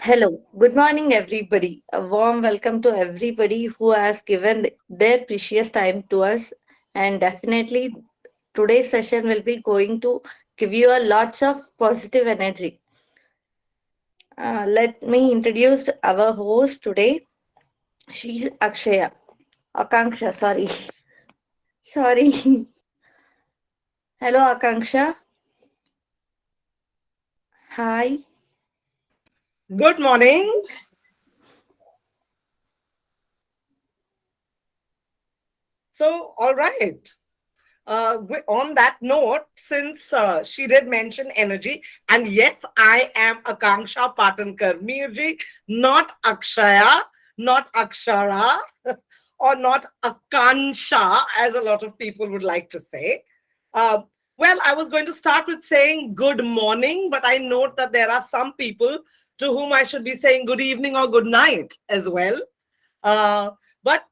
Hello, good morning, everybody. A warm welcome to everybody who has given their precious time to us. And definitely, today's session will be going to give you a lots of positive energy. Let me introduce our host today. She's Akshaya. Akanksha, sorry. Sorry. Hello, Akanksha. Hi. Good morning. So, all right. On that note, since she did mention energy, and yes, I am Akanksha 𝗏𝗪𝗃, not Akshaya, not Akshara, or not Akansha, as a lot of people would like to say. Uh, well, I was going to start with saying good morning, but I note that there are some people to whom I should be saying good evening or good night as well. But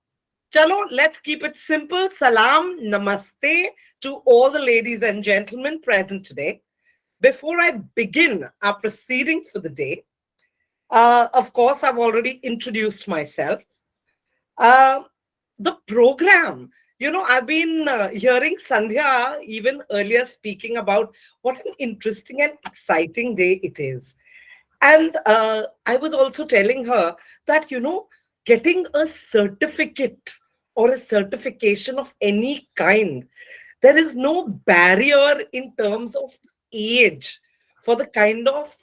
chalo, let's keep it simple. Salam, namaste to all the ladies and gentlemen present today. Before I begin our proceedings for the day, of course, I've already introduced myself. Uh, the program, I've been hearing Sandhya even earlier speaking about what an interesting and exciting day it is. And I was also telling her that, getting a certificate or a certification of any kind, there is no barrier in terms of age for the kind of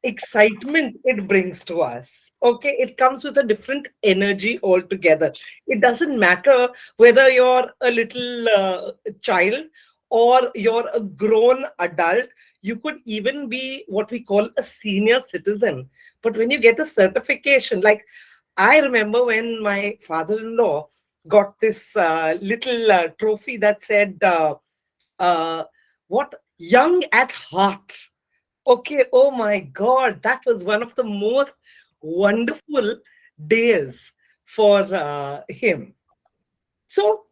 excitement it brings to us. Okay, it comes with a different energy altogether. It doesn't matter whether you're a little child or you're a grown adult. You could even be what we call a senior citizen. But when you get a certification, like I remember when my father-in-law got this little trophy that said, uh, what, young at heart. Okay, oh my God, that was one of the most wonderful days for him. So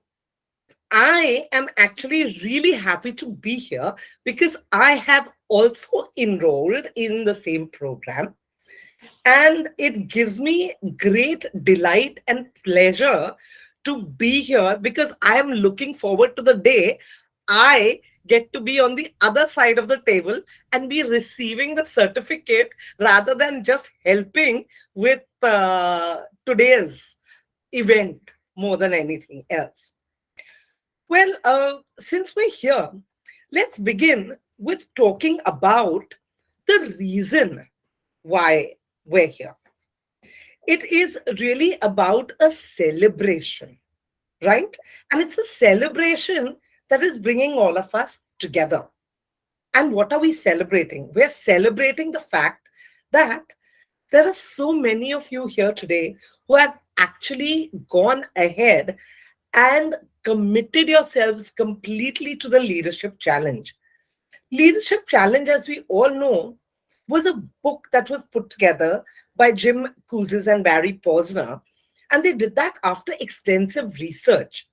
I am actually really happy to be here because I have also enrolled in the same program. And it gives me great delight and pleasure to be here because I am looking forward to the day I get to be on the other side of the table and be receiving the certificate rather than just helping with today's event more than anything else. Well, since we're here, let's begin with talking about the reason why we're here. It is really about a celebration, right? And it's a celebration that is bringing all of us together. And what are we celebrating? We're celebrating the fact that there are so many of you here today who have actually gone ahead and committed yourselves completely to the leadership challenge. Leadership Challenge, as we all know, was a book that was put together by Jim Kouzes and Barry Posner. And they did that after extensive research.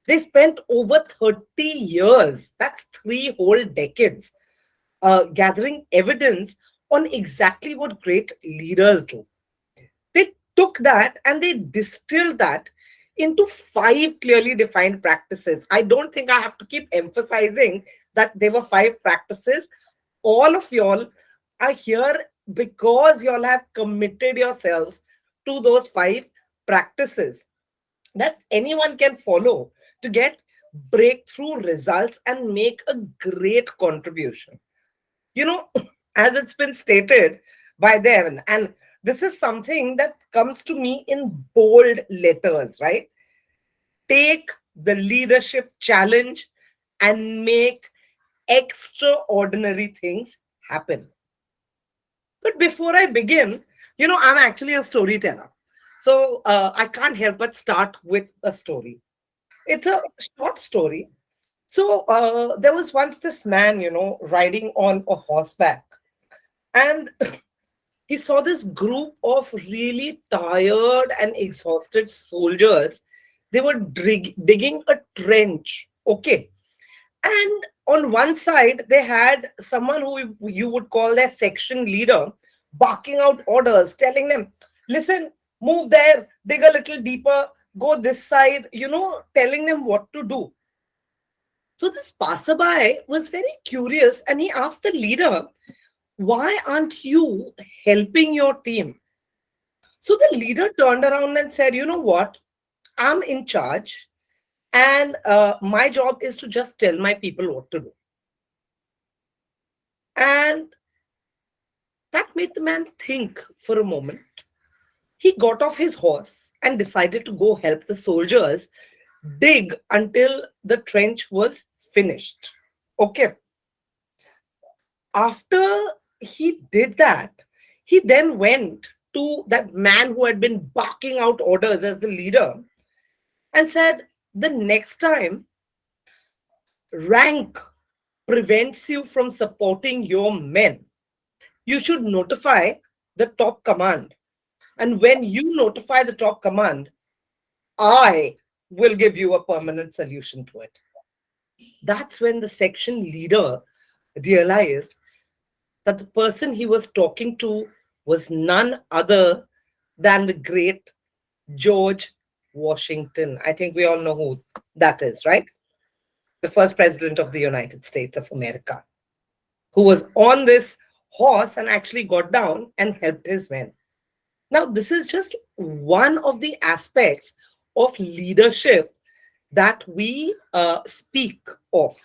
They spent over 30 years, that's 3 whole decades, gathering evidence on exactly what great leaders do. They took that and they distilled that into 5 clearly defined practices. I don't think I have to keep emphasizing that there were 5 practices. All of y'all are here because y'all have committed yourselves to those 5 practices that anyone can follow to get breakthrough results and make a great contribution. You know, as it's been stated by them, and this is something that comes to me in bold letters, right? Take the leadership challenge and make extraordinary things happen. But before I begin, I'm actually a storyteller. So I can't help but start with a story. It's a short story. So there was once this man, riding on a horseback. And he saw this group of really tired and exhausted soldiers. They were digging a trench. Okay. And on one side, they had someone who you would call their section leader, barking out orders, telling them, listen, move there, dig a little deeper, go this side, telling them what to do. So this passerby was very curious and he asked the leader, why aren't you helping your team? So the leader turned around and said, you know what? I'm in charge and my job is to just tell my people what to do. And that made the man think for a moment. He got off his horse and decided to go help the soldiers dig until the trench was finished. Okay. After he did that, he then went to that man who had been barking out orders as the leader and said, the next time rank prevents you from supporting your men, you should notify the top command. And when you notify the top command, I will give you a permanent solution to it. That's when the section leader realized that the person he was talking to was none other than the great George Washington. I think we all know who that is, right? The first president of the United States of America, who was on this horse and actually got down and helped his men. Now, this is just one of the aspects of leadership that we speak of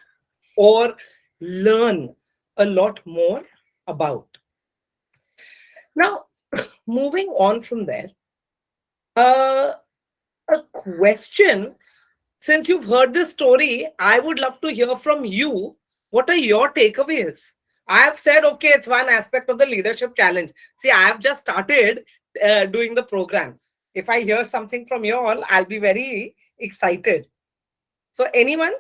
or learn a lot more about. Now, moving on from there, uh, a question. Since you've heard this story, I would love to hear from you. What are your takeaways? I have said, okay, it's one aspect of the leadership challenge. See, I have just started doing the program. If I hear something from you all, I'll be very excited. So anyone?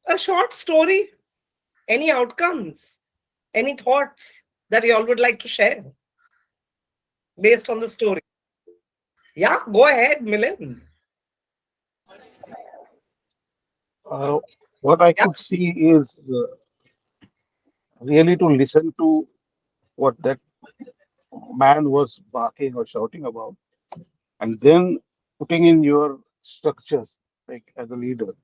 A short story? Any outcomes? Any thoughts that you all would like to share based on the story? Yeah, go ahead, Milind. Uh, what I Yeah, could see is really to listen to what that man was barking or shouting about, and then putting in your structures, like as a leader,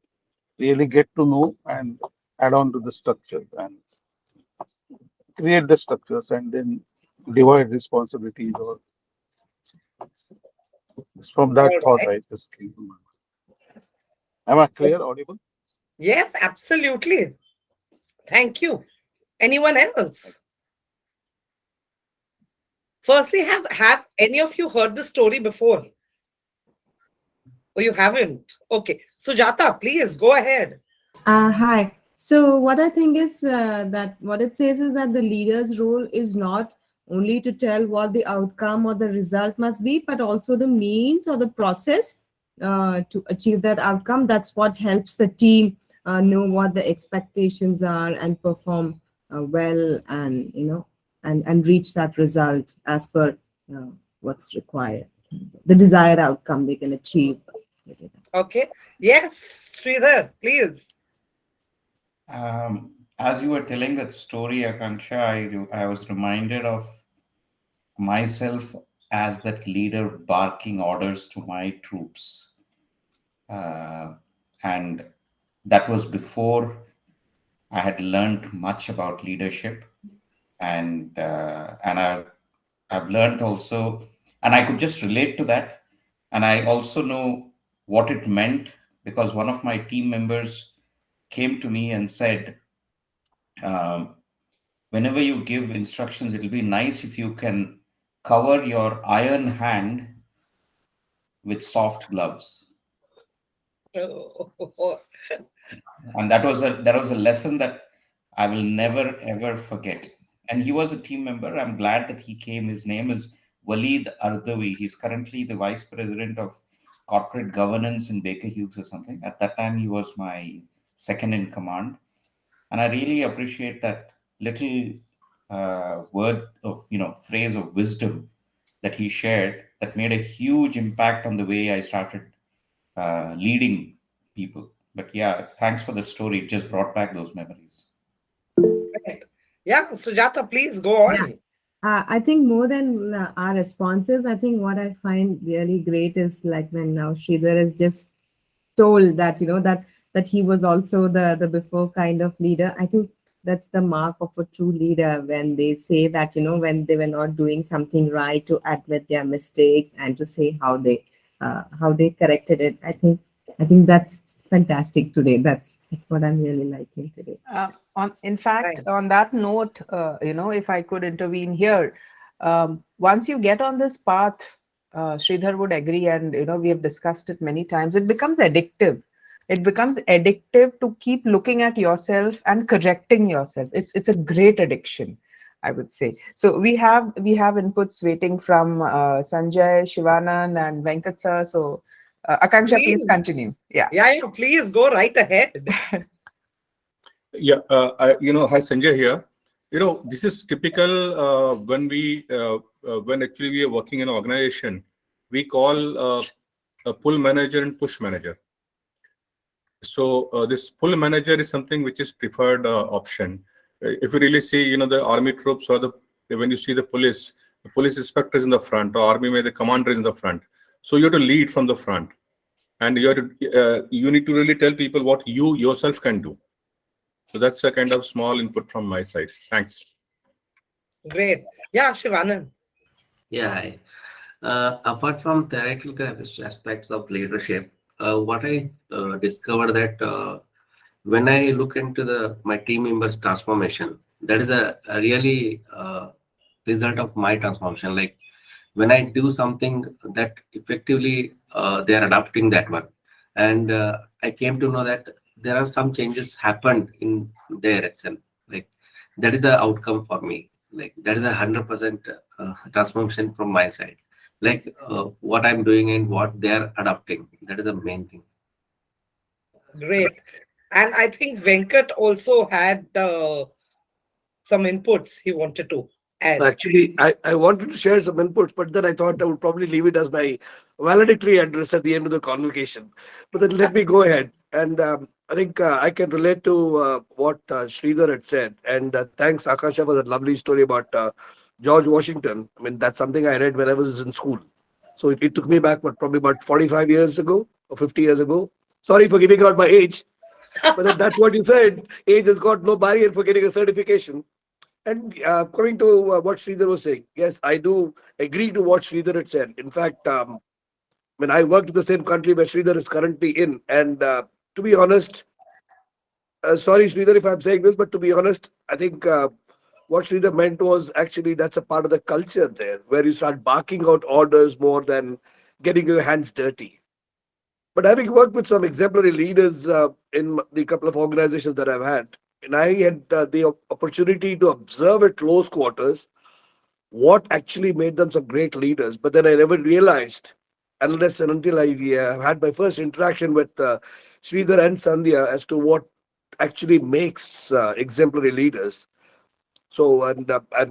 really get to know and add on to the structure and create the structures and then divide responsibilities. Or from that all thought, right. I just came to mind. Am I clear, audible? Yes, absolutely. Thank you. Anyone else? Firstly, have any of you heard the story before? Or you haven't? Okay. Sujata, please go ahead. Hi. So what I think is that what it says is that the leader's role is not only to tell what the outcome or the result must be, but also the means or the process to achieve that outcome. That's what helps the team know what the expectations are and perform well, and and reach that result as per what's required, the desired outcome they can achieve. Okay. Yes, Shridhar, please. As you were telling that story, Akanksha, I was reminded of myself as that leader barking orders to my troops. And that was before I had learned much about leadership. And I've learned also, and I could just relate to that. And I also know what it meant because one of my team members came to me and said, um, whenever you give instructions, it'll be nice if you can cover your iron hand with soft gloves. Oh, And that was a lesson that I will never ever forget. And he was a team member. I'm glad that he came. His name is Waleed Ardawi. He's currently the vice president of corporate governance in Baker Hughes or something. At that time, he was my second in command, and I really appreciate that little word of phrase of wisdom that he shared that made a huge impact on the way I started leading people. But yeah, thanks for the story. It just brought back those memories. right. Yeah, Sujata, please go on. I think more than our responses, I think what I find really great is like when now Shridhar is just told that that he was also the before kind of leader. I think that's the mark of a true leader, when they say that when they were not doing something right, to admit their mistakes and to say how they corrected it. I think that's fantastic today. That's what I'm really liking today. In fact, Right. on that note, if I could intervene here, once you get on this path, Shridhar would agree, and we have discussed it many times. It becomes addictive. It becomes addictive to keep looking at yourself and correcting yourself. It's a great addiction, I would say. So we have inputs waiting from Sanjay, Shivanand, and Venkat sir. So Akanksha, please Please. continue. Yeah. Yeah, please go right ahead. Yeah, hi Sanjay here. This is typical when actually we are working in an organization, we call a pull manager and push manager. So this pull manager is something which is preferred option. If you really see, the army troops, or when you see the police inspector is in the front, or army may the commander is in the front. So you have to lead from the front, and you need to really tell people what you yourself can do. So that's a kind of small input from my side. Thanks. Great. Yeah, Shivanand. Yeah, hi. Apart from theoretical aspects of leadership, what I discovered that when I look into my team members' transformation, that is a really result of my transformation. Like when I do something that effectively they are adopting that one, and I came to know that there are some changes happened in there itself. Like that is the outcome for me. Like that is 100% transformation from my side. Like what I'm doing and what they're adopting. That is the main thing. Great. And I think Venkat also had some inputs he wanted to add. Actually, I wanted to share some inputs, but then I thought I would probably leave it as my valedictory address at the end of the convocation. But then let me go ahead. And I think I can relate to what Shridhar had said. And thanks, Akasha, for that lovely story about George Washington. I mean, that's something I read when I was in school. So it took me back, probably about 45 years ago or 50 years ago. Sorry for giving out my age, but that's what you said. Age has got no barrier for getting a certification. And coming to what Shridhar was saying, yes, I do agree to what Shridhar had said. In fact, when I worked in the same country where Shridhar is currently in, and to be honest, sorry Shridhar if I'm saying this, but to be honest, I think what Shridhar meant was actually that's a part of the culture there, where you start barking out orders more than getting your hands dirty. But having worked with some exemplary leaders in the couple of organizations that I've had, and I had the opportunity to observe at close quarters what actually made them some great leaders. But then I never realized, unless and until I had my first interaction with Sridhar and Sandhya, as to what actually makes exemplary leaders. So, and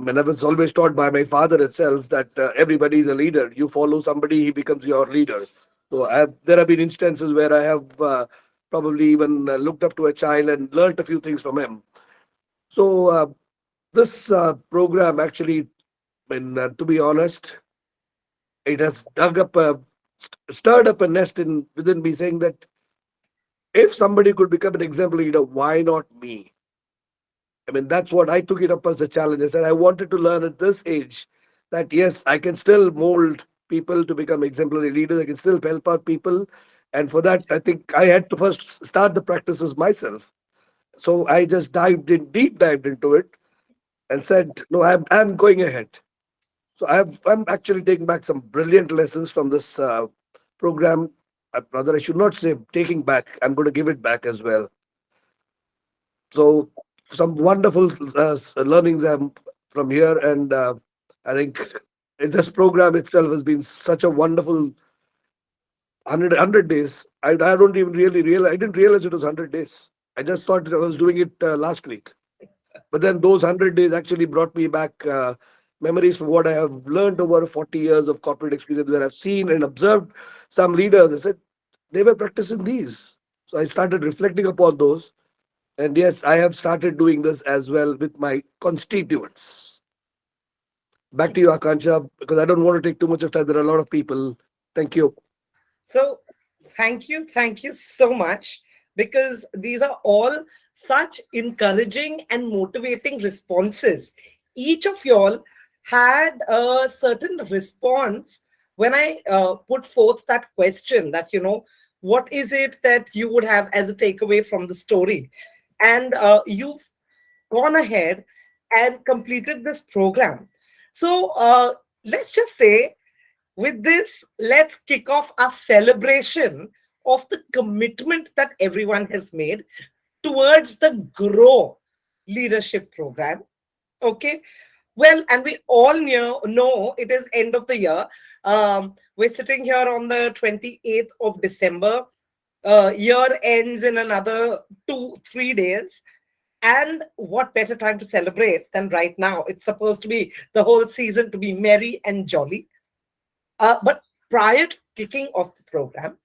when I was always taught by my father itself that everybody is a leader. You follow somebody, he becomes your leader. So there have been instances where I have probably even looked up to a child and learned a few things from him. So this program actually, to be honest, it has stirred up a nest within me, saying that if somebody could become an exemplary leader, why not me? I mean, that's what I took it up as a challenge. I said I wanted to learn at this age that yes, I can still mold people to become exemplary leaders. I can still help out people. And for that, I think I had to first start the practices myself. So I just deep dived into it and said, no, I'm going ahead. So I'm actually taking back some brilliant lessons from this program. Rather, I should not say taking back. I'm going to give it back as well. So some wonderful learnings from here, and I think this program itself has been such a wonderful 100 days. I don't even really realize. I didn't realize it was 100 days. I just thought I was doing it last week. But then those 100 days actually brought me back memories from what I have learned over 40 years of corporate experience, where I've seen and observed some leaders. I said they were practicing these. So I started reflecting upon those. And yes, I have started doing this as well with my constituents. Back to you, Akansha, because I don't want to take too much of time. There are a lot of people. Thank you. So thank you so much, because these are all such encouraging and motivating responses. Each of y'all had a certain response when I put forth that question that, what is it that you would have as a takeaway from the story? And you've gone ahead and completed this program. So let's just say, with this, let's kick off our celebration of the commitment that everyone has made towards the GROW leadership program. Okay. Well, and we all know it is end of the year. We're sitting here on the 28th of December. Year ends in another 2-3 days. And what better time to celebrate than right now? It's supposed to be the whole season to be merry and jolly. But prior to kicking off the program,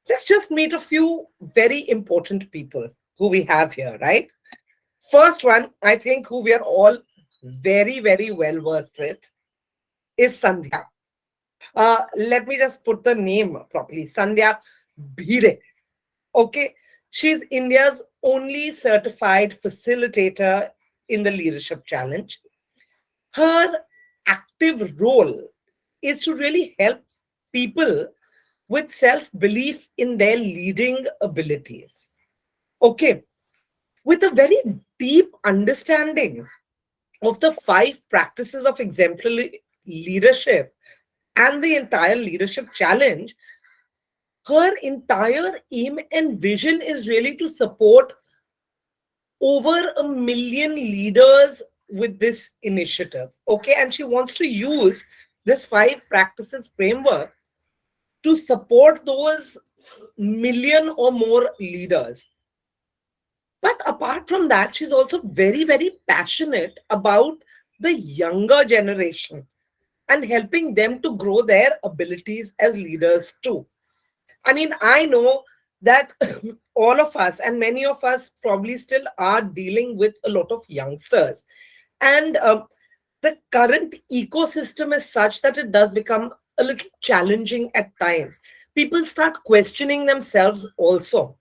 let's just meet a few very important people who we have here, right? First one, I think, who we are all very, very well versed with is Sandhya. Let me just put the name properly. Sandhya Bhire. Okay. She's India's only certified facilitator in the Leadership Challenge. Her active role is to really help people with self-belief in their leading abilities. Okay. With a very deep understanding of the 5 practices of exemplary leadership and the entire leadership challenge, her entire aim and vision is really to support over 1 million leaders with this initiative. Okay. And she wants to use this 5 practices framework to support those million or more leaders. But apart from that, she's also very, very passionate about the younger generation and helping them to grow their abilities as leaders too. I mean, I know that all of us and many of us probably still are dealing with a lot of youngsters. And the current ecosystem is such that it does become a little challenging at times. People start questioning themselves also.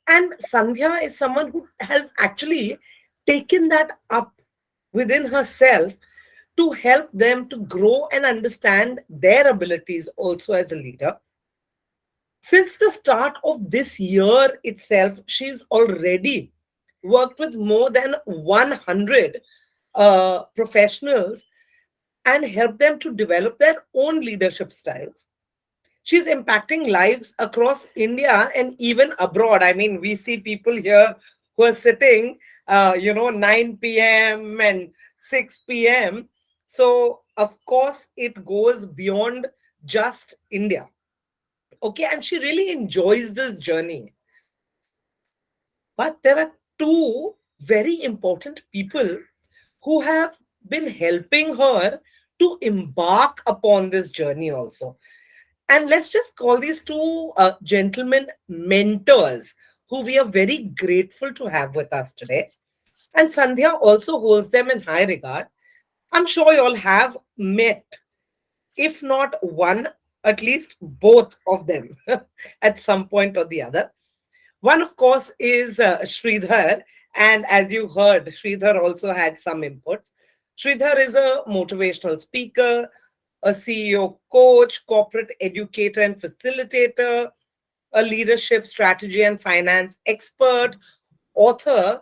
And Sandhya is someone who has actually taken that up within herself to help them to grow and understand their abilities also as a leader. Since the start of this year itself, she's already worked with more than 100 professionals and helped them to develop their own leadership styles. She's impacting lives across India and even abroad. I mean, we see people here who are sitting, 9 p.m. and 6 p.m. So, of course, it goes beyond just India. Okay, and she really enjoys this journey. But there are 2 very important people who have been helping her to embark upon this journey also. And let's just call these 2 gentlemen mentors who we are very grateful to have with us today. And Sandhya also holds them in high regard. I'm sure you all have met, if not one, at least both of them at some point or the other. One, of course, is Shridhar. And as you heard, Shridhar also had some inputs. Shridhar is a motivational speaker, a CEO coach, corporate educator and facilitator, a leadership strategy and finance expert, author,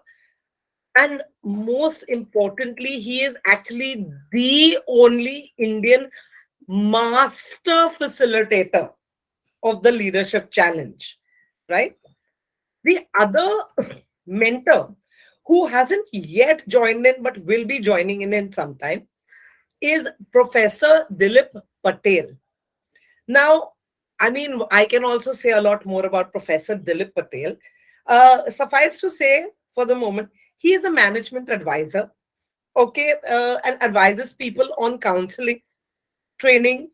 and most importantly, he is actually the only Indian master facilitator of the leadership challenge, right? The other mentor who hasn't yet joined in but will be joining in some time is Professor Dilip Patel. Now, I mean, I can also say a lot more about Professor Dilip Patel. Suffice to say, for the moment, he is a management advisor, okay, and advises people on counseling, training,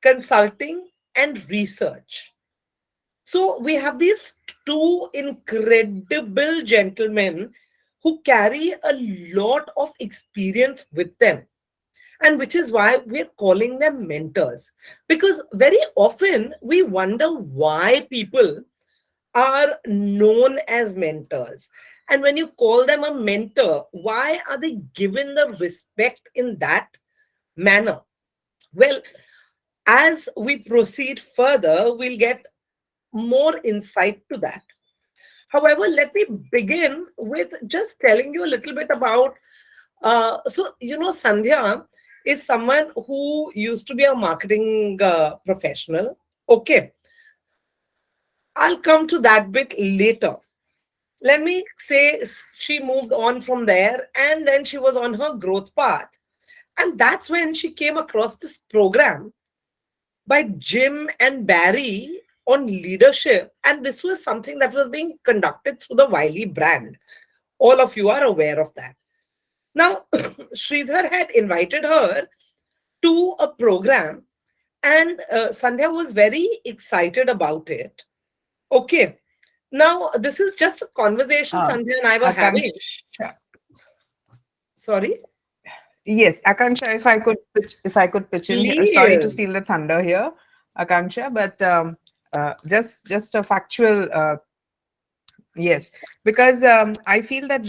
consulting, and research. So we have these two incredible gentlemen who carry a lot of experience with them. And which is why we're calling them mentors. Because very often we wonder why people are known as mentors. And when you call them a mentor, why are they given the respect in that manner? Well, as we proceed further, we'll get more insight to that. However, let me begin with just telling you a little bit about. Sandhya is someone who used to be a marketing professional. Okay, I'll come to that bit later. Let me say she moved on from there and then she was on her growth path. And that's when she came across this program by Jim and Barry on leadership. And this was something that was being conducted through the 𝗲𝗍 brand. All of you are aware of that. Now, Shridhar had invited her to a program and Sandhya was very excited about it. Okay. Now, this is just a conversation Sandhya and I were having. Sorry? Yes, Akanksha, if I could pitch in here. Sorry to steal the thunder here, Akanksha, but just a factual, yes, because I feel that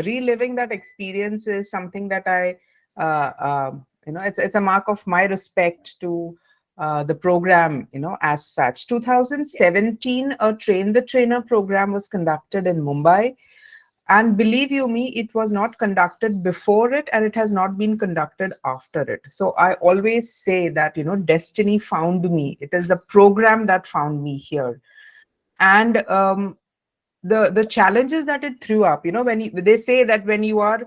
reliving that experience is something that it's a mark of my respect to the program, as such. 2017, a Train the Trainer program was conducted in Mumbai. And believe you me, it was not conducted before it and it has not been conducted after it. So I always say that, destiny found me. It is the program that found me here. And the challenges that it threw up, they say that when you are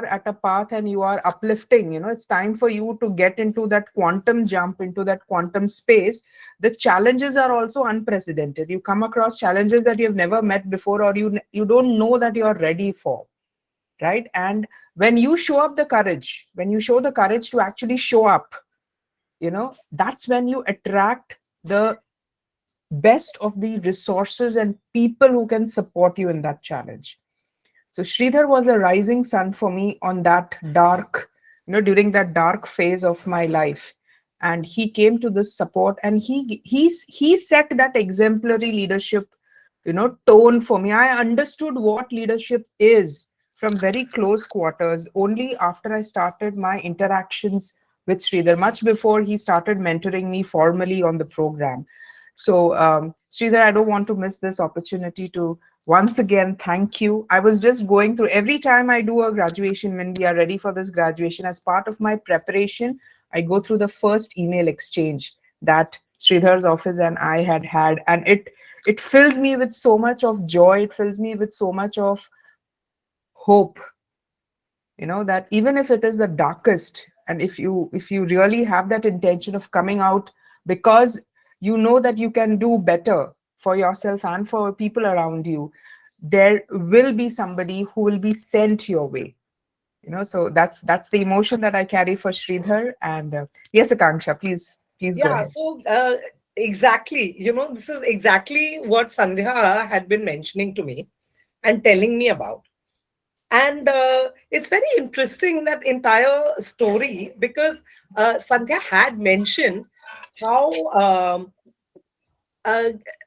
at a path and you are uplifting, it's time for you to get into that quantum jump, into that quantum space. The challenges are also unprecedented. You come across challenges that you've never met before, or you don't know that you're ready for, right? And when you show up the courage, when you show the courage to actually show up, that's when you attract the best of the resources and people who can support you in that challenge. So Shridhar was a rising sun for me on that dark, during that dark phase of my life. And he came to this support and he set that exemplary leadership, tone for me. I understood what leadership is from very close quarters only after I started my interactions with Shridhar, much before he started mentoring me formally on the program. So Shridhar, I don't want to miss this opportunity to once again thank you. I was just going through, every time I do a graduation, when we are ready for this graduation, as part of my preparation, I go through the first email exchange that Shridhar's office and I had, and it fills me with so much of joy. It fills me with so much of hope, that even if it is the darkest, and if you really have that intention of coming out because you know that you can do better for yourself and for people around you, there will be somebody who will be sent your way. So that's the emotion that I carry for Shridhar. And yes, Akanksha, please go ahead. So exactly, this is exactly what Sandhya had been mentioning to me and telling me about. And it's very interesting, that entire story, because Sandhya had mentioned how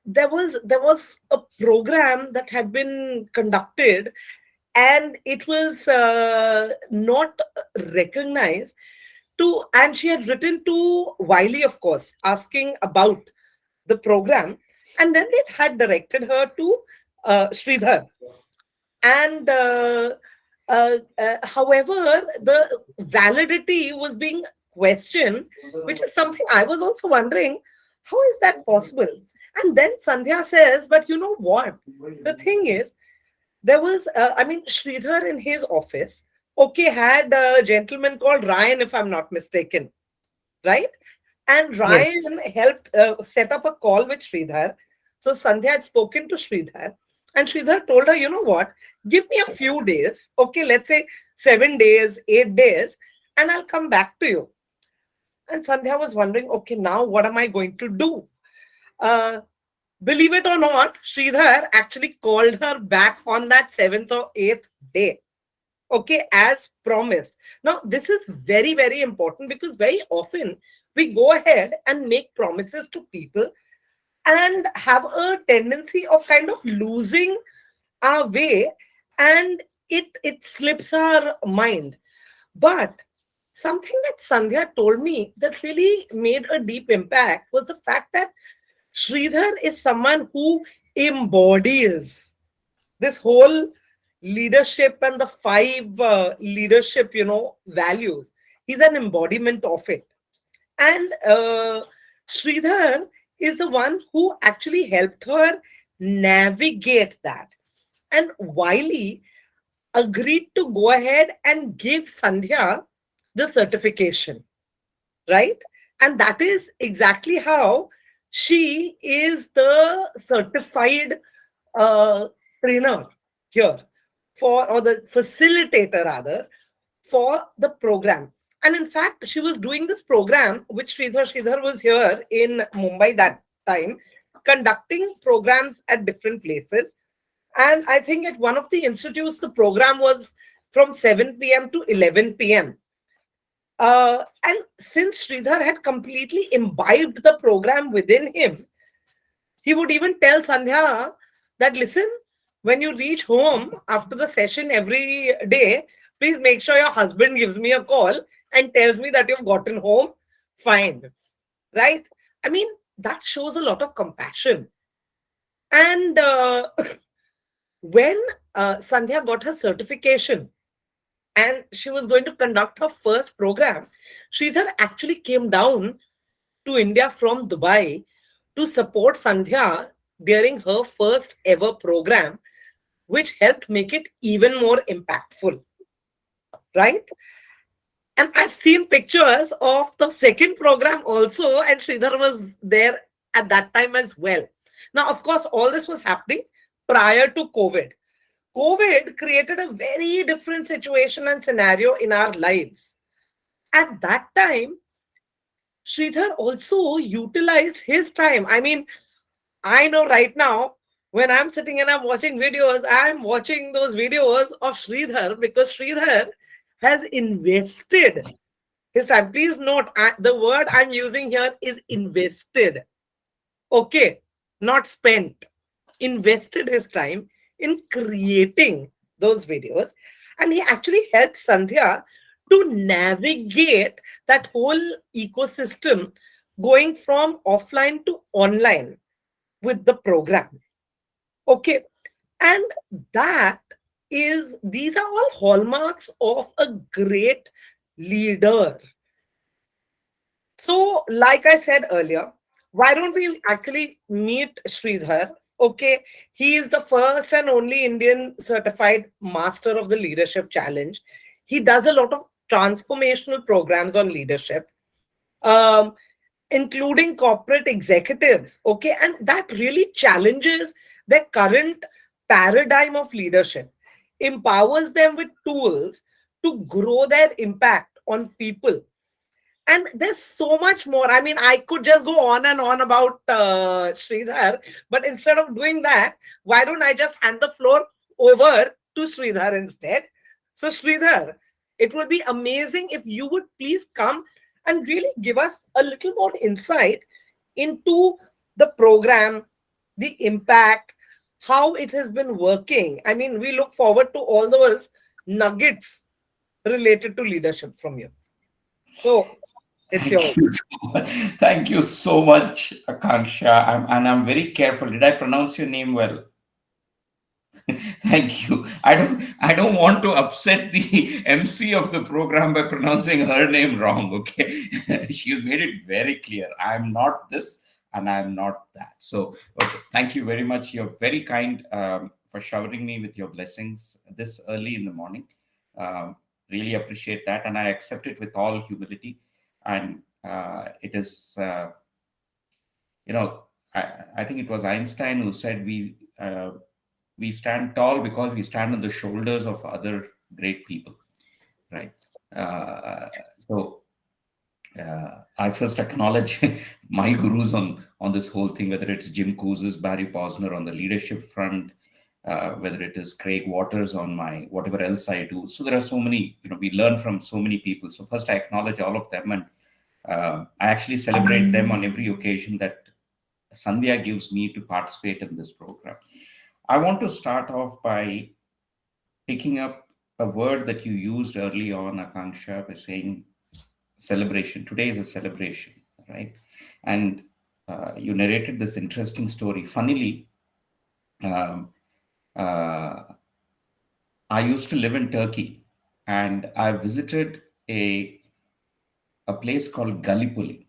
there was a program that had been conducted and it was not recognized and she had written to 𝗲𝗍, of course, asking about the program, and then they had directed her to Shridhar. And however, the validity was being questioned, which is something I was also wondering, how is that possible? And then Sandhya says, but you know what? The thing is, there was, Shridhar in his office, had a gentleman called Ryan, if I'm not mistaken, right? And Ryan helped set up a call with Shridhar. So Sandhya had spoken to Shridhar, and Shridhar told her, you know what? Give me a few days, let's say 7 days, 8 days, and I'll come back to you. And Sandhya was wondering, now what am I going to do? Uh, Believe it or not, Shridhar actually called her back on that 7th or 8th day. Okay, as promised. Now, this is very, very important because very often we go ahead and make promises to people and have a tendency of kind of losing our way, and it slips our mind. But something that Sandhya told me that really made a deep impact was the fact that Shridhar is someone who embodies this whole leadership and the 5 leadership, values. He's an embodiment of it. And Shridhar is the one who actually helped her navigate that. And Wiley agreed to go ahead and give Sandhya the certification, right? And that is exactly how she is the certified trainer here or the facilitator rather, for the program. And in fact, she was doing this program, which Shridhar was here in Mumbai that time, conducting programs at different places. And I think at one of the institutes, the program was from 7 p.m. to 11 p.m. And since Shridhar had completely imbibed the program within him, he would even tell Sandhya that, listen, when you reach home after the session every day, please make sure your husband gives me a call and tells me that you've gotten home fine. Right? I mean, that shows a lot of compassion. And when Sandhya got her certification and she was going to conduct her first program, Shridhar actually came down to India from Dubai to support Sandhya during her first ever program, which helped make it even more impactful. Right? And I've seen pictures of the second program also, and Shridhar was there at that time as well. Now, of course, all this was happening prior to COVID. COVID created a very different situation and scenario in our lives. At that time, Shridhar also utilized his time. I mean, I know right now, when I'm sitting and I'm watching videos, I'm watching those videos of Shridhar because Shridhar has invested his time. Please note, the word I'm using here is invested. Okay, not spent. Invested his time in creating those videos. And he actually helped Sandhya to navigate that whole ecosystem going from offline to online with the program. Okay. And these are all hallmarks of a great leader. So, like I said earlier, why don't we actually meet Shridhar? Okay, he is the first and only Indian certified master of the leadership challenge. He does a lot of transformational programs on leadership, um, including corporate executives. Okay, and that really challenges their current paradigm of leadership, empowers them with tools to grow their impact on people. And there's so much more. I mean, I could just go on and on about Shridhar, but instead of doing that, why don't I just hand the floor over to Shridhar instead? So, Shridhar, it would be amazing if you would please come and really give us a little more insight into the program, the impact, how it has been working. I mean, we look forward to all those nuggets related to leadership from you. So, it's yours. Thank you so much, Akanksha. I'm very careful. Did I pronounce your name well? Thank you. I don't want to upset the MC of the program by pronouncing her name wrong. Okay, she made it very clear. I'm not this and I'm not that. So, okay, thank you very much. You're very kind for showering me with your blessings this early in the morning. Really appreciate that, and I accept it with all humility. And it is, I think it was Einstein who said we stand tall because we stand on the shoulders of other great people, right? So I first acknowledge my gurus on this whole thing, whether it's Jim Kouzes, Barry Posner on the leadership front, whether it is Craig Waters on my whatever else I do. So there are so many, we learn from so many people. So first I acknowledge all of them, and I actually celebrate them on every occasion that Sandhya gives me to participate in this program. I want to start off by picking up a word that you used early on, Akanksha, by saying celebration. Today is a celebration, right? And you narrated this interesting story. Funnily, I used to live in Turkey, and I visited a place called Gallipoli.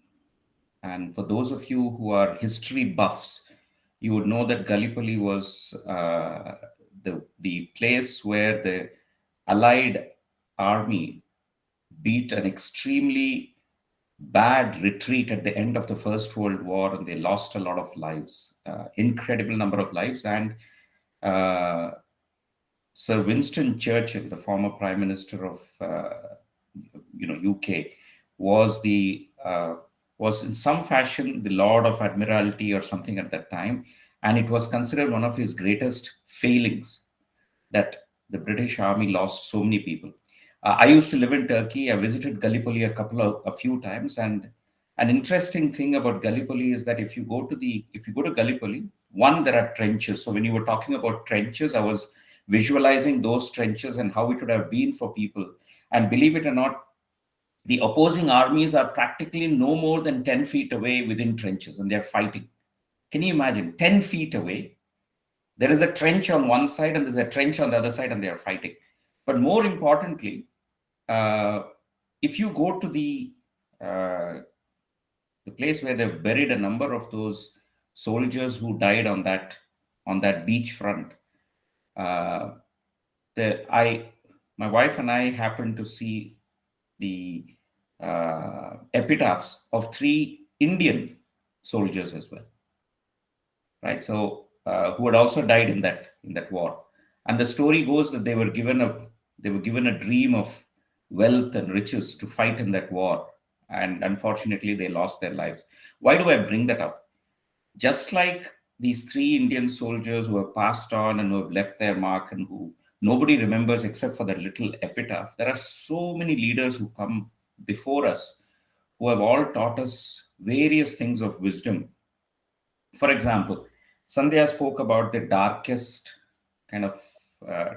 And for those of you who are history buffs, you would know that Gallipoli was the place where the Allied army beat an extremely bad retreat at the end of the First World War, and they lost a lot of lives, incredible number of lives. And Sir Winston Churchill, the former Prime Minister of UK, was was in some fashion the Lord of Admiralty or something at that time, and it was considered one of his greatest failings that the British Army lost so many people. I used to live in Turkey. I visited Gallipoli a few times, and an interesting thing about Gallipoli is that if you go to Gallipoli, one, there are trenches. So when you were talking about trenches, I was visualizing those trenches and how it would have been for people. And believe it or not, the opposing armies are practically no more than 10 feet away within trenches, and they're fighting. Can you imagine? 10 feet away, there is a trench on one side and there's a trench on the other side, and they are fighting. But more importantly, if you go to the place where they've buried a number of those soldiers who died on that beach front, my wife and I happened to see the epitaphs of 3 Indian soldiers as well, right? So who had also died in that war. And the story goes that they were given a dream of wealth and riches to fight in that war, and unfortunately they lost their lives. Why do I bring that up? Just like these 3 Indian soldiers who have passed on and who have left their mark and who nobody remembers except for that little epitaph, there are so many leaders who come before us who have all taught us various things of wisdom. For example, Sandhya spoke about the darkest kind of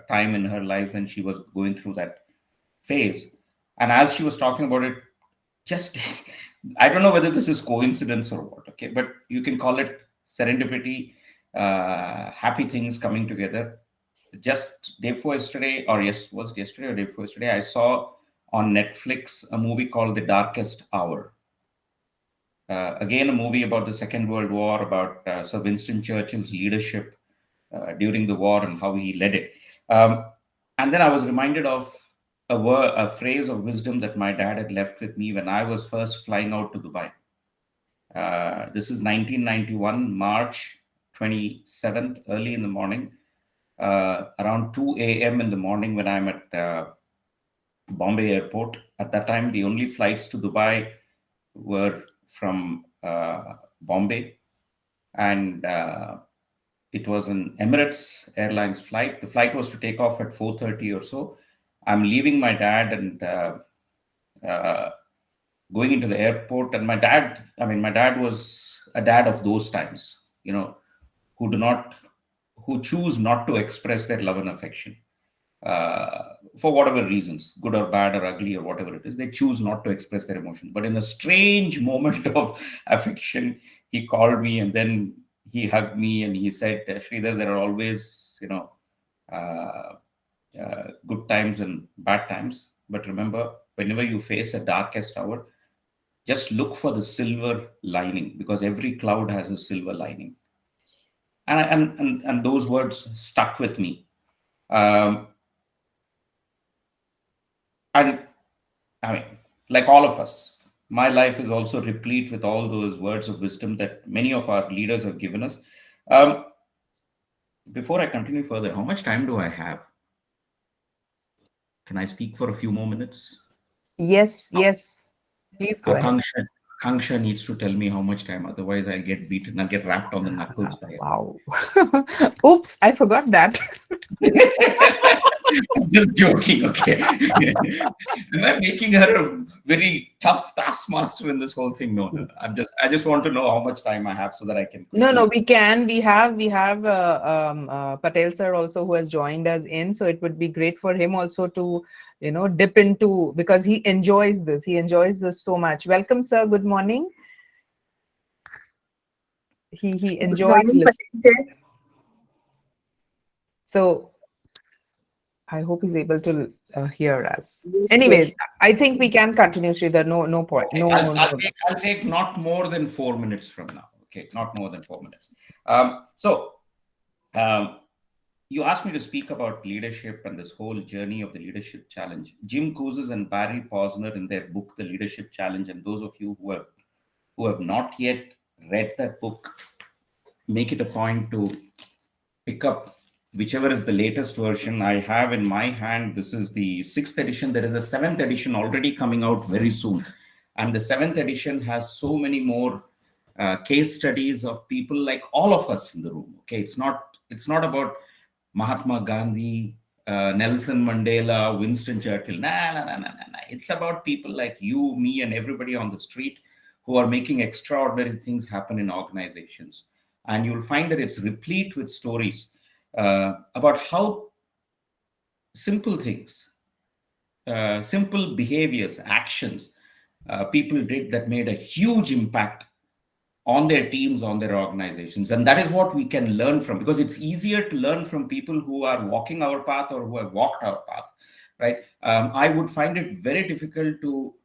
time in her life when she was going through that phase. And as she was talking about it, just, I don't know whether this is coincidence or what, okay, but you can call it serendipity, happy things coming together. Just day before yesterday, was it yesterday or day before yesterday, I saw on Netflix a movie called The Darkest Hour. Again, a movie about the Second World War, about Sir Winston Churchill's leadership during the war and how he led it. And then I was reminded of a phrase of wisdom that my dad had left with me when I was first flying out to Dubai. This is 1991, March 27th, early in the morning, around 2 a.m. in the morning when I'm at Bombay airport. At that time, the only flights to Dubai were from Bombay, and it was an Emirates Airlines flight. The flight was to take off at 4:30 or so. I'm leaving my dad and going into the airport, and my dad was a dad of those times, who choose not to express their love and affection for whatever reasons, good or bad or ugly or whatever it is. They choose not to express their emotion. But in a strange moment of affection, he called me and then he hugged me and he said, Shridhar, there are always, good times and bad times. But remember, whenever you face a darkest hour, just look for the silver lining, because every cloud has a silver lining. And those words stuck with me. And I mean, like all of us, my life is also replete with all those words of wisdom that many of our leaders have given us. Before I continue further, how much time do I have? Can I speak for a few more minutes? Yes. Please go ahead. Aakanksha needs to tell me how much time, otherwise I'll get beaten. I'll get rapped on the knuckles by her. Wow. Oops, I forgot that. I'm just joking, okay? Am I making her a very tough taskmaster in this whole thing? No. I just want to know how much time I have so that I can quickly... No, we can. We have Patel sir also, who has joined us in. So it would be great for him also to, dip into, because he enjoys this. He enjoys this so much. Welcome, sir. Good morning. He enjoys listening. So I hope he's able to hear us. Yes, Anyways, yes. I think we can continue, Shridhar. No point. No. I'll take not more than 4 minutes from now. Okay, not more than 4 minutes. You asked me to speak about leadership and this whole journey of the leadership challenge. Jim Kouzes and Barry Posner, in their book, The Leadership Challenge, and those of you who have not yet read that book, make it a point to pick up whichever is the latest version. I have in my hand, this is the 6th edition. There is a 7th edition already coming out very soon. And the 7th edition has so many more case studies of people like all of us in the room. Okay, it's not about Mahatma Gandhi, Nelson Mandela, Winston Churchill. Nah. It's about people like you, me, and everybody on the street who are making extraordinary things happen in organizations. And you'll find that it's replete with stories about how simple things, simple behaviors, actions people did that made a huge impact on their teams, on their organizations. And that is what we can learn from, because it's easier to learn from people who are walking our path or who have walked our path, right? I would find it very difficult to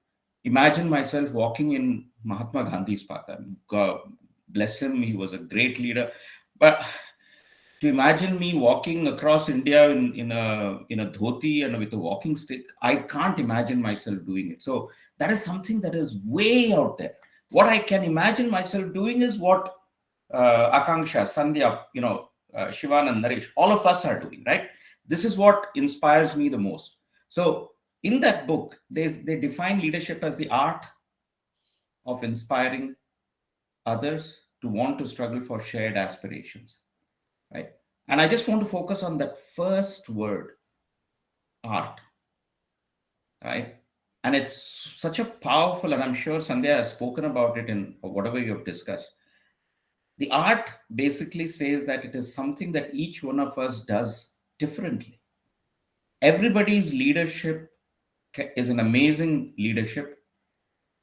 imagine myself walking in Mahatma Gandhi's path. God bless him, he was a great leader. But to imagine me walking across India in a dhoti and with a walking stick, I can't imagine myself doing it. So that is something that is way out there. What I can imagine myself doing is what Akanksha, Sandhya, Shivan and Naresh, all of us are doing, right? This is what inspires me the most. So in that book, they define leadership as the art of inspiring others to want to struggle for shared aspirations, right? And I just want to focus on that first word, art, right? And it's such a powerful, and I'm sure Sandhya has spoken about it in whatever you have discussed. The art basically says that it is something that each one of us does differently. Everybody's leadership is an amazing leadership.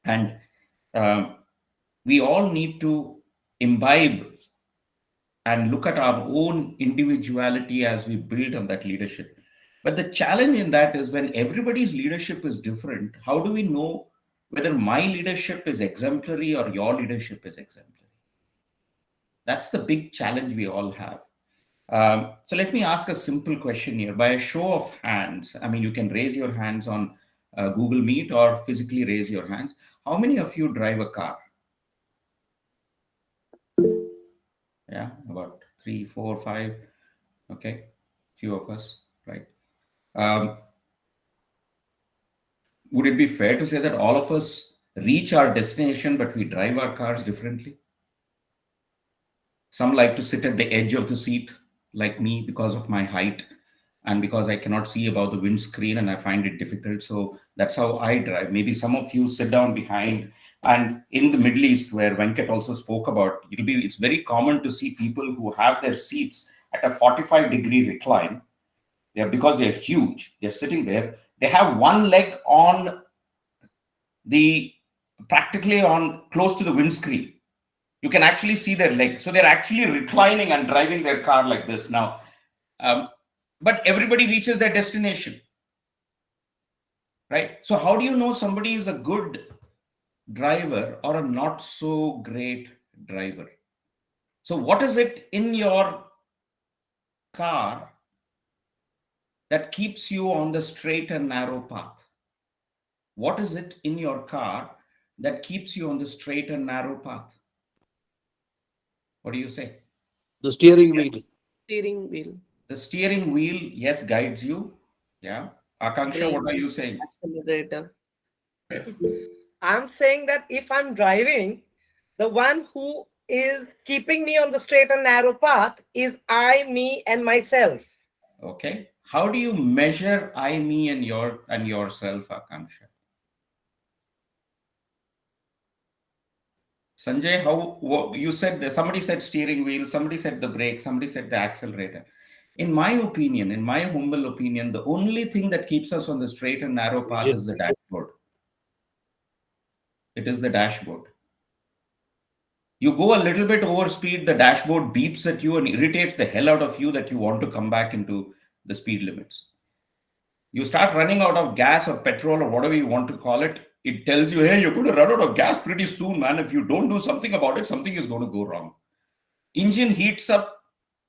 And we all need to imbibe and look at our own individuality as we build on that leadership. But the challenge in that is when everybody's leadership is different, how do we know whether my leadership is exemplary or your leadership is exemplary? That's the big challenge we all have. So let me ask a simple question here. By a show of hands, I mean, you can raise your hands on Google Meet or physically raise your hands. How many of you drive a car? Yeah, about 3, 4, 5. Okay, few of us, right? Would it be fair to say that all of us reach our destination, but we drive our cars differently? Some like to sit at the edge of the seat, like me, because of my height and because I cannot see above the windscreen and I find it difficult. So that's how I drive. Maybe some of you sit down behind. And in the Middle East, where Venkat also spoke about, it's very common to see people who have their seats at a 45-degree recline. Because they're huge, they're sitting there. They have one leg on practically on close to the windscreen. You can actually see their leg. So they're actually reclining and driving their car like this now. But everybody reaches their destination, right? So how do you know somebody is a good driver or a not so great driver? So what is it in your car that keeps you on the straight and narrow path? What is it in your car that keeps you on the straight and narrow path? What do you say? The steering wheel. Steering wheel. The steering wheel, yes, guides you. Yeah. Akanksha, what are you saying? Accelerator. I'm saying that if I'm driving, the one who is keeping me on the straight and narrow path is I, me, and myself. Okay. How do you measure I, me, and yourself, Akanksha? Sanjay, you said, somebody said steering wheel, somebody said the brake, somebody said the accelerator. In my opinion, in my humble opinion, the only thing that keeps us on the straight and narrow path is the dashboard. It is the dashboard. You go a little bit over speed, the dashboard beeps at you and irritates the hell out of you that you want to come back into the speed limits. You start running out of gas or petrol or whatever you want to call it. It tells you, hey, you're going to run out of gas pretty soon, man. If you don't do something about it, something is going to go wrong. Engine heats up,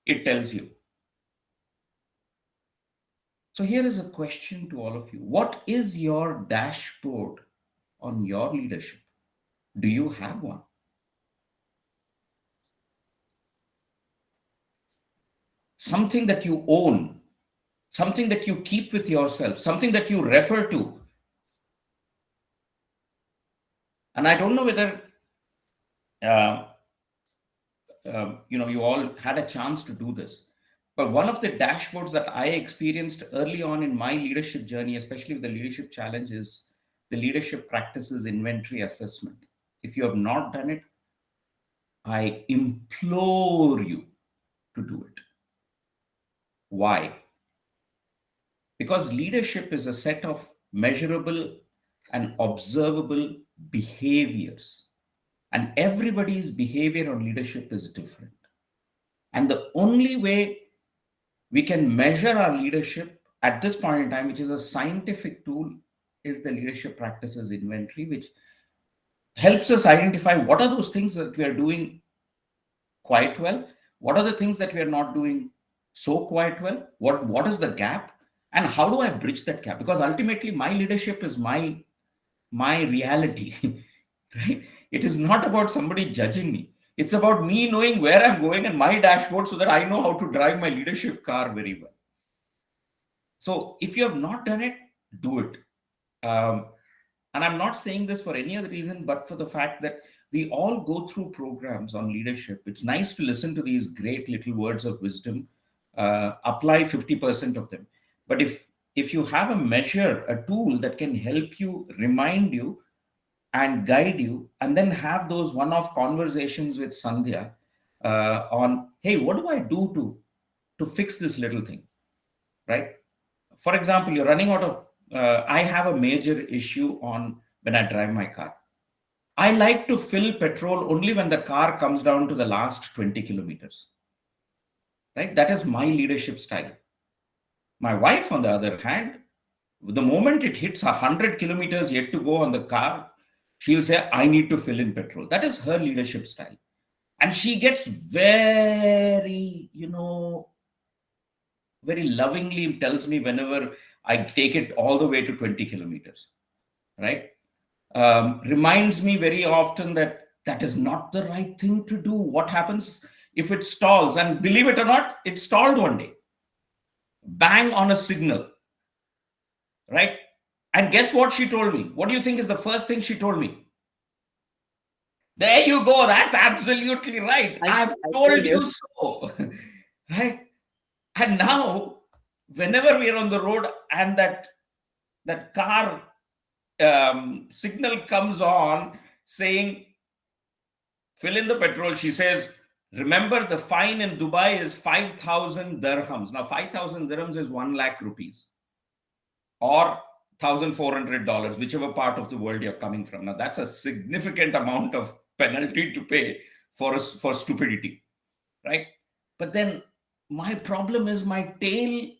it tells you. So here is a question to all of you. What is your dashboard on your leadership? Do you have one? Something that you own, something that you keep with yourself, something that you refer to. And I don't know whether you all had a chance to do this, but one of the dashboards that I experienced early on in my leadership journey, especially with the leadership challenge, is the leadership practices inventory assessment. If you have not done it, I implore you to do it. Why? Because leadership is a set of measurable and observable behaviors. And everybody's behavior on leadership is different. And the only way we can measure our leadership at this point in time, which is a scientific tool, is the leadership practices inventory, which helps us identify what are those things that we are doing quite well, what are the things that we are not doing so quite well, what is the gap, and how do I bridge that gap? Because ultimately my leadership is my reality, right? It is not about somebody judging me. It's about me knowing where I'm going and my dashboard so that I know how to drive my leadership car very well. So if you have not done it, do it. And I'm not saying this for any other reason, but for the fact that we all go through programs on leadership. It's nice to listen to these great little words of wisdom, apply 50% of them. But if you have a measure, a tool that can help you, remind you, and guide you, and then have those one-off conversations with Sandhya on, hey, what do I do to fix this little thing, right? For example, you're running out of, I have a major issue on when I drive my car. I like to fill petrol only when the car comes down to the last 20 kilometers, right? That is my leadership style. My wife, on the other hand, the moment it hits 100 kilometers yet to go on the car, she'll say, I need to fill in petrol. That is her leadership style. And she gets very, very lovingly tells me whenever I take it all the way to 20 kilometers, right? Reminds me very often that is not the right thing to do. What happens if it stalls? And believe it or not, it stalled one day. Bang on a signal, right? And guess what she told me? What do you think is the first thing she told me? There you go. That's absolutely right. I've told you so, right? And now, whenever we are on the road and that car signal comes on saying, fill in the petrol, she says, remember the fine in Dubai is 5,000 dirhams. Now, 5,000 dirhams is 1 lakh rupees or $1,400, whichever part of the world you're coming from. Now, that's a significant amount of penalty to pay for stupidity, right? But then my problem is my tail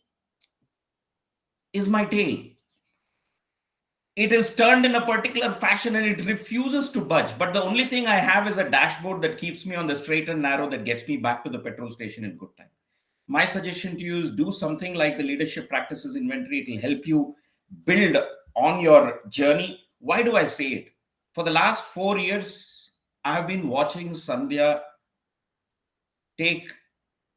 is my tail. It is turned in a particular fashion and it refuses to budge. But the only thing I have is a dashboard that keeps me on the straight and narrow, that gets me back to the petrol station in good time. My suggestion to you is do something like the leadership practices inventory. It will help you build on your journey. Why do I say it? For the last 4 years, I've been watching Sandhya take,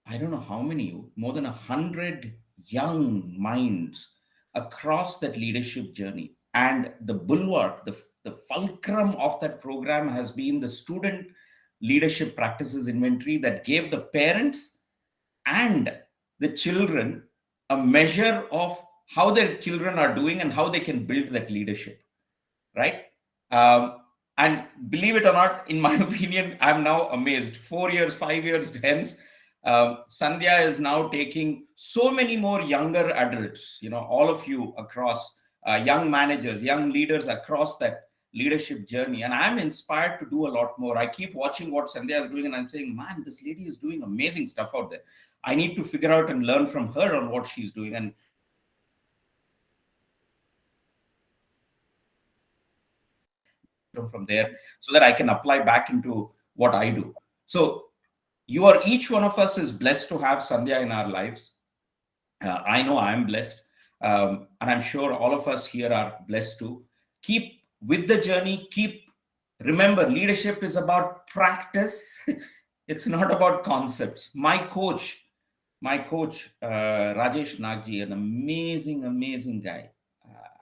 I don't know how many, more than 100 young minds across that leadership journey. And the bulwark, the the fulcrum of that program has been the student leadership practices inventory that gave the parents and the children a measure of how their children are doing and how they can build that leadership, right? And believe it or not, in my opinion, I'm now amazed. 4 years, 5 years hence, Sandhya is now taking so many more younger adults, all of you across, young managers, young leaders across that leadership journey. And I'm inspired to do a lot more. I keep watching what Sandhya is doing and I'm saying, man, this lady is doing amazing stuff out there. I need to figure out and learn from her on what she's doing. And from there so that I can apply back into what I do. So each one of us is blessed to have Sandhya in our lives. I know I'm blessed. And I'm sure all of us here are blessed too. Keep with the journey. Remember, leadership is about practice. It's not about concepts. My coach, Rajesh Nagji, an amazing guy.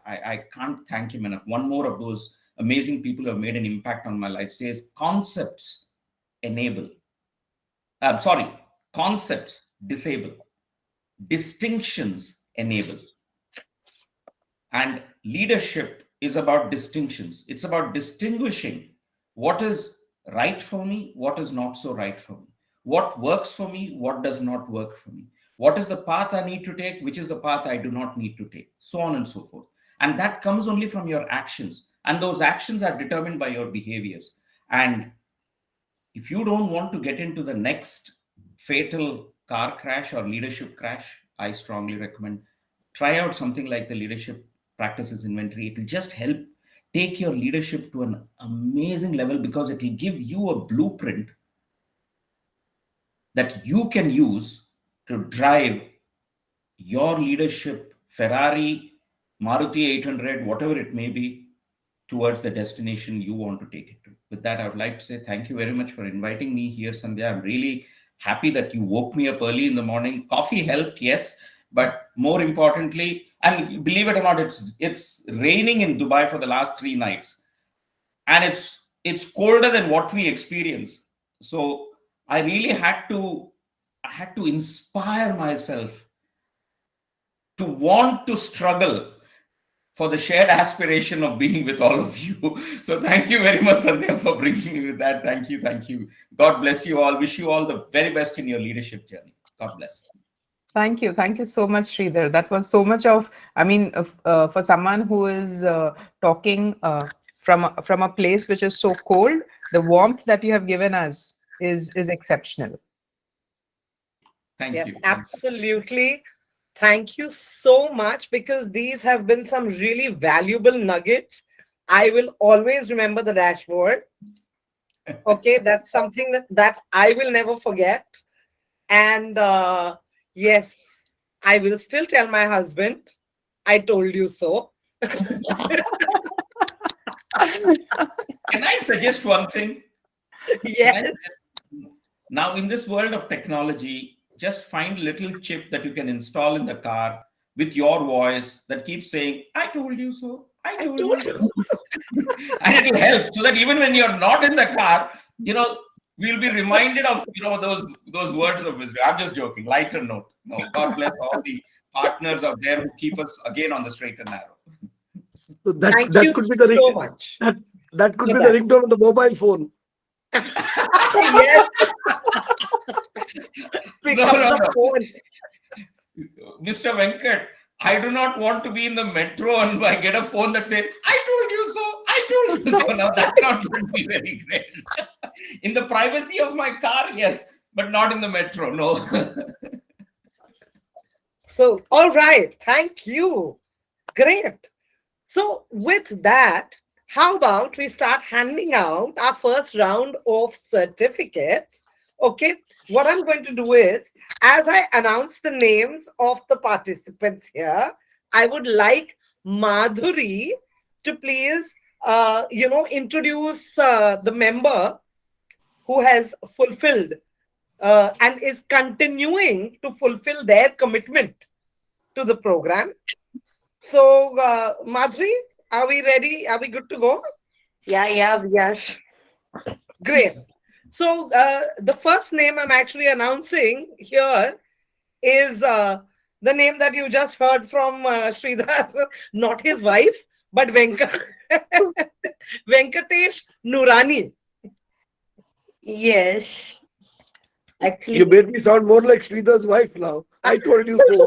I can't thank him enough. One more of those amazing people who have made an impact on my life says concepts enable. Concepts disable. Distinctions enable. And leadership is about distinctions. It's about distinguishing what is right for me, what is not so right for me. What works for me, what does not work for me. What is the path I need to take, which is the path I do not need to take, so on and so forth. And that comes only from your actions. And those actions are determined by your behaviors. And if you don't want to get into the next fatal car crash or leadership crash, I strongly recommend try out something like the leadership practices inventory. It will just help take your leadership to an amazing level because it will give you a blueprint that you can use to drive your leadership, Ferrari, Maruti 800, whatever it may be, towards the destination you want to take it to. With that, I would like to say thank you very much for inviting me here, Sandhya. I'm really happy that you woke me up early in the morning. Coffee helped, yes, but more importantly, and believe it or not, it's raining in Dubai for the last 3 nights, and it's colder than what we experience. So I really had to inspire myself to want to struggle for the shared aspiration of being with all of you. So thank you very much, Sandhya, for bringing me with that. Thank you. God bless you all. Wish you all the very best in your leadership journey. God bless. Thank you so much, Shridhar. That was so much of, for someone who is talking from a place which is so cold, the warmth that you have given us is exceptional. Thank you. Absolutely. Thank you so much, because these have been some really valuable nuggets. I will always remember the dashboard. Okay, that's something that I will never forget. And yes, I will still tell my husband, I told you so. Can I suggest one thing? Yes. Now, in this world of technology, just find a little chip that you can install in the car with your voice that keeps saying, I told you so. I told you so. And it will help so that even when you're not in the car, we'll be reminded of, those words of wisdom. I'm just joking. Lighter note. No, God bless all the partners out there who keep us again on the straight and narrow. So Thank that you could be the so much. That could be the ringtone of the mobile phone. Yes. Pick up the phone. Mr. Venkat, I do not want to be in the metro and I get a phone that says, I told you so. I told you so. Now that's not going to be very great. In the privacy of my car, yes, but not in the metro, no. So, all right. Thank you. Great. So with that, how about we start handing out our first round of certificates? Okay, what I'm going to do is, as I announce the names of the participants here, I would like Madhuri to please, introduce the member who has fulfilled and is continuing to fulfill their commitment to the program. So, Madhuri, are we ready? Are we good to go? Yeah, we are. Great. So the first name I'm actually announcing here is the name that you just heard from Shridhar, not his wife, but 𝗙𝗏𝗪𝗀 Nurani. Yes. You Actually, made me sound more like Shridhar's wife now. I told you so.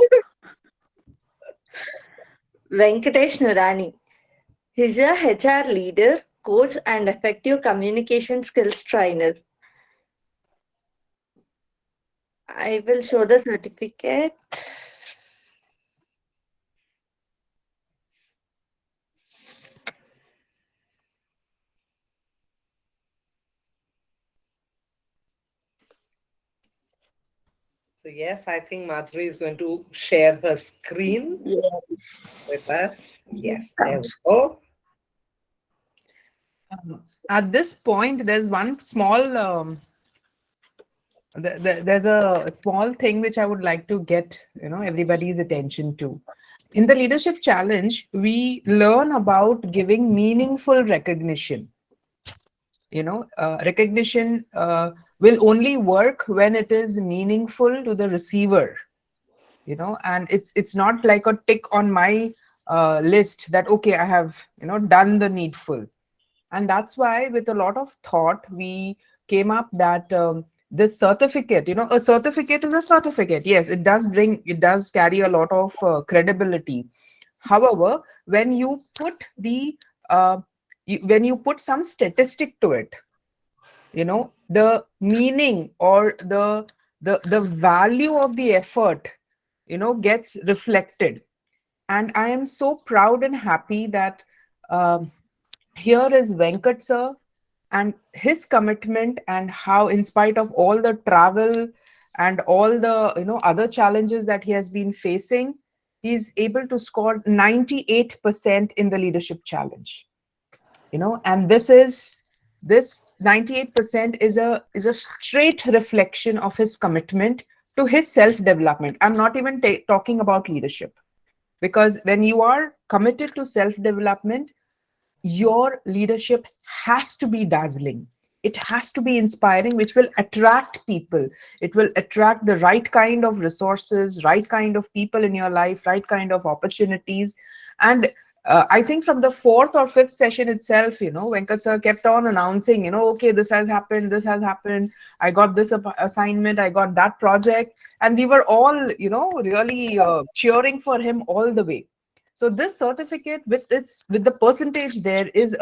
Venkatesh Nurani. He's a HR leader, coach, and effective communication skills trainer. I will show the certificate. So yes, I think Madhuri is going to share her screen Yes. with us. Yes, there we Comes. go. At this point, there's one small there's a small thing which I would like to get everybody's attention to. In the leadership challenge, we learn about giving meaningful recognition. Recognition will only work when it is meaningful to the receiver. And it's not like a tick on my list that okay, I have done the needful. And that's why with a lot of thought we came up that this certificate, a certificate is a certificate. Yes, it does carry a lot of credibility. However, when you put when you put some statistic to it, the meaning or the value of the effort gets reflected. And I am so proud and happy that here is Venkat sir and his commitment, and how in spite of all the travel and all the other challenges that he has been facing, he's able to score 98% in the leadership challenge. And this 98% is a straight reflection of his commitment to his self development. I'm not even talking about leadership, because when you are committed to self development, your leadership has to be dazzling. It has to be inspiring, which will attract people. It will attract the right kind of resources, right kind of people in your life, right kind of opportunities. And I think from the fourth or fifth session itself, Venkat sir kept on announcing, okay, this has happened, I got this assignment, I got that project. And we were all, really cheering for him all the way. So this certificate with the percentage there is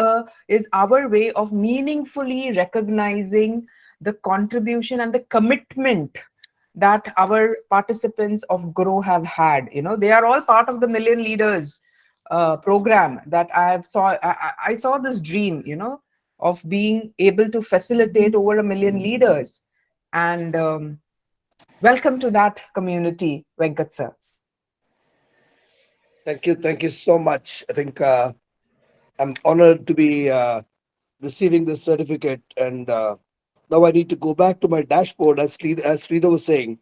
our way of meaningfully recognizing the contribution and the commitment that our participants of GROW have had. They are all part of the Million Leaders program that I saw this dream, of being able to facilitate over 1 million leaders. And welcome to that community, Venkat sir. Thank you so much. I think I'm honored to be receiving this certificate, and now I need to go back to my dashboard, as Sridhar was saying.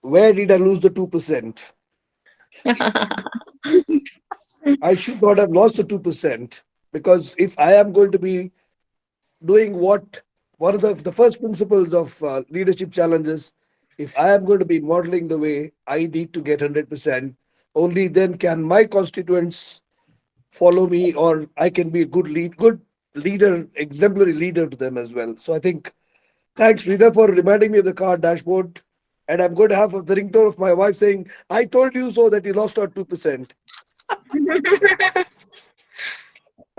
Where did I lose the 2%? I should not have lost the 2%, because if I am going to be doing what one of the first principles of leadership challenges, if I am going to be modeling the way, I need to get 100%. Only then can my constituents follow me, or I can be a good leader, exemplary leader to them as well. So I think thanks, Sridhar, for reminding me of the car dashboard. And I'm going to have the ringtone of my wife saying, "I told you so," that you lost our 2%.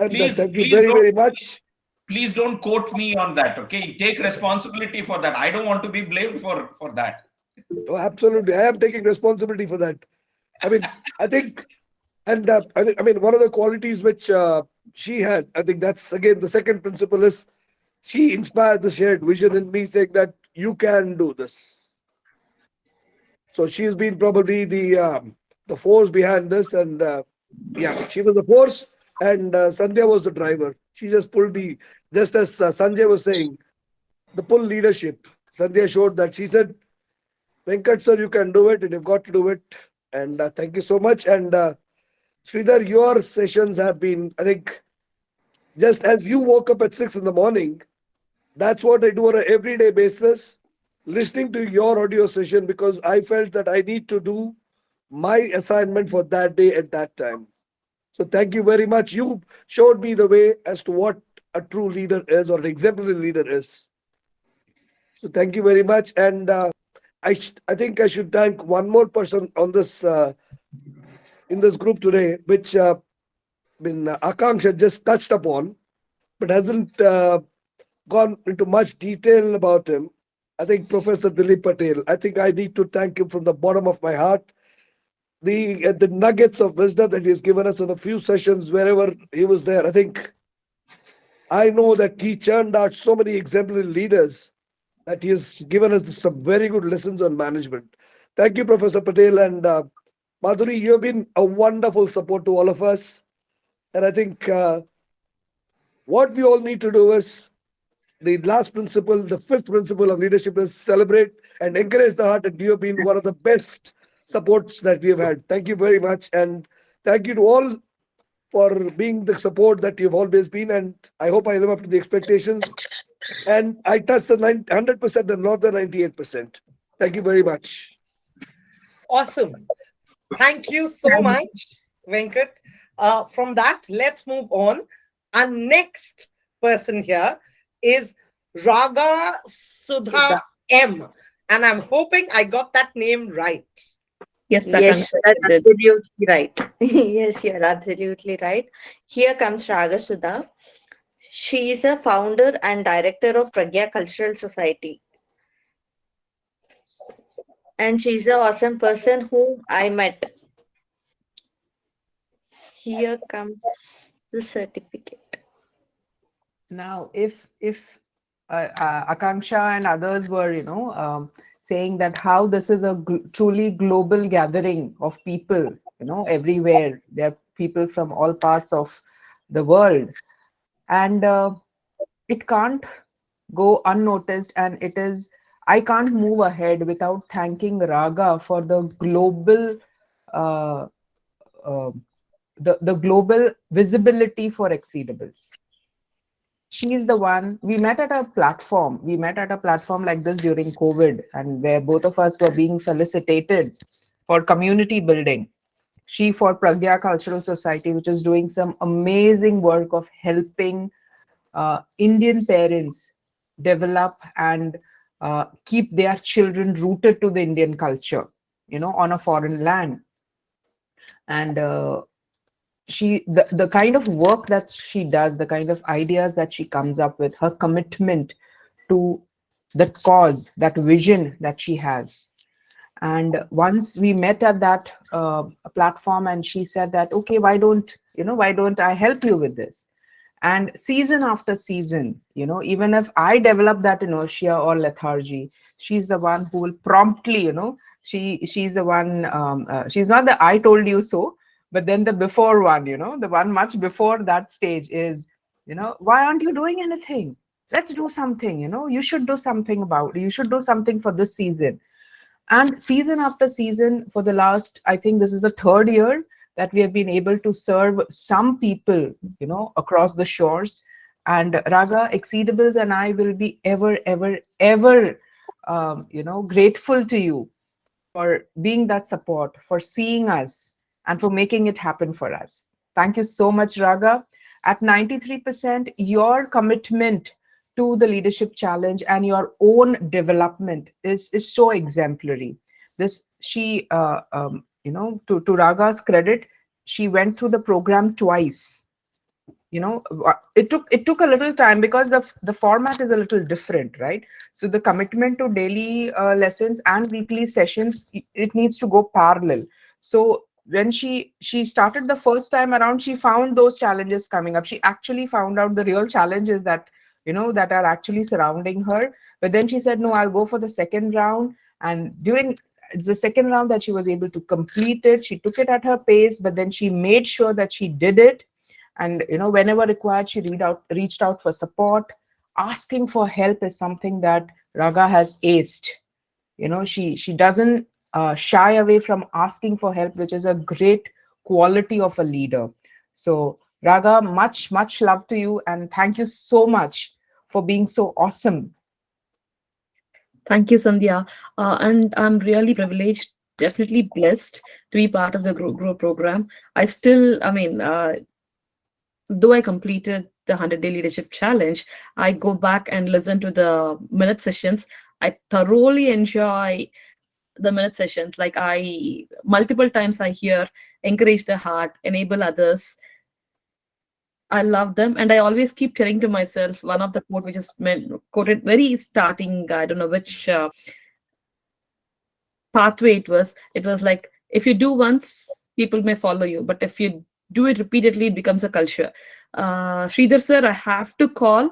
And thank you very, very much. Please don't quote me on that. Okay, take responsibility for that. I don't want to be blamed for that. Oh, absolutely. I am taking responsibility for that. I mean, I think, and I mean, one of the qualities which she had, I think that's again the second principle is she inspired the shared vision in me, saying that you can do this. So she's been probably the force behind this, and yeah, she was the force, and Sandhya was the driver. She just pulled just as Sanjay was saying, the pull leadership. Sandhya showed that. She said, "Venkat sir, you can do it, and you've got to do it." And thank you so much. And Sridhar, your sessions have been, I think, Just as you woke up at 6 in the morning, that's what I do on an everyday basis, listening to your audio session because I felt that I need to do my assignment for that day at that time. So thank you very much. You showed me the way as to what a true leader is or an exemplary leader is. So thank you very much. And I think I should thank one more person on this in this group today, which Akanksha just touched upon, but hasn't gone into much detail about him. I think Professor Dilip Patel. I think I need to thank him from the bottom of my heart. The nuggets of wisdom that he has given us in a few sessions wherever he was there. I know that he churned out so many exemplary leaders that he has given us some very good lessons on management. Thank you, Professor Patel. And Madhuri, you have been a wonderful support to all of us. And I think what we all need to do is the last principle, the fifth principle of leadership is celebrate and encourage the heart. And you have been one of the best supports that we have had. Thank you very much. And thank you to all for being the support that you've always been. And I hope I live up to the expectations. And I touched the 100% and not the 98%. Thank you very much. Awesome. Thank you so much, Venkat. From that, let's move on. Our next person here is 𝗥𝗲𝘁 M. And I'm hoping I got that name right. Yes, that's absolutely right. Yes, you're absolutely right. Here comes 𝗥𝗲𝘁. She is a founder and director of Pragya Cultural Society. And she's an awesome person whom I met. Here comes the certificate. Now, if Akanksha and others were, saying that how this is a truly global gathering of people, everywhere. There are people from all parts of the world. And it can't go unnoticed. And I can't move ahead without thanking Raga for the global, the global visibility for Xccedibles. She is the one. We met at a platform. We met at a platform like this during COVID, and where both of us were being felicitated for community building. She for Pragya Cultural Society, which is doing some amazing work of helping Indian parents develop and keep their children rooted to the Indian culture, on a foreign land. And the kind of work that she does, the kind of ideas that she comes up with, her commitment to that cause, that vision that she has. And once we met at that platform, and she said that, okay, why don't I help you with this? And season after season, even if I develop that inertia or lethargy, she's the one who will promptly, she's the one, she's not the I told you so, but then the before one, the one much before that stage is, why aren't you doing anything? Let's do something, you should do something you should do something for this season. And season after season, for the last, I think this is the third year that we have been able to serve some people, across the shores. And Raga, Xccedibles and I will be ever, ever, ever, grateful to you for being that support, for seeing us, and for making it happen for us. Thank you so much, Raga. At 93%, your commitment to the leadership challenge and your own development is so exemplary. She, to Raga's credit, she went through the program twice. It took a little time because the format is a little different, right? So the commitment to daily lessons and weekly sessions, it needs to go parallel. So when she started the first time around, she found those challenges coming up. She actually found out the real challenges that that are actually surrounding her. But then she said, no, I'll go for the second round. And during the second round that she was able to complete it, she took it at her pace, but then she made sure that she did it. And whenever required, she reached out for support. Asking for help is something that Raga has aced. She doesn't shy away from asking for help, which is a great quality of a leader. So Raga, much love to you, and thank you so much for being so awesome. Thank you, Sandhya. And I'm really privileged, definitely blessed to be part of the Grow program. I still, I mean, though I completed the 100-day leadership challenge, I go back and listen to the minute sessions. I thoroughly enjoy the minute sessions. Like I multiple times I hear encourage the heart, enable others. I love them, and I always keep telling to myself one of the quote which is quoted very starting. I don't know which pathway it was. It was like, if you do once, people may follow you, but if you do it repeatedly, it becomes a culture. Shridhar sir, I have to call.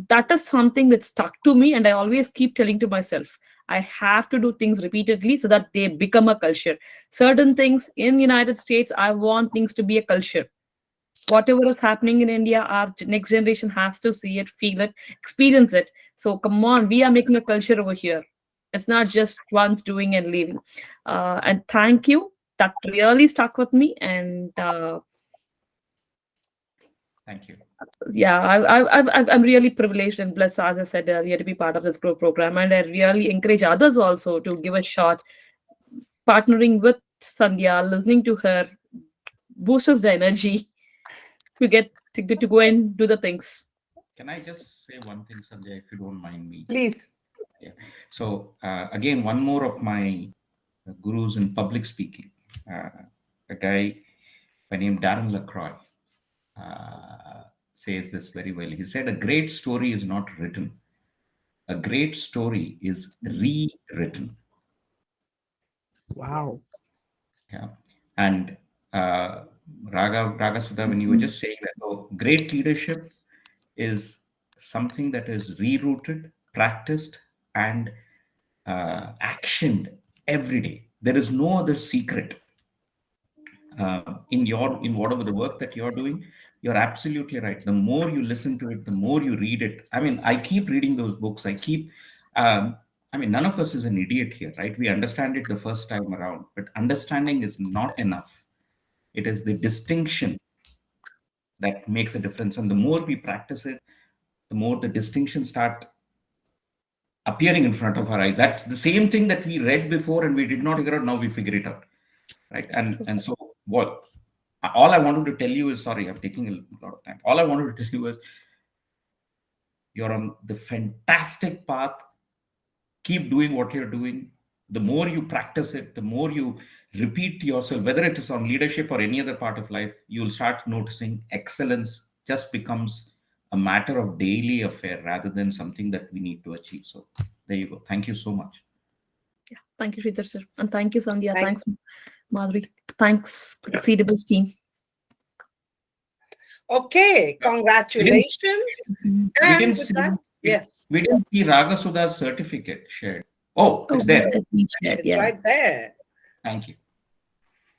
That is something that stuck to me, and I always keep telling to myself, I have to do things repeatedly so that they become a culture. Certain things in United States, I want things to be a culture. Whatever is happening in India, our next generation has to see it, feel it, experience it. So come on, we are making a culture over here. It's not just once doing and leaving. And thank you. That really stuck with me. And Thank you. yeah, I'm really privileged and blessed, as I said earlier, to be part of this Grow program. And I really encourage others also to give a shot. Partnering with Sandhya, listening to her, boosts us the energy to get to go and do the things. Can I just say one thing, Sanjay, if you don't mind me? Please. Yeah. So again, one more of my gurus in public speaking, a guy by name Darren LaCroix, says this very well. He said, a great story is not written. A great story is rewritten. Wow. Yeah. And Raga Sudha, when you were just saying that, so great leadership is something that is rerouted, practiced, and actioned every day. There is no other secret in whatever the work that you're doing. You're absolutely right. The more you listen to it, the more you read it. I mean, I keep reading those books. I mean, none of us is an idiot here, right? We understand it the first time around, but understanding is not enough. It is the distinction that makes a difference. And the more we practice it, the more the distinctions start appearing in front of our eyes. That's the same thing that we read before and we did not figure out. Now we figure it out, right? And so what? All I wanted to tell you is, sorry, I'm taking a lot of time. All I wanted to tell you is, you're on the fantastic path. Keep doing what you're doing. The more you practice it, the more you repeat to yourself, whether it is on leadership or any other part of life, you'll start noticing excellence just becomes a matter of daily affair rather than something that we need to achieve. So there you go. Thank you so much. Yeah, thank you, Shridhar sir. And thank you, Sandhya. Thanks, Madhuri. Thanks, Xccedibles team. Okay, congratulations. Yes. We didn't see Raga Sudha's certificate shared. Oh, it's there. It's right there. Thank you.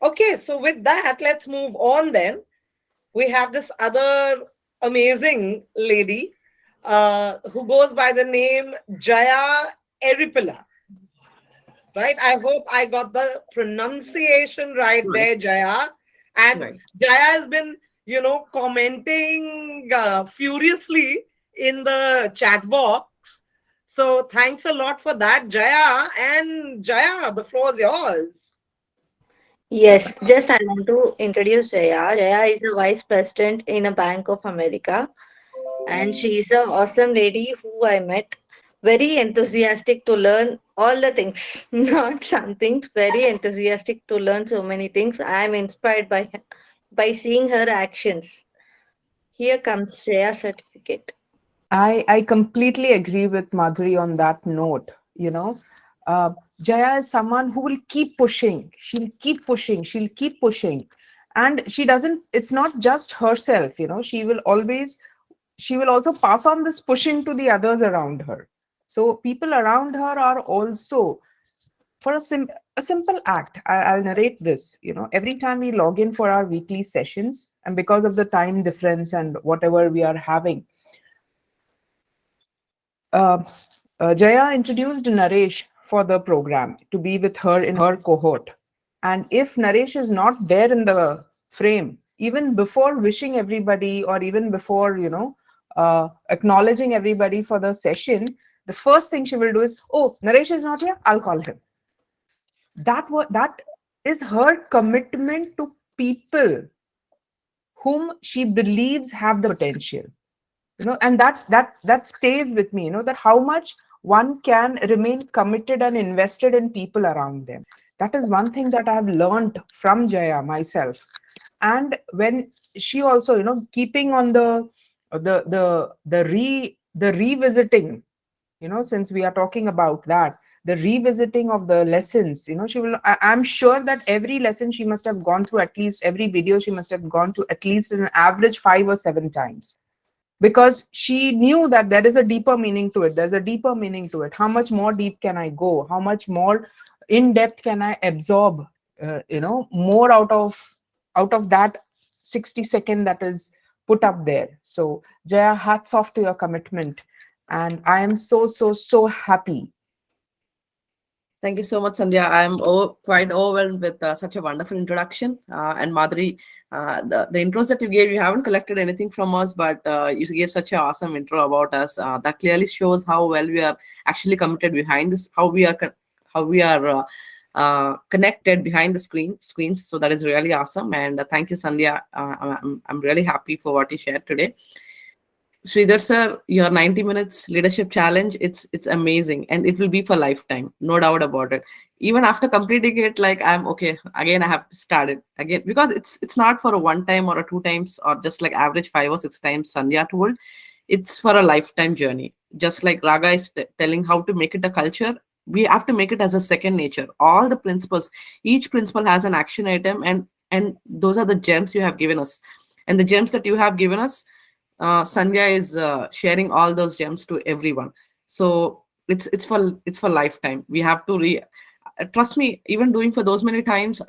Okay, so with that, let's move on then. We have this other amazing lady who goes by the name 𝗧𝗧 right? I hope I got the pronunciation right there, Jaya. And Jaya has been, commenting furiously in the chat box. So thanks a lot for that, Jaya. And Jaya, the floor is yours. Yes, just I want to introduce Jaya. Jaya is a vice president in a Bank of America, and she is an awesome lady who I met. Very enthusiastic to learn all the things, not some things. Very enthusiastic to learn so many things. I am inspired by seeing her actions. Here comes Jaya's certificate. I completely agree with Madhuri on that note. Jaya is someone who will keep pushing. She'll keep pushing. She'll keep pushing. And it's not just herself, she will also pass on this pushing to the others around her. So people around her are also, for a simple act, I'll narrate this. Every time we log in for our weekly sessions, and because of the time difference and whatever we are having, Jaya introduced Naresh for the program to be with her in her cohort. And if Naresh is not there in the frame, even before wishing everybody, or even before, acknowledging everybody for the session, the first thing she will do is, oh, Naresh is not here, I'll call him. That is her commitment to people whom she believes have the potential, and that stays with me, that how much one can remain committed and invested in people around them. That is one thing that I have learned from Jaya myself. And when she also, keeping on the revisiting, since we are talking about that, the revisiting of the lessons, I'm sure that every lesson she must have gone through, at least every video she must have gone to at least an average 5 or 7 times, because she knew that there is a deeper meaning to it. There's a deeper meaning to it. How much more deep can I go? How much more in depth can I absorb, more out of that 60-second that is put up there. So Jaya, hats off to your commitment. And I am so happy. Thank you so much, Sandhya. I'm quite overwhelmed with such a wonderful introduction. And Madhuri, the intros that you gave, you haven't collected anything from us, but you gave such an awesome intro about us. That clearly shows how well we are actually committed behind this, how we are connected behind the screens. So that is really awesome. And thank you, Sandhya. I'm really happy for what you shared today. Shridhar sir, your 90 minutes leadership challenge, it's amazing, and it will be for lifetime, no doubt about it. Even after completing it, like, I'm okay, again I have started again, because it's not for a 1 time or a 2 times or just like average 5 or 6 times Sandhya told. It's for a lifetime journey. Just like Raga is telling how to make it a culture, we have to make it as a second nature. All the principles, each principle has an action item, and those are the gems you have given us. And the gems that you have given us, Sandhya is sharing all those gems to everyone. So it's for lifetime. We have to trust me, even doing for those many times,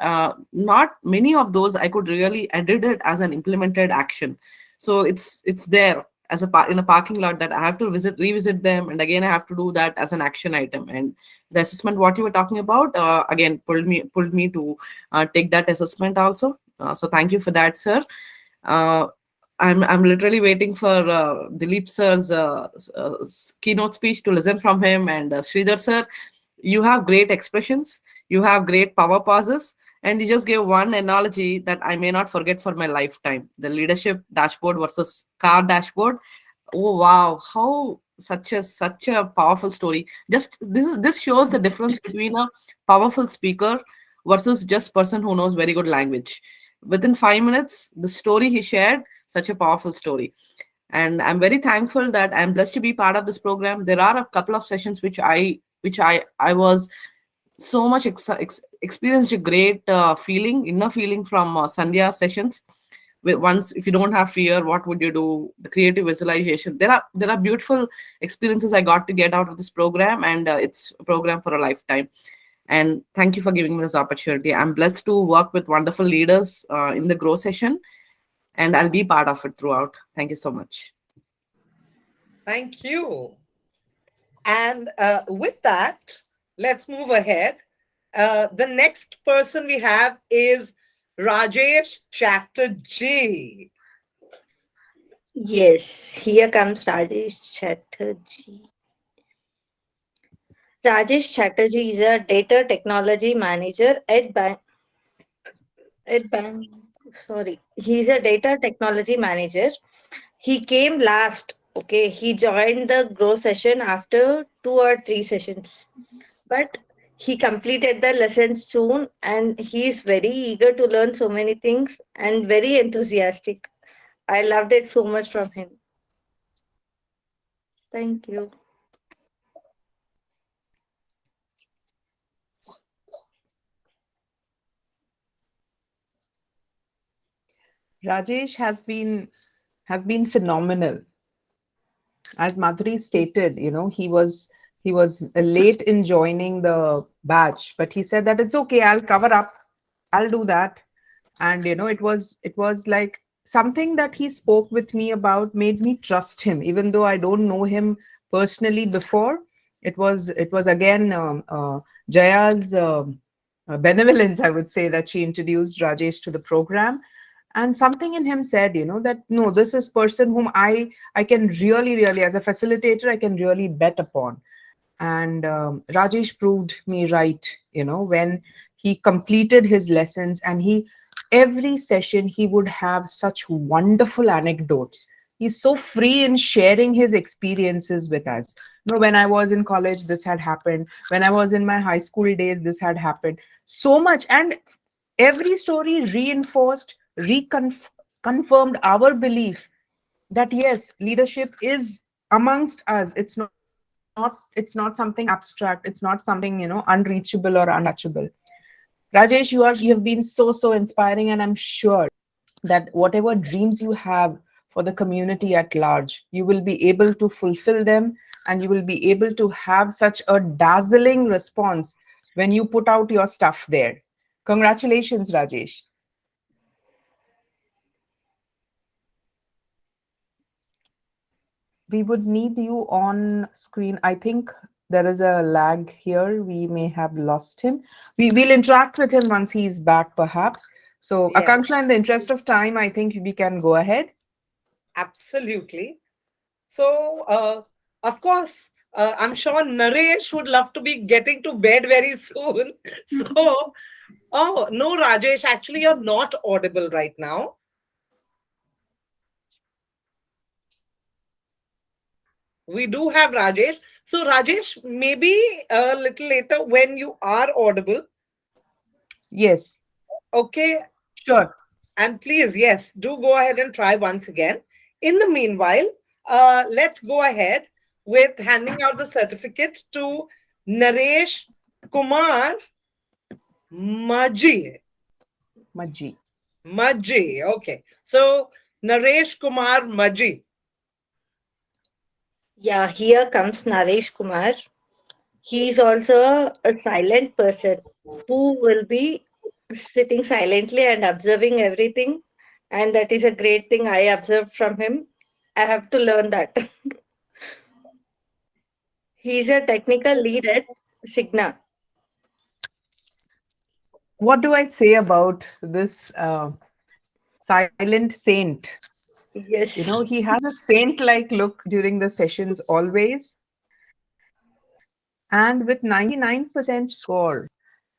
not many of those I could really edit it as an implemented action. So it's there as in a parking lot that I have to revisit them, and again I have to do that as an action item. And the assessment what you were talking about, again pulled me to take that assessment also. So thank you for that, sir. I'm literally waiting for Dilip sir's keynote speech to listen from him. And Shridhar sir, you have great expressions, you have great power pauses, and you just gave one analogy that I may not forget for my lifetime: the leadership dashboard versus car dashboard. Oh wow, how such a powerful story. Just this shows the difference between a powerful speaker versus just person who knows very good language. Within 5 minutes, the story he shared, such a powerful story. And I'm very thankful that I'm blessed to be part of this program. There are a couple of sessions which I was so much experienced a great inner feeling from Sandhya sessions. Once, if you don't have fear, what would you do? The creative visualization. There are beautiful experiences I got to get out of this program, and it's a program for a lifetime. And thank you for giving me this opportunity. I'm blessed to work with wonderful leaders in the Grow session, and I'll be part of it throughout. Thank you so much. Thank you. And with that, let's move ahead. The next person we have is Rajesh Chatterjee. Yes, here comes Rajesh Chatterjee. Rajesh Chatterjee is a data technology manager at he's a data technology manager. He came last. Okay, he joined the Grow session after 2 or 3 sessions, but he completed the lesson soon, and he is very eager to learn so many things and very enthusiastic. I loved it so much from him. Thank you. Rajesh has been phenomenal. As Madhuri stated, he was late in joining the batch, but he said that it's okay, I'll cover up, I'll do that. And it was like something that he spoke with me about made me trust him, even though I don't know him personally before. It was again Jaya's benevolence, I would say, that she introduced Rajesh to the program. And something in him said, that no, this is person whom I can really, as a facilitator, I can really bet upon. And Rajesh proved me right, when he completed his lessons, and every session he would have such wonderful anecdotes. He's so free in sharing his experiences with us. When I was in college, this had happened. When I was in my high school days, this had happened. So much. And every story reinforced, confirmed our belief that yes, leadership is amongst us. It's not something abstract. It's not something, unreachable or untouchable. Rajesh, you have been so inspiring, and I'm sure that whatever dreams you have for the community at large, you will be able to fulfill them, and you will be able to have such a dazzling response when you put out your stuff there. Congratulations, Rajesh. We would need you on screen. I think there is a lag here. We may have lost him. We'll interact with him once he's back, perhaps. So, Yes. Akanksha, in the interest of time, I think we can go ahead. Absolutely. So, of course, I'm sure Naresh would love to be getting to bed very soon. So, oh, no, Rajesh, actually, you're not audible right now. We do have Rajesh. So, Rajesh, maybe a little later when you are audible. Yes. Okay. Sure. And please, yes, do go ahead and try once again. In the meanwhile, let's go ahead with handing out the certificate to Naresh Kumar 𝗪𝗲𝗪. 𝗪𝗲𝗪. Okay. So, Naresh Kumar 𝗪𝗲𝗪. Yeah, here comes Naresh Kumar. He is also a silent person who will be sitting silently and observing everything. And that is a great thing I observed from him. I have to learn that. He's a technical lead at Cigna. What do I say about this silent saint? Yes. He has a saint-like look during the sessions always. And with 99% score,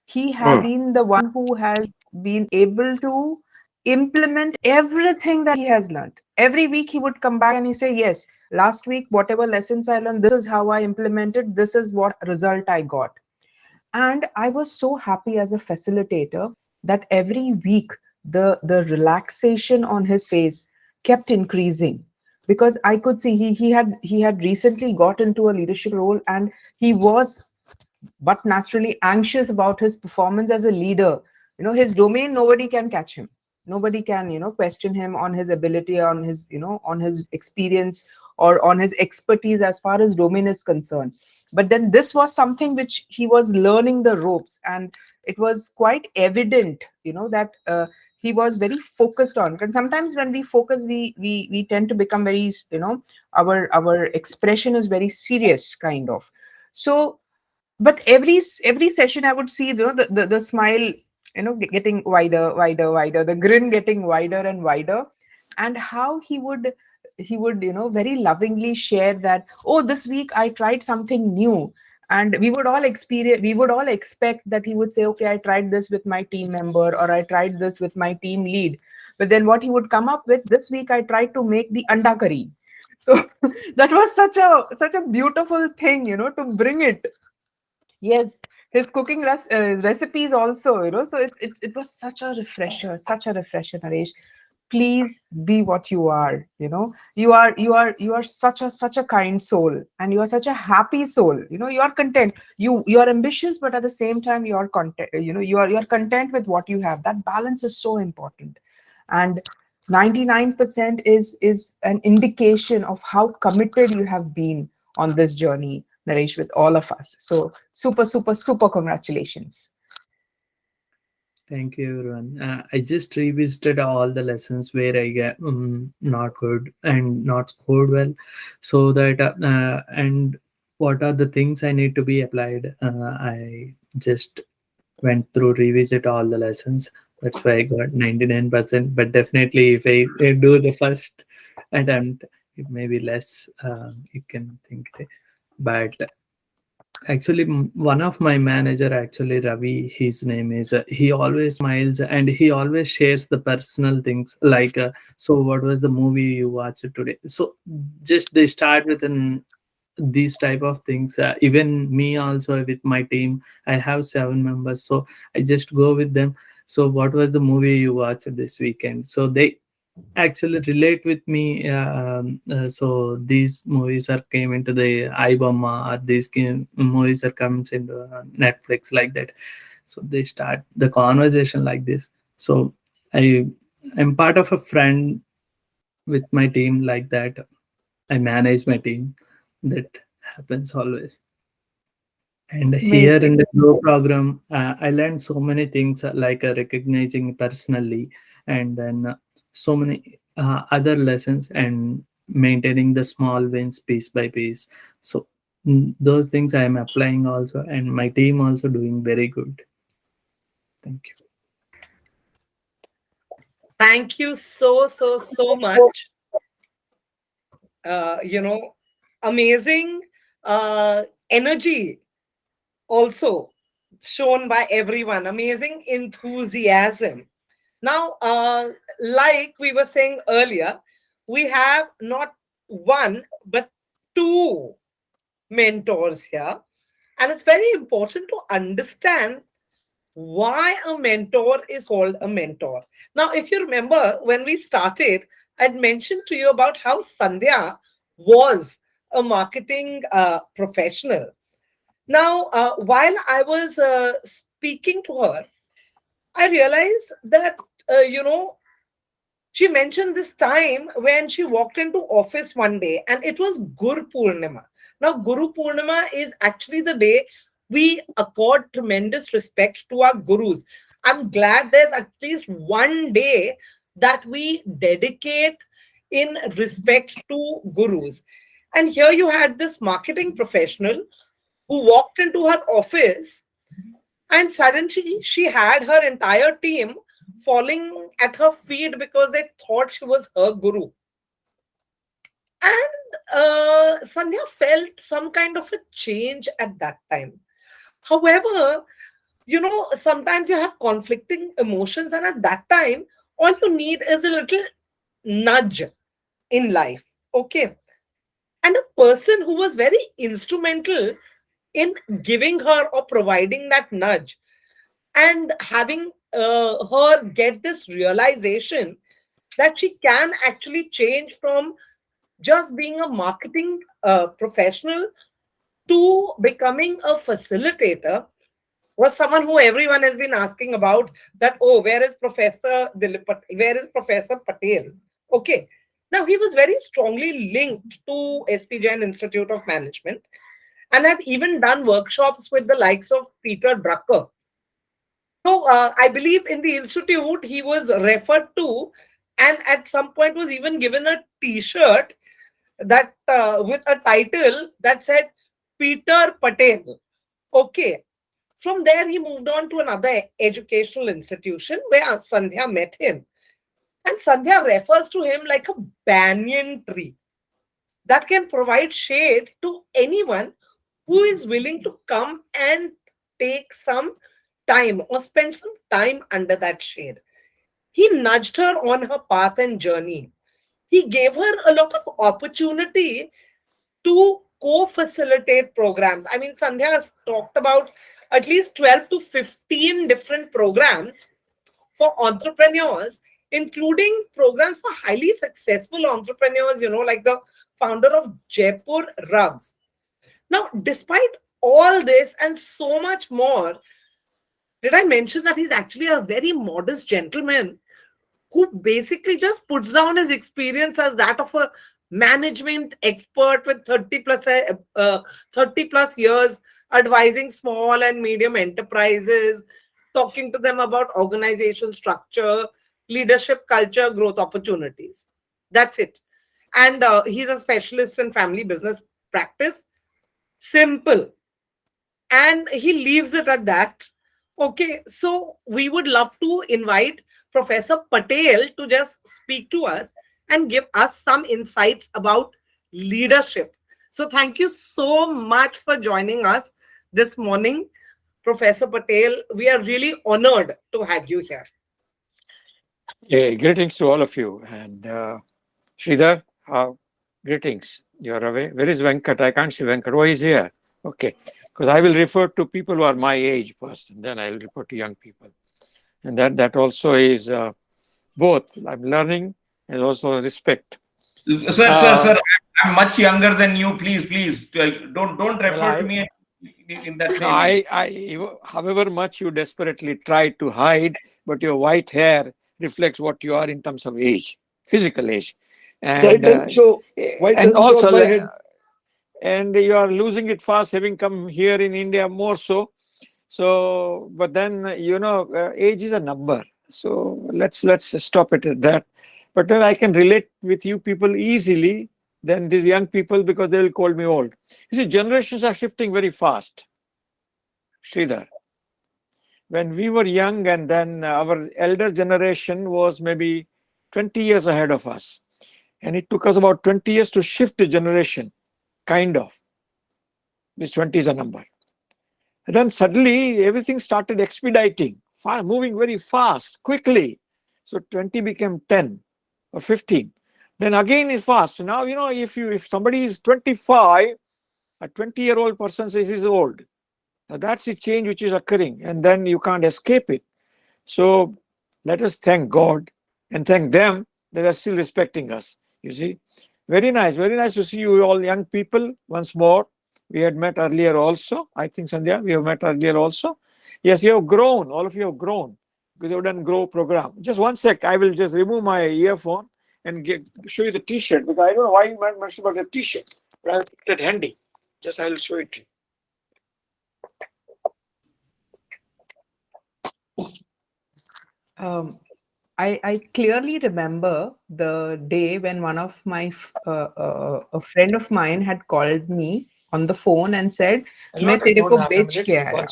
he has been the one who has been able to implement everything that he has learned. Every week he would come back and he say, yes, last week, whatever lessons I learned, this is how I implemented, this is what result I got. And I was so happy as a facilitator that every week the relaxation on his face kept increasing, because I could see he had recently got into a leadership role, and he was but naturally anxious about his performance as a leader. His domain, nobody can catch him. Nobody can, question him on his ability, on his, on his experience, or on his expertise as far as domain is concerned. But then this was something which he was learning the ropes, and it was quite evident, that he was very focused on. And sometimes when we focus, we tend to become very, our expression is very serious kind of. So, but every session I would see, the smile, getting wider, the grin getting wider and wider, and how he would very lovingly share that, oh, this week I tried something new. And we would all expect that he would say, okay, I tried this with my team member, or I tried this with my team lead. But then what he would come up with, this week I tried to make the anda curry. So that was such a beautiful thing, to bring it. Yes, his cooking recipes also, so it was such a refresher, Naresh. Please be what you are. You are such a kind soul, and you are such a happy soul. You are content. You are ambitious, but at the same time you are content. You are content with what you have. That balance is so important, and 99% is an indication of how committed you have been on this journey, Naresh, with all of us. So super congratulations. Thank you, everyone. I just revisited all the lessons where I get not good and not scored well, so that and what are the things I need to be applied. I just went through, revisit all the lessons. That's why I got 99%. But definitely, if I do the first attempt, it may be less. You can think, but actually, one of my manager, actually Ravi, his name is. He always smiles and he always shares the personal things. Like, so what was the movie you watched today? So just they start with these type of things. Even me also with my team, I have 7 members, so I just go with them. So what was the movie you watched this weekend? So they actually relate with me. So these movies are came into the 𝗙𝗲𝗪𝗀𝗪, or movies are comes into Netflix, like that. So they start the conversation like this. So I'm part of a friend with my team, like that. I manage my team. That happens always. And here in Amazing. the Grow program, I learned so many things, like recognizing personally, and then so many other lessons, and maintaining the small wins piece by piece. So those things I am applying also, and my team also doing very good. Thank you. Thank you so much. Amazing energy also shown by everyone. Amazing enthusiasm. Now, like we were saying earlier, we have not one but two mentors here. And it's very important to understand why a mentor is called a mentor. Now, if you remember, when we started, I'd mentioned to you about how Sandhya was a marketing professional. Now, while I was speaking to her, I realized that, she mentioned this time when she walked into office one day, and it was Guru Purnima. Now, Guru Purnima is actually the day we accord tremendous respect to our gurus. I'm glad there's at least one day that we dedicate in respect to gurus. And here you had this marketing professional who walked into her office, and suddenly she had her entire team falling at her feet because they thought she was her guru. And Sandhya felt some kind of a change at that time. However, sometimes you have conflicting emotions, and at that time, all you need is a little nudge in life. Okay. And a person who was very instrumental in giving her or providing that nudge and having her get this realization that she can actually change from just being a marketing professional to becoming a facilitator was someone who everyone has been asking about, that, oh, where is Professor Dilip? Where is Professor Patel? Okay. Now, he was very strongly linked to SP Jain Institute of Management and had even done workshops with the likes of Peter Drucker. So I believe in the institute, he was referred to, and at some point was even given a T-shirt that with a title that said Peter Patel. Okay. From there, he moved on to another educational institution where Sandhya met him. And Sandhya refers to him like a banyan tree that can provide shade to anyone who is willing to come and take some time or spend some time under that shade. He nudged her on her path and journey. He gave her a lot of opportunity to co-facilitate programs. I mean, Sandhya has talked about at least 12 to 15 different programs for entrepreneurs, including programs for highly successful entrepreneurs, like the founder of Jaipur Rugs. Now, despite all this and so much more, did I mention that he's actually a very modest gentleman who basically just puts down his experience as that of a management expert with 30 plus years advising small and medium enterprises, talking to them about organization structure, leadership culture, growth opportunities. That's it. And he's a specialist in family business practice. Simple. And he leaves it at that. Okay, so we would love to invite Professor Patel to just speak to us and give us some insights about leadership. So thank you so much for joining us this morning, Professor Patel. We are really honored to have you here. Hey, greetings to all of you. And Shridhar, greetings. You're away. Where is Venkat? I can't see Venkat. Oh, he's here. Okay. Because I will refer to people who are my age first, and then I'll refer to young people. And that also is both. I'm learning and also respect. Sir, I'm much younger than you. Please, don't refer to me in that same way. However much you desperately try to hide, but your white hair reflects what you are in terms of age, physical age, and also, and you are losing it fast, having come here in India more so. So, but then age is a number. So let's stop it at that. But then I can relate with you people easily than these young people because they will call me old. You see, generations are shifting very fast. Shridhar, when we were young, and then our elder generation was maybe 20 years ahead of us. And it took us about 20 years to shift the generation, kind of. This 20 is a number. And then suddenly everything started expediting, moving very fast, quickly. So 20 became 10 or 15. Then again it's fast. Now, if somebody is 25, a 20-year-old person says he's old. Now that's a change which is occurring, and then you can't escape it. So let us thank God and thank them that are still respecting us. You see, very nice to see you all young people once more. We had met earlier also. I think, Sandhya, we have met earlier also. Yes, you have grown. All of you have grown because you have done Grow program. Just one sec. I will just remove my earphone and show you the T-shirt, because I don't know why you mentioned about the T-shirt. But I'll keep it handy. Just I will show it to you. I clearly remember the day when one of my a friend of mine had called me on the phone and said, "मैं तेरे को बेच के आया."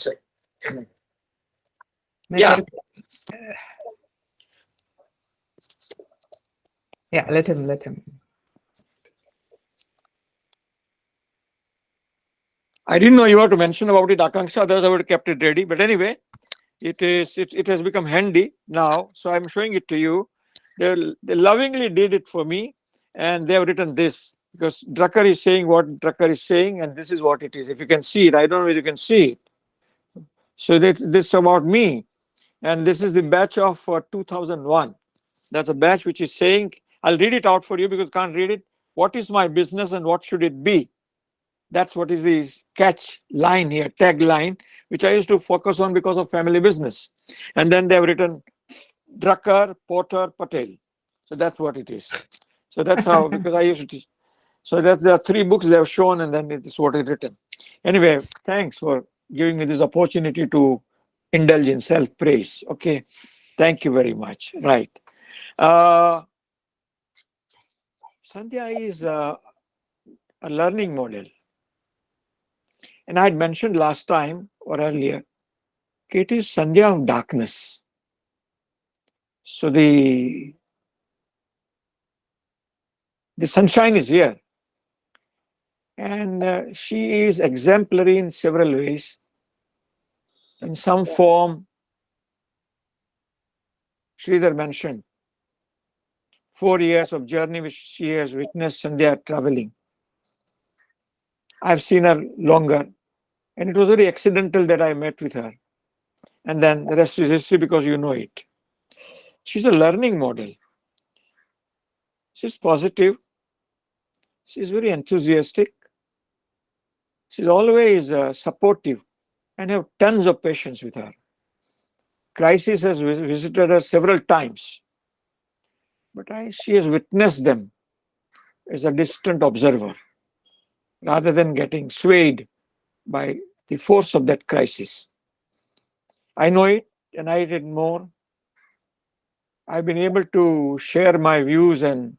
Yeah. Yeah, let him. I didn't know you had to mention about it, Akanksha. Otherwise, I would have kept it ready. But anyway, it has become handy now. So I'm showing it to you. They lovingly did it for me, and they have written this because Drucker is saying what Drucker is saying, and this is what it is. If you can see it, I don't know if you can see it. So this is about me, and this is the batch of 2001. That's a batch which is saying, I'll read it out for you because you can't read it. What is my business and what should it be? That's what is the catch line here, tagline, which I used to focus on because of family business. And then they have written Drucker, Porter, Patel. So that's what it is. So that's how, because I used to teach. So there are 3 books they have shown, and then it is what is written. Anyway, thanks for giving me this opportunity to indulge in self-praise. Okay. Thank you very much. Right. Sandhya is a learning model. And I had mentioned last time or earlier, it is Sandhya of darkness. So the sunshine is here. And she is exemplary in several ways. In some form, Shridhar mentioned 4 years of journey which she has witnessed Sandhya traveling. I've seen her longer, and it was very accidental that I met with her. And then the rest is history because you know it. She's a learning model. She's positive. She's very enthusiastic. She's always supportive and have tons of patience with her. Crisis has visited her several times, but she has witnessed them as a distant observer rather than getting swayed by the force of that crisis. I know it, and I did more. I've been able to share my views and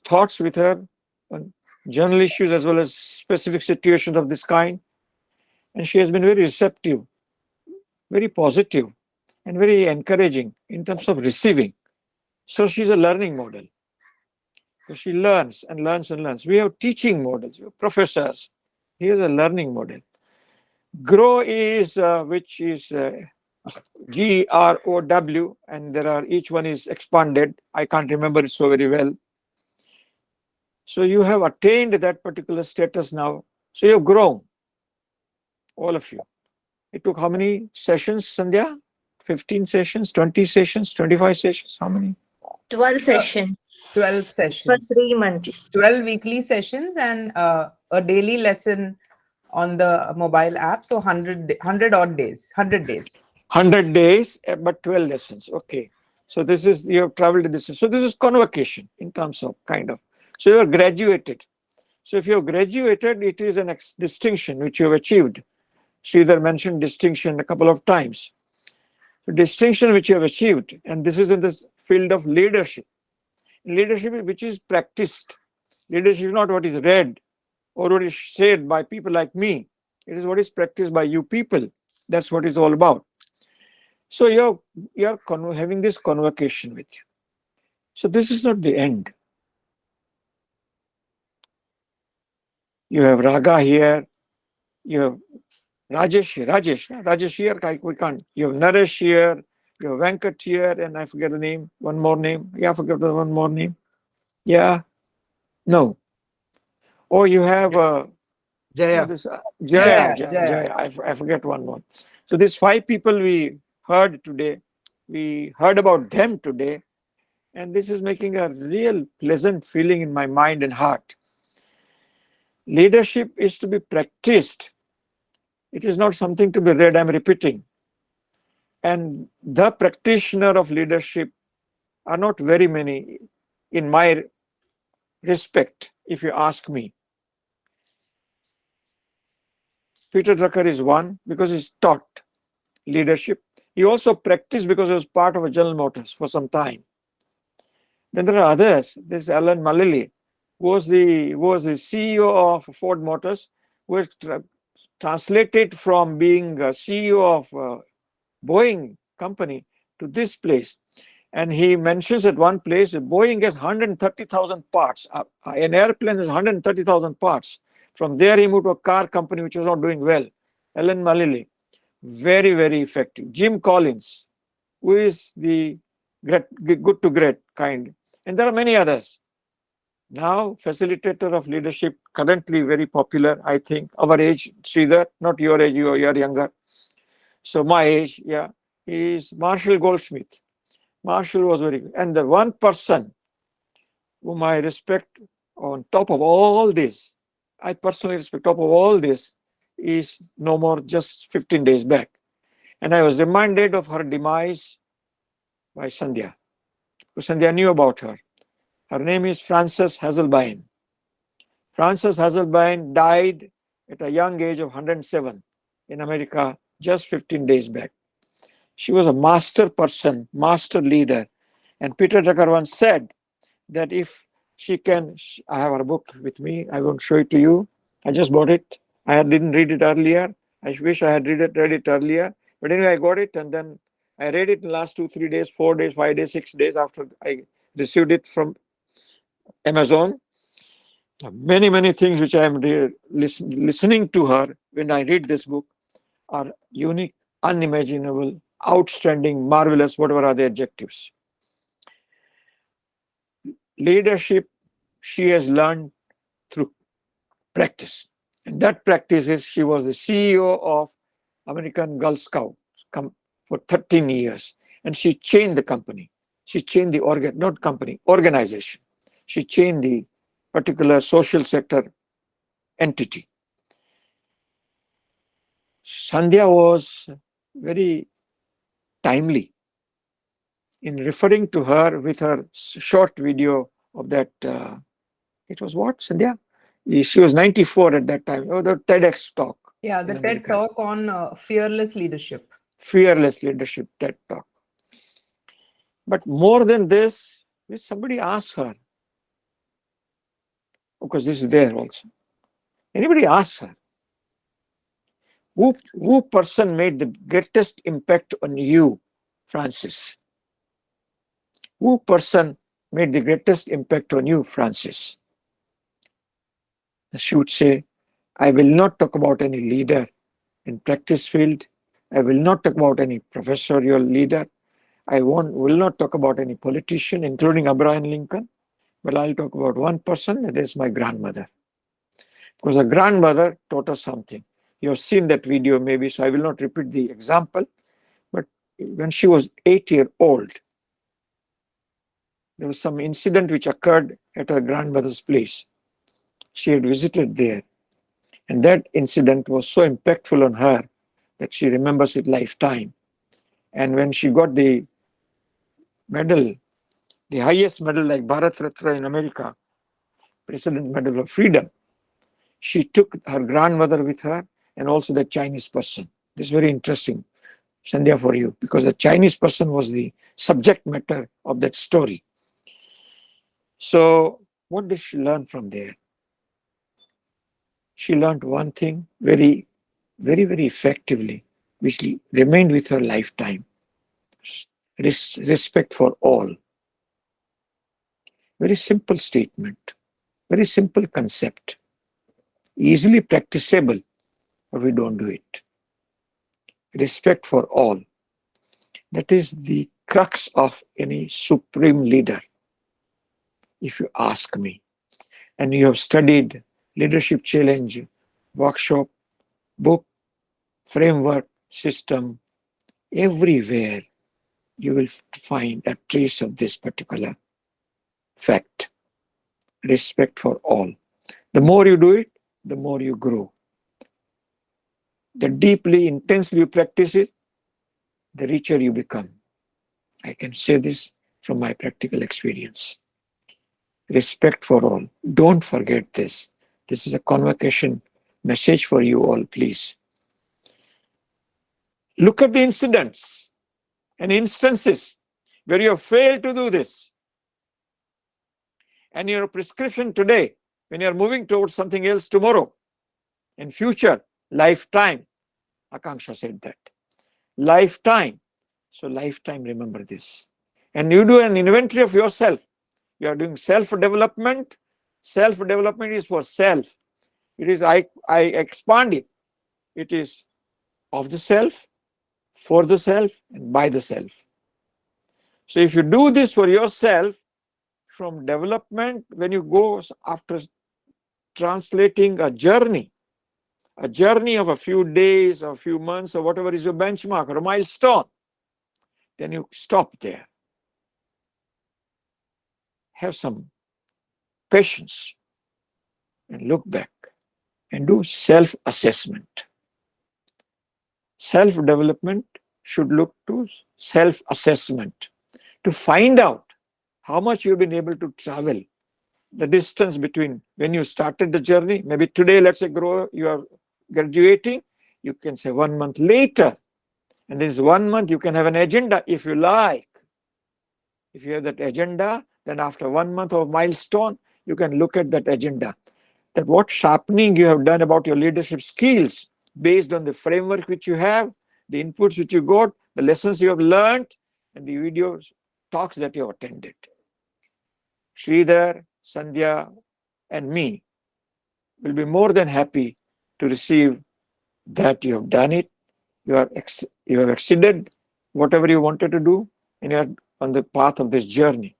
thoughts with her on general issues as well as specific situations of this kind. And she has been very receptive very positive and very encouraging in terms of receiving. So she's a learning model. So she learns and learns and learns. We have teaching models, we have professors. Here's a learning model. 𝗏𝗲 is which is GROW, and there are, each one is expanded. I can't remember it so very well. So you have attained that particular status now. So you have grown, all of you. It took how many sessions, Sandhya? 15 sessions, 20 sessions, 25 sessions, how many? 12 sessions. 12 For sessions. 3 months. 12 weekly sessions and a daily lesson on the mobile app. So 100 odd days, 100 days. 100 days, but 12 lessons. Okay. So this is, you have traveled this. So this is convocation in terms of kind of. So you are graduated. So if you have graduated, it is an distinction which you have achieved. Shridhar mentioned distinction a couple of times. The distinction which you have achieved, and this is in this field of leadership. Leadership which is practiced. Leadership is not what is read or what is said by people like me. It is what is practiced by you people. That's what it's all about. So you're having this convocation with you. So this is not the end. You have Raga here, you have Rajesh here, we can't. You have Naresh here, you have Venkat here, and I forget the name, one more name. Yeah, I forget the one more name. Yeah, no. Or you have Jaya. Jaya. I forget one more. So these 5 people we heard today, we heard about them today, and this is making a real pleasant feeling in my mind and heart. Leadership is to be practiced. It is not something to be read, I'm repeating. And the practitioner of leadership are not very many in my respect, if you ask me. Peter Drucker is one because he's taught leadership. He also practiced because he was part of a General Motors for some time. Then there are others. There's Alan Mulally, who was the CEO of Ford Motors, who was translated from being a CEO of Boeing company to this place. And he mentions at one place that Boeing has 130,000 parts. An airplane has 130,000 parts. From there, he moved to a car company which was not doing well. Alan Mulally, very, very effective. Jim Collins, who is the good to great kind. And there are many others. Now, facilitator of leadership, currently very popular, I think, our age, Shridhar, not your age, you are younger. So my age, yeah, is Marshall Goldsmith. Marshall was very good. And the one person whom I respect on top of all this, I personally respect top of all this, is no more just 15 days back. And I was reminded of her demise by Sandhya, because Sandhya knew about her. Her name is Frances Hasselbein. Frances Hasselbein died at a young age of 107 in America just 15 days back. She was a master person, master leader. And Peter Drucker once said that if she can, I have her book with me, I won't show it to you. I just bought it. I didn't read it earlier. I wish I had read it earlier. But anyway, I got it and then I read it in the last 2, 3 days, 4 days, 5 days, 6 days after I received it from Amazon. Many, many things which I am listening to her when I read this book are unique, unimaginable, outstanding, marvelous, whatever are the adjectives. Leadership, she has learned through practice. And that practice is she was the CEO of American Girl Scout for 13 years. And she changed the company. She changed the organization. She changed the particular social sector entity. Sandhya was very timely in referring to her with her short video of that. It was what, Sandhya? She was 94 at that time. Oh, the TEDx talk. Yeah, the TED talk on fearless leadership. Fearless leadership TED talk. But more than this, somebody asked her, because this is there also. Anybody asks her, Who person made the greatest impact on you, Francis? Who person made the greatest impact on you, Francis? She would say, I will not talk about any leader in practice field. I will not talk about any professorial leader. I will not talk about any politician, including Abraham Lincoln, but I'll talk about one person, that is my grandmother. Because her grandmother taught us something. You have seen that video maybe, so I will not repeat the example. But when she was 8 years old, there was some incident which occurred at her grandmother's place. She had visited there. And that incident was so impactful on her that she remembers it lifetime. And when she got the medal, the highest medal like Bharat Ratna in America, President Medal of Freedom, she took her grandmother with her and also the Chinese person. This is very interesting, Sandhya, for you, because the Chinese person was the subject matter of that story. So what did she learn from there? She learned one thing very, very, very effectively, which remained with her lifetime. Respect for all. Very simple statement, very simple concept, easily practicable, but we don't do it. Respect for all. That is the crux of any supreme leader, if you ask me. And you have studied Leadership Challenge, workshop, book, framework, system, everywhere you will find a trace of this particular fact. Respect for all. The more you do it, the more you grow. The deeply, intensely you practice it, the richer you become. I can say this from my practical experience. Respect for all. Don't forget this. This is a convocation message for you all, please. Look at the incidents and instances where you have failed to do this. And your prescription today, when you are moving towards something else tomorrow, in future, lifetime. Akanksha said that. Lifetime. So lifetime, remember this. And you do an inventory of yourself. You are doing self-development. Self-development is for self. It is, I expand it. It is of the self, for the self, and by the self. So if you do this for yourself, from development, when you go after translating a journey of a few days or a few months or whatever is your benchmark or a milestone, then you stop there. Have some patience and look back and do self-assessment. Self-development should look to self-assessment to find out how much you've been able to travel, the distance between when you started the journey. Maybe today, let's say, you are graduating, you can say 1 month later. And this 1 month, you can have an agenda if you like. If you have that agenda, then after 1 month of milestone, you can look at that agenda. That what sharpening you have done about your leadership skills based on the framework which you have, the inputs which you got, the lessons you have learned, and the video talks that you have attended. Shridhar, Sandhya, and me will be more than happy to receive that you have done it. You have exceeded whatever you wanted to do, and you are on the path of this journey.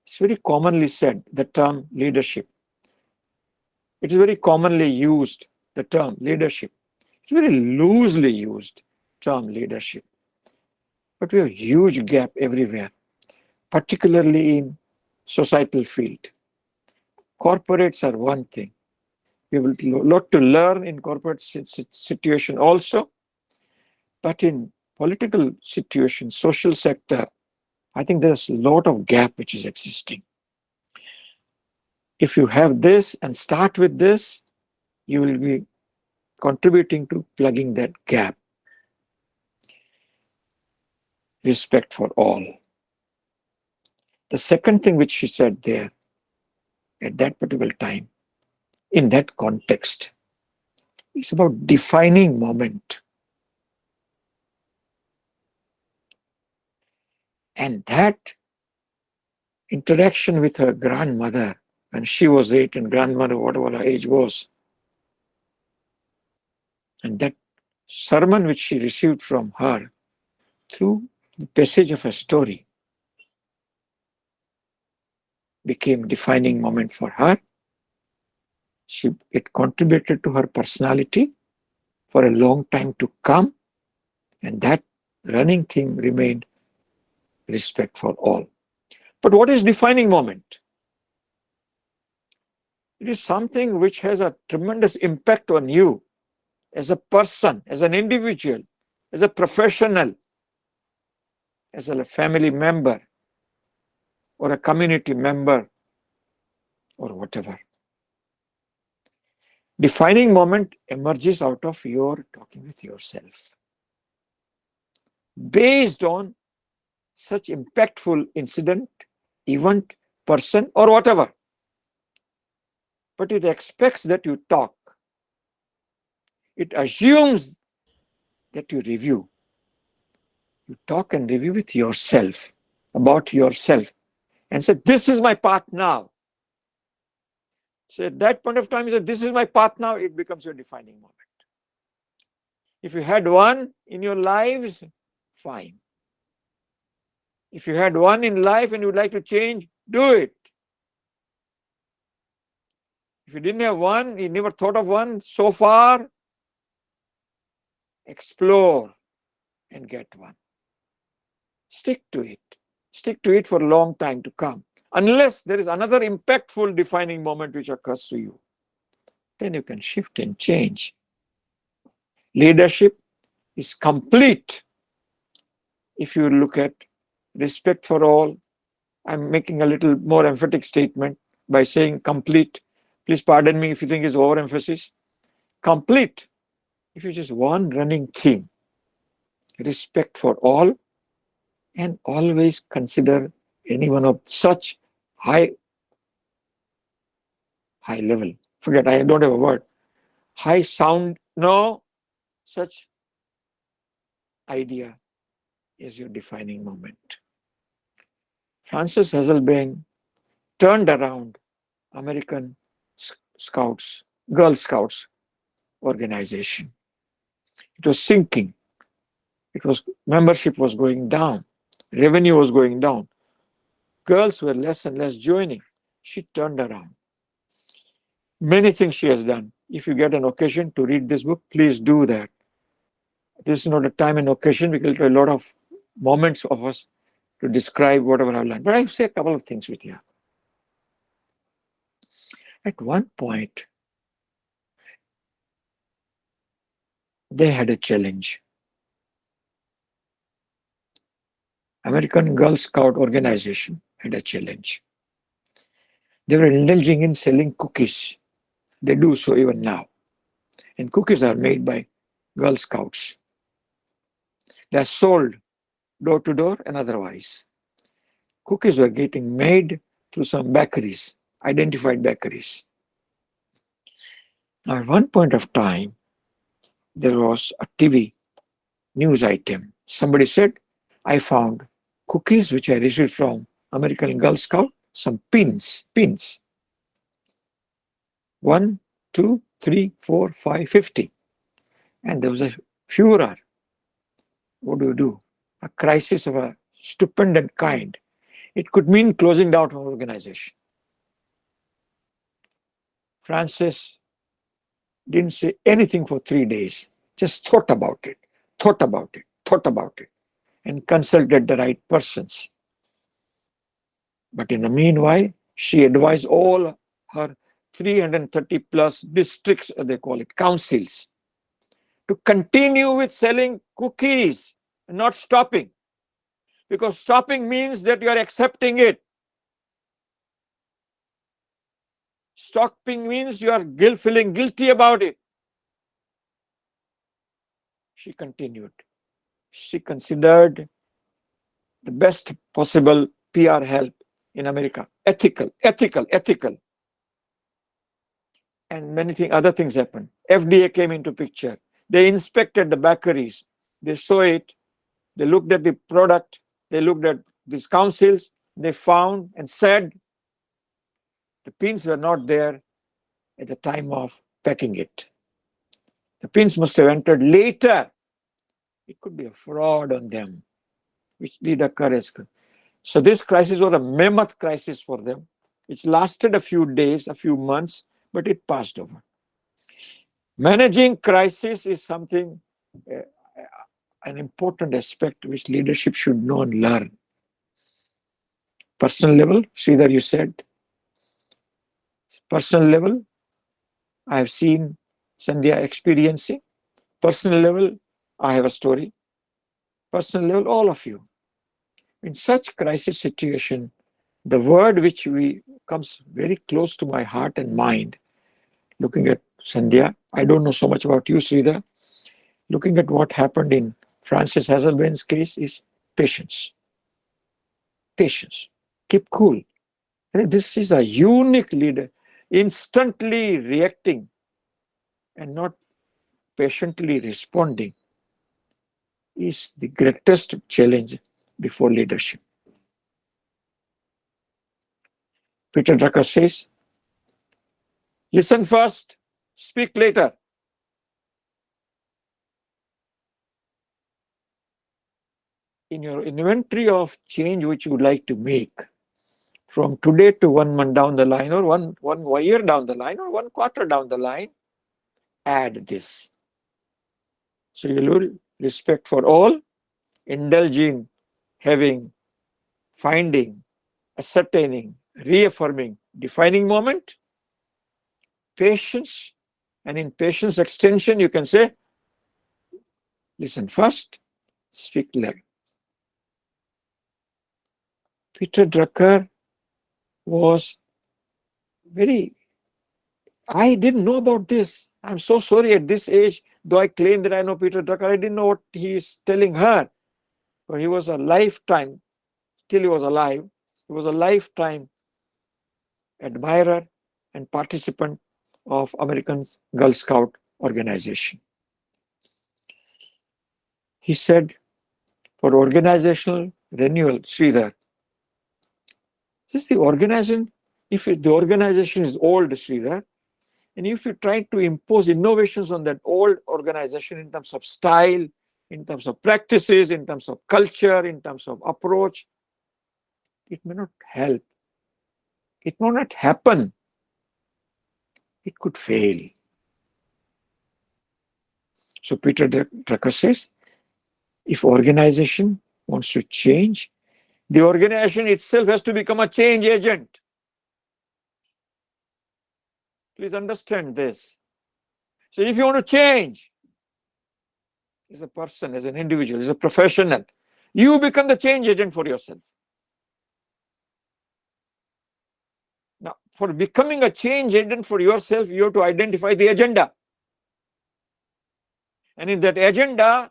It's very commonly said, the term leadership. It's very commonly used, the term leadership. It's very loosely used, term leadership. But we have a huge gap everywhere, particularly in societal field. Corporates are one thing. We have a lot to learn in corporate situation also. But in political situation, social sector, I think there's a lot of gap which is existing. If you have this and start with this, you will be contributing to plugging that gap. Respect for all. The second thing which she said there, at that particular time, in that context, It's about defining moment. And that interaction with her grandmother when she was 8 and grandmother, whatever her age was, and that sermon which she received from her through the passage of a story became defining moment for her. It contributed to her personality for a long time to come, and that running theme remained respect for all. But what is defining moment? It is something which has a tremendous impact on you as a person, as an individual, as a professional, as a family member, or a community member, or whatever. Defining moment emerges out of your talking with yourself, based on such impactful incident, event, person, or whatever. But it expects that you talk. It assumes that you review. You talk and review with yourself, about yourself, and say, this is my path now. So at that point of time, you say, this is my path now, it becomes your defining moment. If you had one in your lives, fine. If you had one in life and you would like to change, do it. If you didn't have one, you never thought of one so far, explore and get one. Stick to it. Stick to it for a long time to come. Unless there is another impactful defining moment which occurs to you, then you can shift and change. Leadership is complete if you look at respect for all. I'm making a little more emphatic statement by saying complete. Please pardon me if you think it's overemphasis. Complete if you just one running theme. Respect for all, and always consider anyone of such high level. Forget, I don't have a word. High sound, no, such idea is your defining moment. Frances Hesselbein turned around American Scouts, Girl Scouts organization. It was sinking. Membership was going down. Revenue was going down. Girls were less and less joining. She turned around. Many things she has done. If you get an occasion to read this book, please do that. This is not a time and occasion. We will get a lot of moments of us to describe whatever I've learned. But I'll say a couple of things with you. At one point, they had a challenge. American Girl Scout organization had a challenge. They were indulging in selling cookies. They do so even now. And cookies are made by Girl Scouts. They are sold door to door and otherwise. Cookies were getting made through some bakeries, identified bakeries. Now, at one point of time, there was a TV news item. Somebody said, I found cookies which I received from American Girl Scout, some pins. 1, 2, 3, 4, 5, 50. And there was a furor. What do? A crisis of a stupendous kind. It could mean closing down an organization. Frances didn't say anything for 3 days, just thought about it, and consulted the right persons. But in the meanwhile, she advised all her 330 plus districts, they call it, councils, to continue with selling cookies and not stopping. Because stopping means that you are accepting it. Stopping means you are feeling guilty about it. She continued. She considered the best possible PR help in America. Ethical. And many other things happened. FDA came into picture. They inspected the bakeries. They saw it. They looked at the product. They looked at these councils. They found and said the pins were not there at the time of packing it. The pins must have entered later. It could be a fraud on them, which did occur. So this crisis was a mammoth crisis for them, which lasted a few days, a few months, but it passed over. Managing crisis is something, an important aspect which leadership should know and learn. Personal level, Shridhar, you said. Personal level, I have seen Sandhya experiencing. Personal level, I have a story. Personal level, all of you. In such crisis situation, the word which comes very close to my heart and mind, looking at Sandhya, I don't know so much about you, Shridhar. Looking at what happened in Francis Hasselbehn's case is patience. Patience. Keep cool. And this is a unique leader, instantly reacting and not patiently responding is the greatest challenge before leadership. Peter Drucker says, listen first, speak later. In your inventory of change which you would like to make from today to 1 month down the line, or one year down the line, or 1 quarter down the line, add this. So you will respect for all, indulge in having, finding, ascertaining, reaffirming, defining moment, patience, and in patience extension you can say, listen first, speak later. Peter Drucker was I didn't know about this. I'm so sorry at this age, though I claim that I know Peter Drucker, I didn't know what he is telling her. But he was a lifetime, till he was alive, he was a lifetime admirer and participant of American Girl Scout organization. He said, for organizational renewal, Shridhar, the organization, if the organization is old, Shridhar, and if you try to impose innovations on that old organization in terms of style, in terms of practices, in terms of culture, in terms of approach, it may not help. It may not happen. It could fail. So Peter Drucker says, if organization wants to change, the organization itself has to become a change agent. Please understand this. So if you want to change, as a person, as an individual, as a professional, you become the change agent for yourself. Now, for becoming a change agent for yourself, you have to identify the agenda. And in that agenda,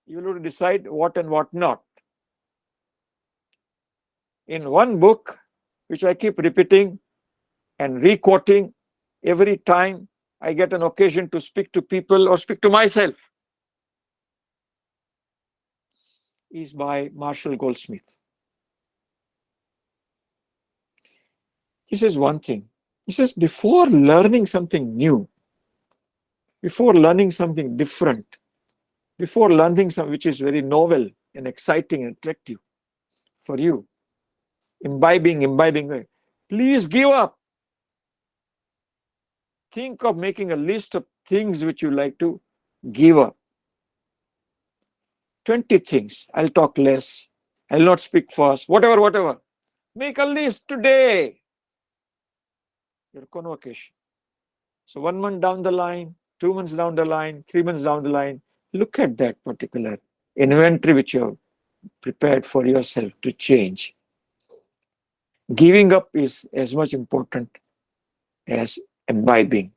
you will have to decide what and what not. In one book, which I keep repeating and re-quoting every time I get an occasion to speak to people or speak to myself, is by Marshall Goldsmith. He says one thing. He says, before learning something new, before learning something different, before learning something which is very novel and exciting and attractive for you, imbibing, please give up. Think of making a list of things which you like to give up. 20 things. I'll talk less. I'll not speak fast. Whatever. Make a list today. Your convocation. So 1 month down the line, 2 months down the line, 3 months down the line, look at that particular inventory which you have prepared for yourself to change. Giving up is as much important as imbibing.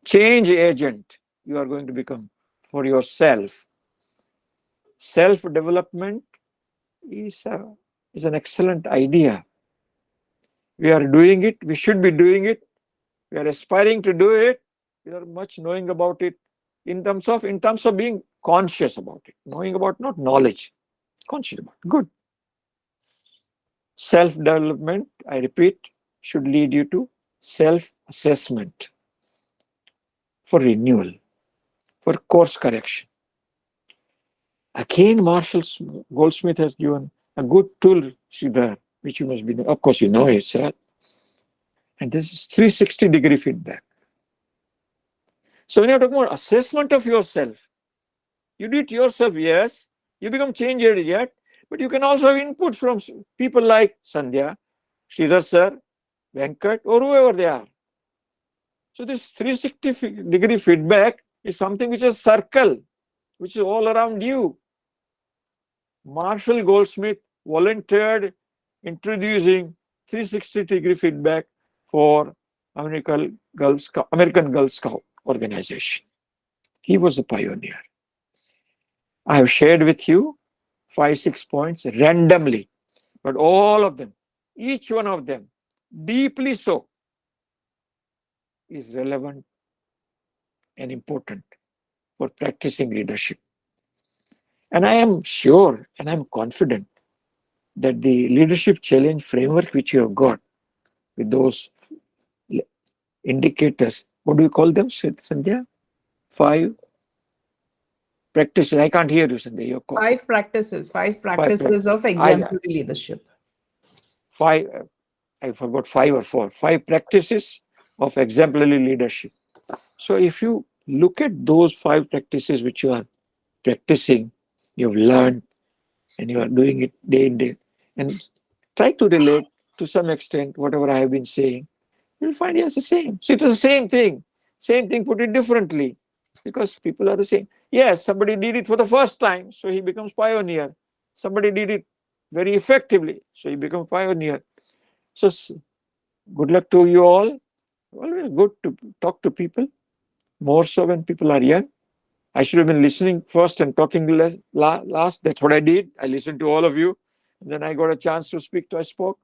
Change agent you are going to become for yourself. Self-development is an excellent idea. We are doing it. We should be doing it. We are aspiring to do it. are much knowing about it in terms of being conscious about it, knowing about, not knowledge, conscious about it. Good. Self-development, I repeat, should lead you to self-assessment for renewal, for course correction. Again, Marshall Goldsmith has given a good tool, Shridhar, which you must be, of course you know it, sir. And this is 360-degree feedback. So when you're talking about assessment of yourself, you do it yourself, yes, you become changed yet, but you can also have input from people like Sandhya, Shridhar sir, Venkat, or whoever they are. So this 360-degree feedback is something which is circle, which is all around you. Marshall Goldsmith volunteered introducing 360-degree feedback for American Girl Scout organization. He was a pioneer. I have shared with you 5-6 points randomly, but all of them, each one of them, deeply so, is relevant and important for practicing leadership. And I am sure and I'm confident that the leadership challenge framework which you have got with those indicators, what do you call them, Sandhya? 5 practices. I can't hear you, Sandhya. You're 5 practices of exemplary leadership. 5, I forgot 5 or 4. 5 practices of exemplary leadership. So if you look at those 5 practices which you are practicing, you've learned, and you are doing it day in day, and try to relate to some extent whatever I have been saying, you'll find it's the same. So it's the same thing, put it differently, because people are the same. Yes, somebody did it for the first time, so he becomes pioneer. Somebody did it very effectively, so he becomes pioneer. So good luck to you all. Always good to talk to people, more so when people are young. I should have been listening first and talking last. That's what I did. I listened to all of you. And then I got a chance to speak, so I spoke.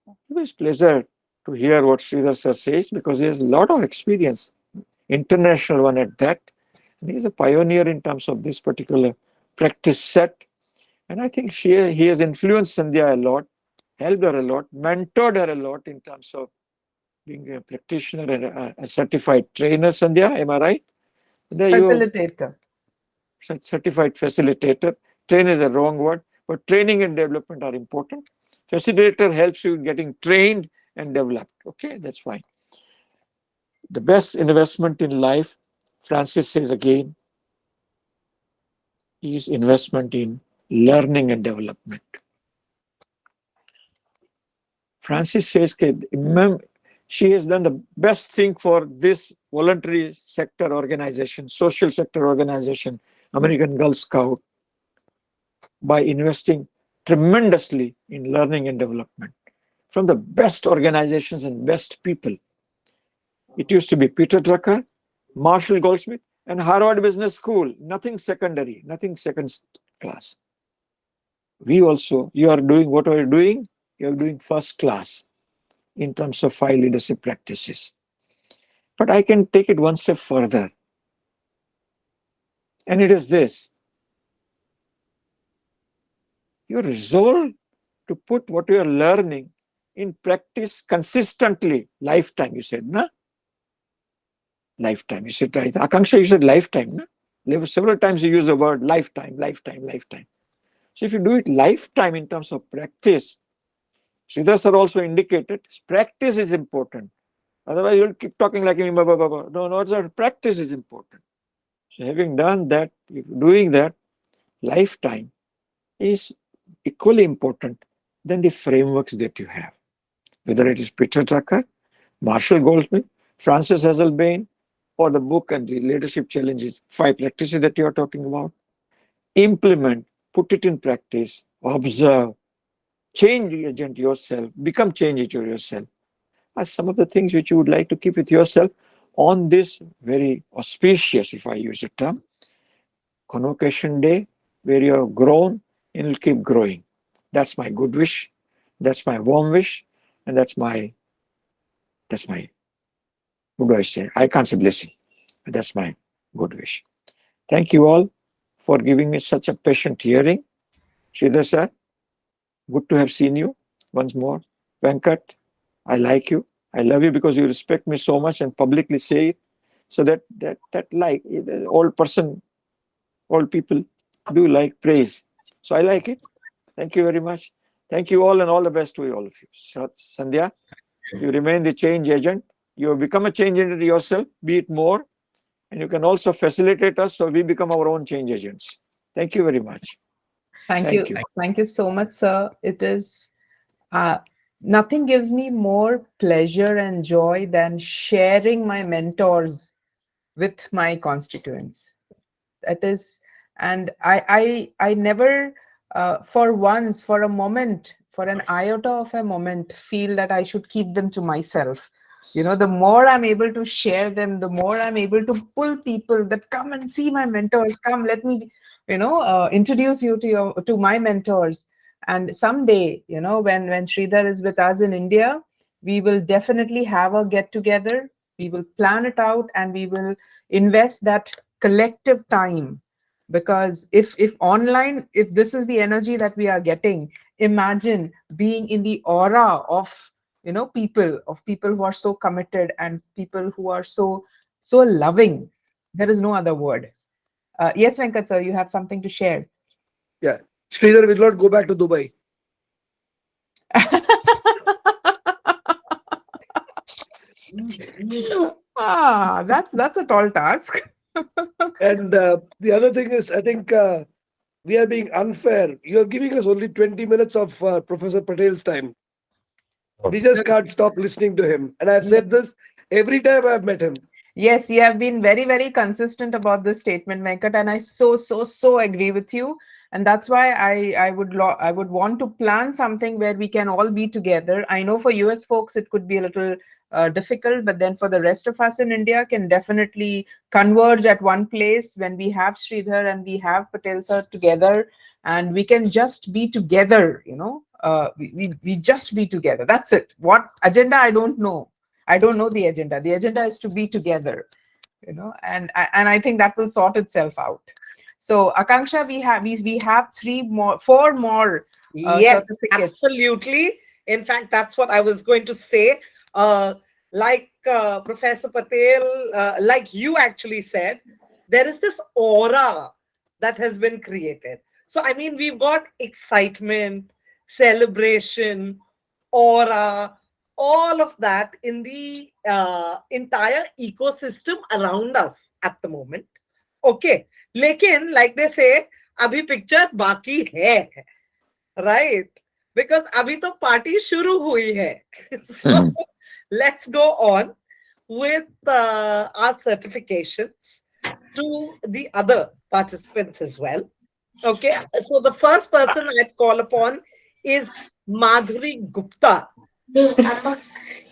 It was a pleasure to hear what Shridhar sir says, because he has a lot of experience, international one at that. And he's a pioneer in terms of this particular practice set. And I think he has influenced Sandhya a lot, helped her a lot, mentored her a lot in terms of being a practitioner and a certified trainer. Sandhya, am I right? Facilitator. Certified facilitator. Train is a wrong word, but training and development are important. Facilitator helps you in getting trained and developed. Okay, that's fine. The best investment in life, Francis says again, is investment in learning and development. Francis says she has done the best thing for this voluntary sector organization, social sector organization, American Girl Scout, by investing tremendously in learning and development from the best organizations and best people. It used to be Peter Drucker, Marshall Goldsmith, and Harvard Business School. Nothing secondary, nothing second class. You are doing what are you doing? You are doing first class in terms of 5 leadership practices. But I can take it one step further. And it is this. You resolve to put what you are learning in practice consistently. Lifetime, you said, na? Lifetime, you said, right? Akanksha, you said lifetime, na? Several times you use the word lifetime. So if you do it lifetime in terms of practice, Shridhar sir also indicated, practice is important. Otherwise, you'll keep talking like, no, it's not. Practice is important. So having done that, doing that, lifetime is equally important than the frameworks that you have. Whether it is Peter Drucker, Marshall Goldsmith, Frances Hesselbein, or the book and the leadership challenges, 5 practices that you are talking about. Implement, put it in practice, observe, change agent yourself, become change agent yourself. Are some of the things which you would like to keep with yourself on this very auspicious, if I use the term, convocation day, where you have grown and will keep growing. That's my good wish. That's my warm wish. And that's my good what do I say? I can't say blessing, but that's my good wish. Thank you all for giving me such a patient hearing. Shridhar sir, good to have seen you once more. Venkat, I like you. I love you because you respect me so much and publicly say it. So that like old people do like praise. So I like it. Thank you very much. Thank you all and all the best to all of you. Sandhya, you remain the change agent. You have become a change agent yourself, be it more. And you can also facilitate us so we become our own change agents. Thank you very much. Thank you. Thank you so much, sir. It is nothing gives me more pleasure and joy than sharing my mentors with my constituents. That is, and I never for once, for a moment, for an iota of a moment, feel that I should keep them to myself. You know, the more I'm able to share them, the more I'm able to pull people that come and see my mentors. Come, let me, introduce you to my mentors. And someday, when Shridhar is with us in India, we will definitely have a get together. We will plan it out and we will invest that collective time. Because if online, if this is the energy that we are getting, imagine being in the aura of people who are so committed and people who are so loving. There is no other word. Yes, Venkat sir, you have something to share. Yeah, Shridhar will not go back to Dubai. That's a tall task. And the other thing is, I think we are being unfair. You're giving us only 20 minutes of Professor Patel's time. We just can't stop listening to him. And I've said this every time I've met him. Yes, you have been very, very consistent about this statement, Venkat, and I so agree with you. And that's why I would want to plan something where we can all be together. I know for US folks it could be a little difficult, but then for the rest of us in India can definitely converge at one place when we have Shridhar and we have Patel sir together, and we can just be together. We just be together. That's it. What agenda? I don't know. I don't know the agenda. The agenda is to be together, and I think that will sort itself out. So Akanksha, we have 4 more Yes, certificates. absolutely. In fact, that's what I was going to say. Professor Patel, like you actually said, there is this aura that has been created. So, I mean, we've got excitement, celebration, aura, all of that in the entire ecosystem around us at the moment. Okay. Lekin, like they say, abhi picture baki hai, right? Because abhi to party shuru hui hai. So let's go on with our certifications to the other participants as well. Okay. So the first person I'd call upon is Madhuri Gupta.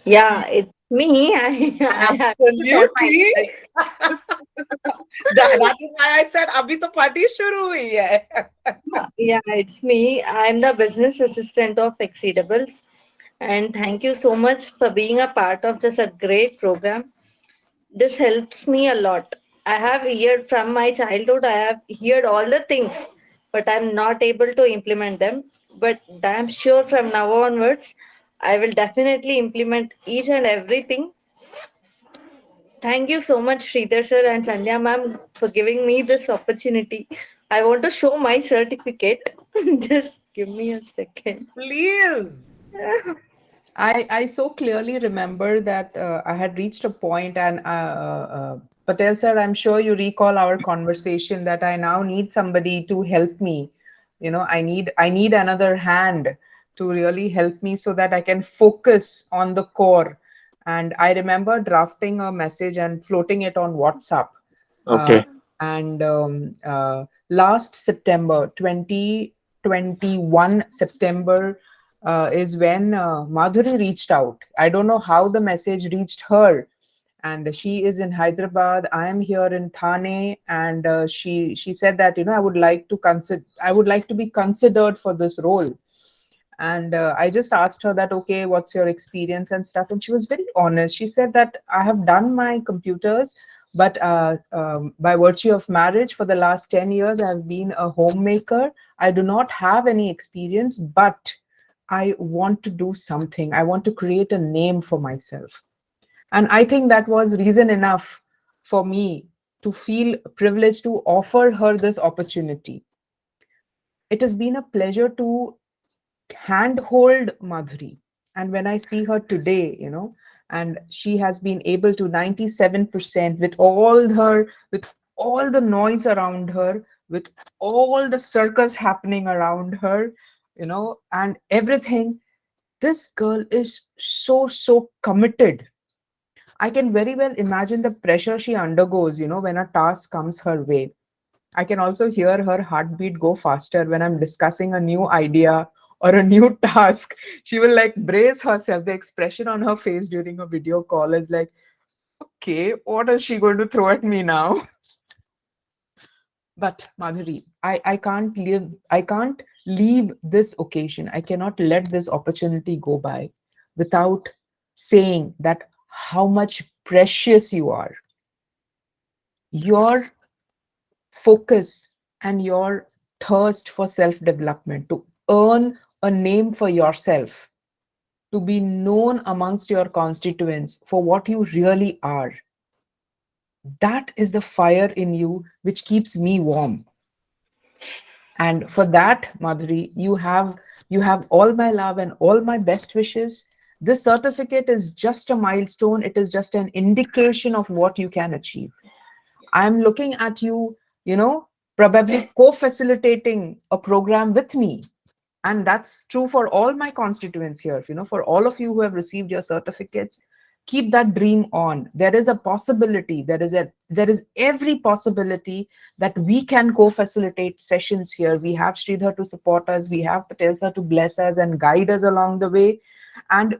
Yeah, it's me. I have to share Absolutely. That is why I said abhi to party shuru hui hai. Yeah, it's me. I'm the business assistant of Xccedibles. And thank you so much for being a part of this a great program. This helps me a lot. I have heard from my childhood, I have heard all the things, but I'm not able to implement them. But I'm sure from now onwards, I will definitely implement each and everything. Thank you so much, Shridhar sir and Sandhya ma'am, for giving me this opportunity. I want to show my certificate. Just give me a second. Please. I so clearly remember that I had reached a point, and Patel sir, I'm sure you recall our conversation that I now need somebody to help me. I need another hand to really help me so that I can focus on the core. And I remember drafting a message and floating it on WhatsApp. Okay. Last September, 2021 September, is when Madhuri reached out. I don't know how the message reached her, and she is in Hyderabad. I am here in Thane, and she said that I would like to be considered for this role. And I just asked her that, okay, what's your experience and stuff? And she was very honest. She said that I have done my computers, but by virtue of marriage, for the last 10 years, I've been a homemaker. I do not have any experience, but I want to do something. I want to create a name for myself. And I think that was reason enough for me to feel privileged to offer her this opportunity. It has been a pleasure to handhold Madhuri. And when I see her today, and she has been able to 97% with all the noise around her, with all the circus happening around her, and everything, this girl is so committed. I can very well imagine the pressure she undergoes, when a task comes her way. I can also hear her heartbeat go faster when I'm discussing a new idea or a new task. She will like brace herself. The expression on her face during a video call is like, okay, what is she going to throw at me now? But Madhuri, I can't leave this occasion. I cannot let this opportunity go by without saying that how much precious you are. Your focus and your thirst for self-development, to earn a name for yourself, to be known amongst your constituents for what you really are. That is the fire in you which keeps me warm. And for that, Madhuri, you have all my love and all my best wishes. This certificate is just a milestone. It is just an indication of what you can achieve. I'm looking at you, probably co-facilitating a program with me. And that's true for all my constituents here. For all of you who have received your certificates, keep that dream on. There is a possibility, there is every possibility that we can co-facilitate sessions here. We have Shridhar to support us, we have Patel sir to bless us and guide us along the way, and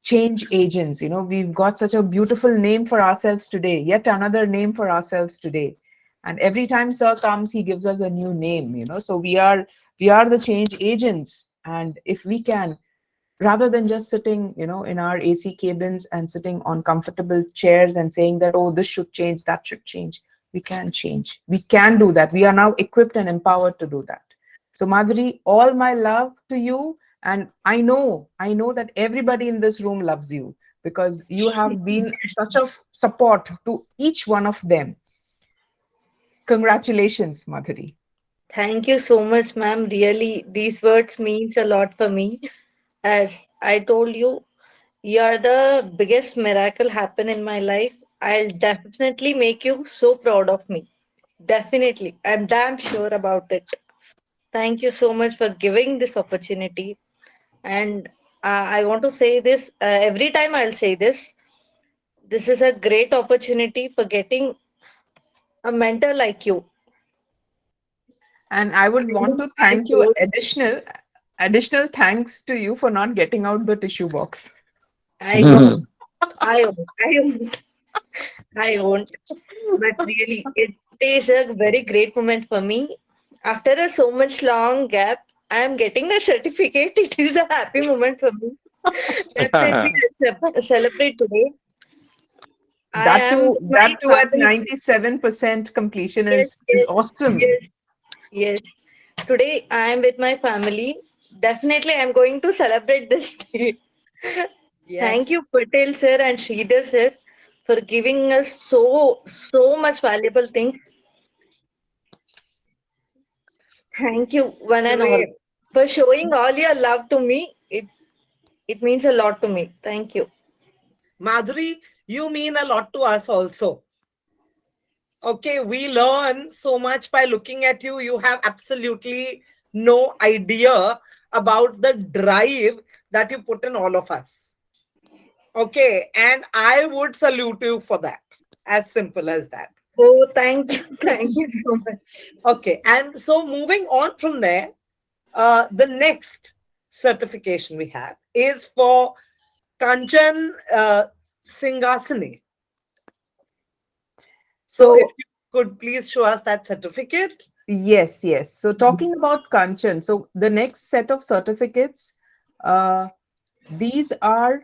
change agents. We've got such a beautiful name for ourselves today, yet another name for ourselves today. And every time sir comes, he gives us a new name, so we are the change agents. And if we can, rather than just sitting, in our AC cabins and sitting on comfortable chairs and saying that, oh, this should change, that should change, we can change. We can do that. We are now equipped and empowered to do that. So Madhuri, all my love to you. And I know that everybody in this room loves you, because you have been such a support to each one of them. Congratulations, Madhuri. Thank you so much, ma'am. Really, these words means a lot for me. As I told you, you are the biggest miracle happen in my life. I'll definitely make you so proud of me. Definitely. I'm damn sure about it. Thank you so much for giving this opportunity. And I want to say this every time I'll say this. This is a great opportunity for getting a mentor like you. And I would want to thank you additional thanks to you for not getting out the tissue box. I won't. I won't. But really, it is a very great moment for me. After a so much long gap, I am getting the certificate. It is a happy moment for me. Definitely celebrate today. That too at 97% completion is awesome. Yes. Today I am with my family. Definitely I am going to celebrate this day. Yes. Thank you, Patel sir and Shridhar sir, for giving us so much valuable things. Thank you, one and all, for showing all your love to me. It means a lot to me. Thank you. Madhuri, you mean a lot to us also. Okay, we learn so much by looking at you. You have absolutely no idea about the drive that you put in all of us. Okay, and I would salute you for that. As simple as that. Oh, thank you. Thank you so much. Okay, and so moving on from there, the next certification we have is for Kanchan Singasani. So if you could please show us that certificate. Yes. So talking about Kanchan, so the next set of certificates These are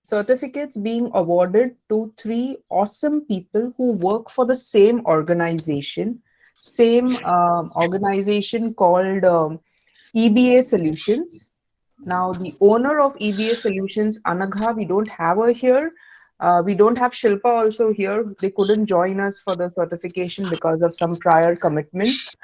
certificates being awarded to 3 awesome people who work for the same organization called EBA Solutions. Now, the owner of EBA Solutions, 𝗚𝗥𝗢𝗪, we don't have her here. We don't have Shilpa also here. They couldn't join us for the certification because of some prior commitments.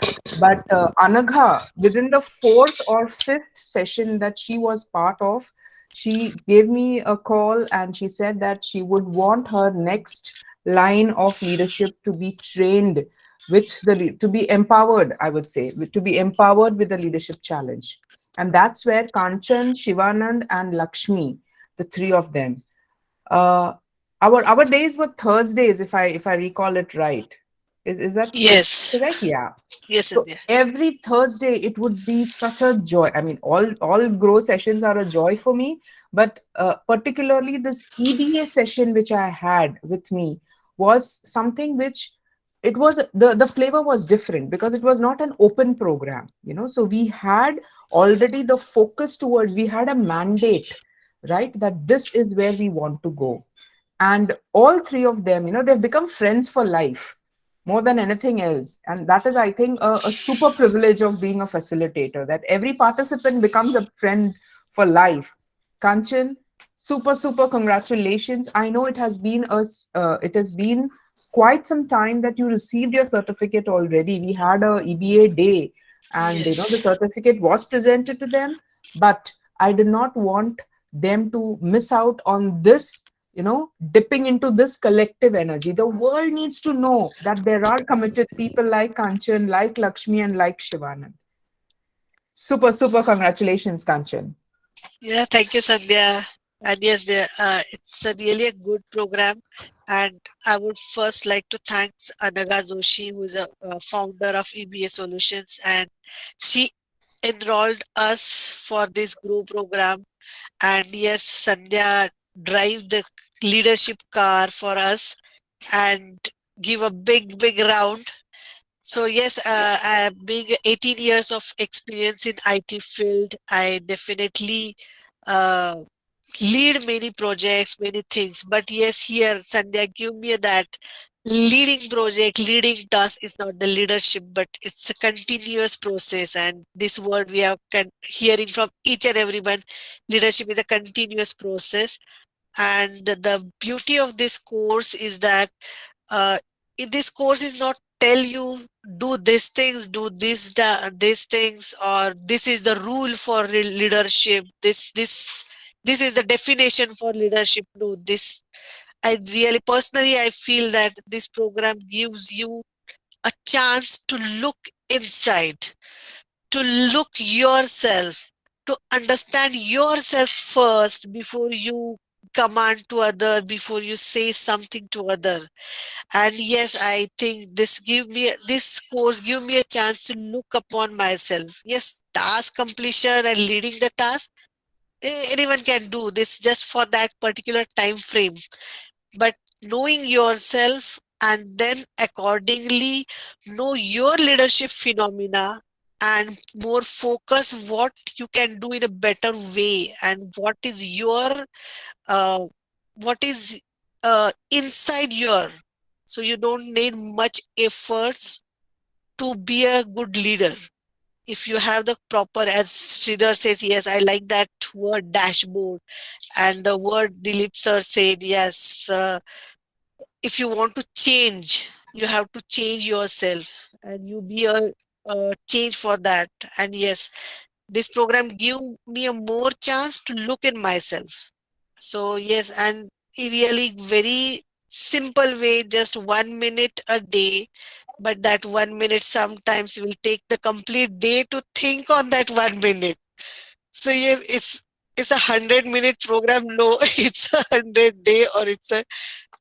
But 𝗚𝗥𝗢𝗪, within the 4th or 5th session that she was part of, she gave me a call and she said that she would want her next line of leadership to be trained to be empowered, I would say, to be empowered with the leadership challenge. And that's where Kanchan, Shivanand, and Lakshmi, the 3 of them. Our days were Thursdays, if I recall it right. Is that Yes. correct? Yeah. Yes, So Sandhya. every Thursday it would be such a joy. I mean, all grow sessions are a joy for me, but particularly this EBA session which I had with me was something which it was the flavor was different because it was not an open program, you know. So we had already the focus towards, we had a mandate, right, that this is where we want to go. And all 3 of them, you know, they've become friends for life more than anything else. And that is, I think, a super privilege of being a facilitator, that every participant becomes a friend for life. Kanchan, super congratulations. I know it has been quite some time that you received your certificate already. We had a EBA day and you know the Yes. certificate was presented to them, but I did not want them to miss out on this, you know, dipping into this collective energy. The world needs to know that there are committed people like Kanchan, like Lakshmi, and like Shivanand. Super congratulations, Kanchan. Yeah, thank you, Sandhya. And yes, it's a really a good program. And I would first like to thank 𝗚𝗥𝗢𝗪 Joshi, who is a founder of EBA Solutions, and she enrolled us for this group program. And yes, Sandhya drive the leadership car for us and give a big round. So yes, being 18 years of experience in IT field, I definitely uh, lead many projects, many things. But yes, here Sandhya give me that leading project, leading task is not the leadership, but it's a continuous process. And this word we are hearing from each and everyone, leadership is a continuous process. And the beauty of this course is that uh, this course is not tell you do these things, do these things, or this is the rule for leadership. This is the definition for leadership. No, this I really personally I feel that this program gives you a chance to look inside, to look yourself, to understand yourself first before you command to other, before you say something to other. And yes, I think this course give me a chance to look upon myself. Yes, task completion and leading the task, anyone can do this just for that particular time frame. But knowing yourself and then accordingly know your leadership phenomena and more focus what you can do in a better way, and what is your uh, what is inside your, so you don't need much efforts to be a good leader. If you have the proper, as Shridhar says, yes, I like that word dashboard, and the word Dilip sir said, yes, if you want to change, you have to change yourself and you be a change for that. And yes, this program give me a more chance to look in myself. So yes, and really very simple way, just 1 minute a day, but that 1 minute sometimes will take the complete day to think on that 1 minute. So yes, it's a 100-minute program. No, it's a 100-day or it's a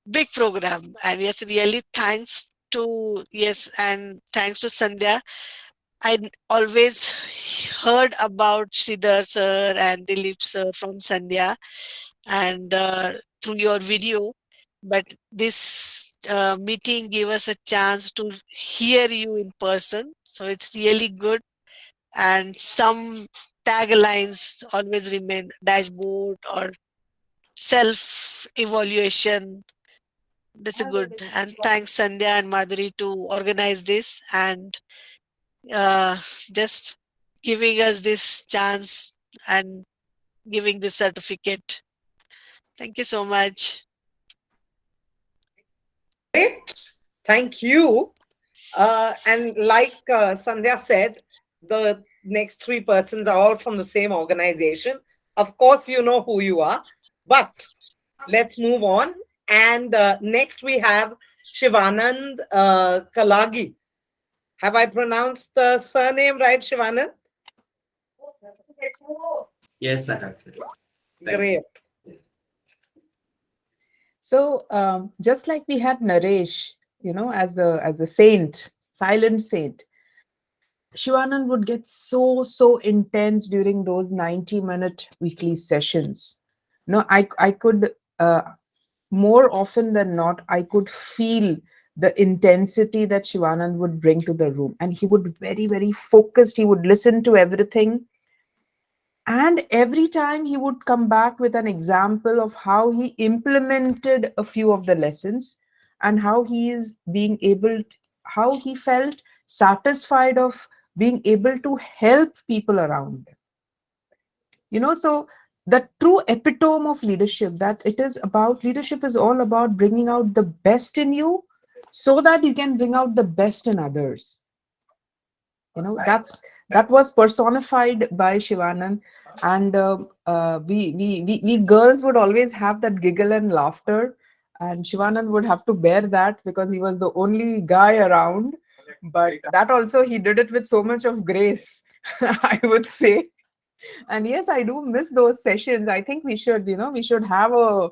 big program. And yes, really thanks to, yes, and thanks to Sandhya. I always heard about Shridhar sir and Dilip sir from Sandhya and through your video, but this meeting gave us a chance to hear you in person. So it's really good. And some taglines always remain dashboard or self-evaluation. That's a good. And thanks Sandhya and Madhuri to organize this and just giving us this chance and giving this certificate. Thank you so much. Great. Thank you. And like Sandhya said, the next three persons are all from the same organization. Of course, you know who you are, but let's move on. And next we have Shivanand Kalagi. Have I pronounced the surname right, Shivanand? Yes, I have. Great. So just like we had Naresh, as the saint, silent saint, Shivanand would get so intense during those 90-minute weekly sessions. I could more often than not, I could feel the intensity that Shivanand would bring to the room, and he would be very focused. He would listen to everything. And every time he would come back with an example of how he implemented a few of the lessons and how he felt satisfied of being able to help people around them. So the true epitome of leadership, leadership is all about bringing out the best in you so that you can bring out the best in others. That was personified by Shivanand, and we girls would always have that giggle and laughter, and Shivanand would have to bear that because he was the only guy around. But that also, he did it with so much of grace, I would say. And yes, I do miss those sessions. I think we should have a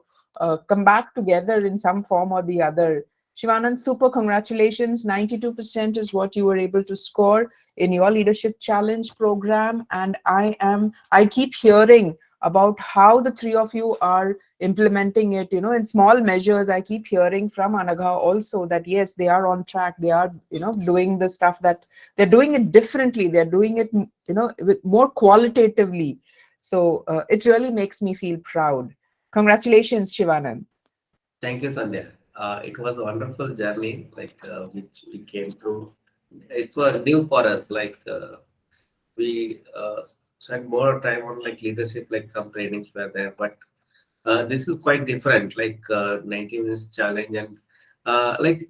come back together in some form or the other. Shivanand, super congratulations. 92% is what you were able to score in your leadership challenge program. And I keep hearing about how the three of you are implementing it, in small measures. I keep hearing from Anagha also that yes, they are on track. They are, doing the stuff that they're doing it differently. They're doing it, with more qualitatively. So it really makes me feel proud. Congratulations, Shivanand. Thank you, Sandhya. It was a wonderful journey, which we came through. It was new for us. We spent more time on leadership, some trainings were there, but this is quite different. 90 minutes challenge and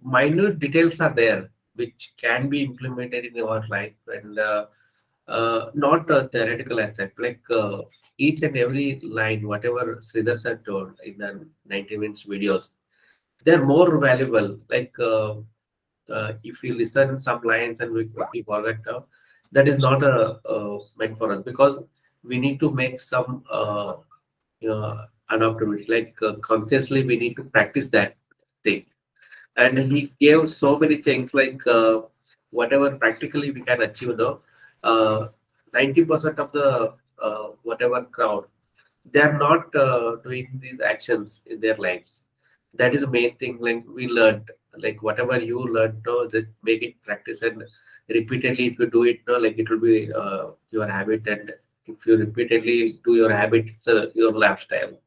minute details are there which can be implemented in your life and not a theoretical aspect. Each and every line, whatever Shridhar sir told in the 90 minutes videos, they're more valuable. If you listen some lines and we forget, that is not meant for us because we need to make some adaptability. Consciously, we need to practice that thing. And he gave so many things whatever practically we can achieve. 90% of the whatever crowd, they are not doing these actions in their lives. That is the main thing. We learned, whatever you learned, just make it practice and repeatedly. If you do it, it will be your habit, and if you repeatedly do your habit, it's your lifestyle.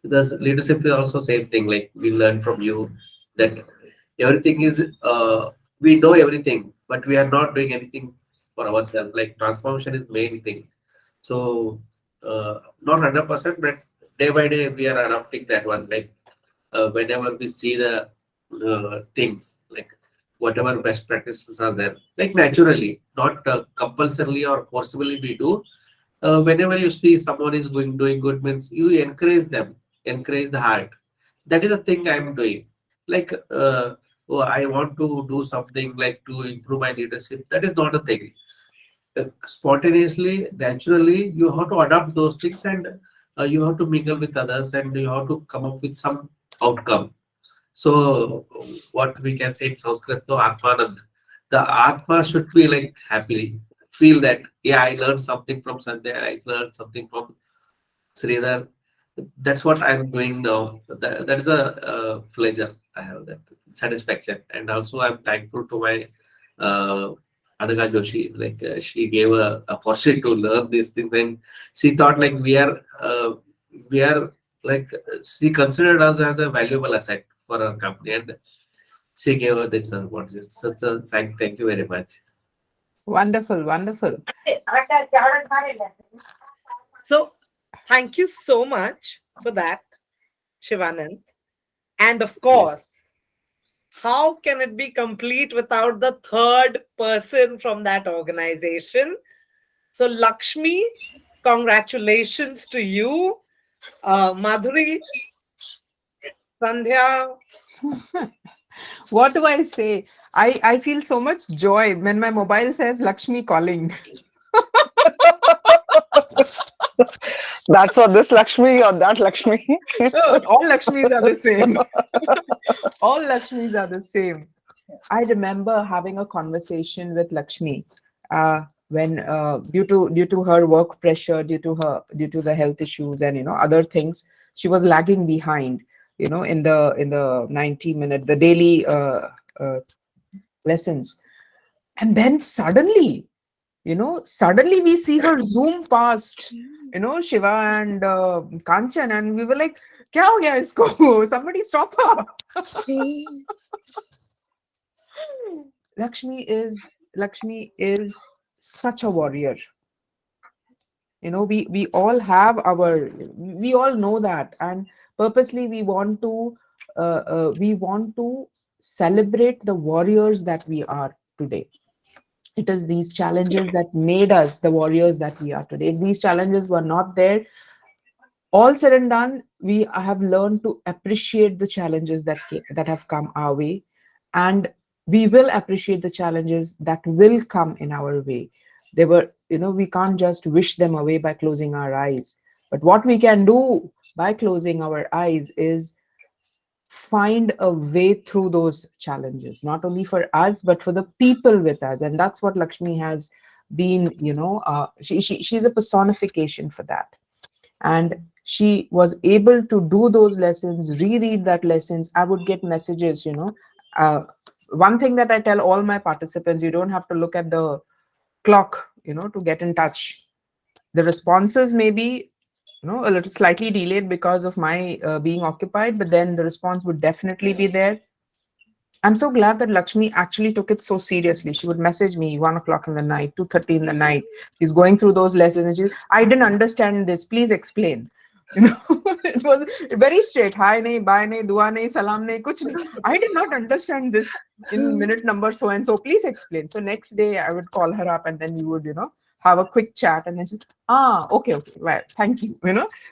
The leadership is also same thing. We learn from you that everything is we know everything, but we are not doing anything for ourselves. Transformation is main thing. So not 100%, but day by day we are adopting that one. Whenever we see the things, whatever best practices are there, naturally, not compulsorily or forcibly we do. Whenever you see someone is doing good, means you encourage them, encourage the heart. That is the thing I'm doing. Oh, I want to do something to improve my leadership. That is not a thing. Spontaneously, naturally, you have to adapt those things and you have to mingle with others and you have to come up with some outcome. So what we can say in Sanskrit, 𝗙𝗲𝗪. The Atma should be happily feel that, yeah, I learned something from Sandhya, I learned something from Shridhar. That's what I'm doing now. That is a pleasure. I have that satisfaction. And also I'm thankful to my Anaga Joshi, like she gave a opportunity to learn these things, and she thought like we are like she considered us as a valuable asset for our company, and she gave us this opportunity. So thank you very much. Wonderful, wonderful. So thank you so much for that, Shivanand. And of course, how can it be complete without the third person from that organization? So Lakshmi, congratulations to you. Madhuri, Sandhya. What do I say? I feel so much joy when my mobile says Lakshmi calling. That's what this Lakshmi or that Lakshmi. All Lakshmis are the same. All Lakshmis are the same. I remember having a conversation with Lakshmi when due to her work pressure, due to the health issues and other things, she was lagging behind. In the 90-minute, the daily lessons, and then suddenly we see her zoom past, Shiva and Kanchan, and we were like, "Kya ho gaya isko? Somebody stop her!" Lakshmi is such a warrior. We all know that, and purposely we want to celebrate the warriors that we are today. It is these challenges that made us the warriors that we are today. If these challenges were not there, all said and done, we have learned to appreciate the challenges that have come our way, and we will appreciate the challenges that will come in our way. We can't just wish them away by closing our eyes. But what we can do by closing our eyes is find a way through those challenges, not only for us, but for the people with us. And that's what Lakshmi has been, she's a personification for that. And she was able to do those lessons, reread that lessons. I would get messages, one thing that I tell all my participants, you don't have to look at the clock, to get in touch. The responses may be, a little slightly delayed because of my being occupied, but then the response would definitely be there. I'm so glad that Lakshmi actually took it so seriously. She would message me 1 o'clock in the night, 2:30 in the night. She's going through those lessons and she's, "I didn't understand this. Please explain." It was very straight. Hi, nahi, bye, nahi, dua, nahi, salam, nahi, kuch nahi. I did not understand this in minute number so and so. Please explain. So next day I would call her up and then we would, have a quick chat and then she's, okay, well, thank you,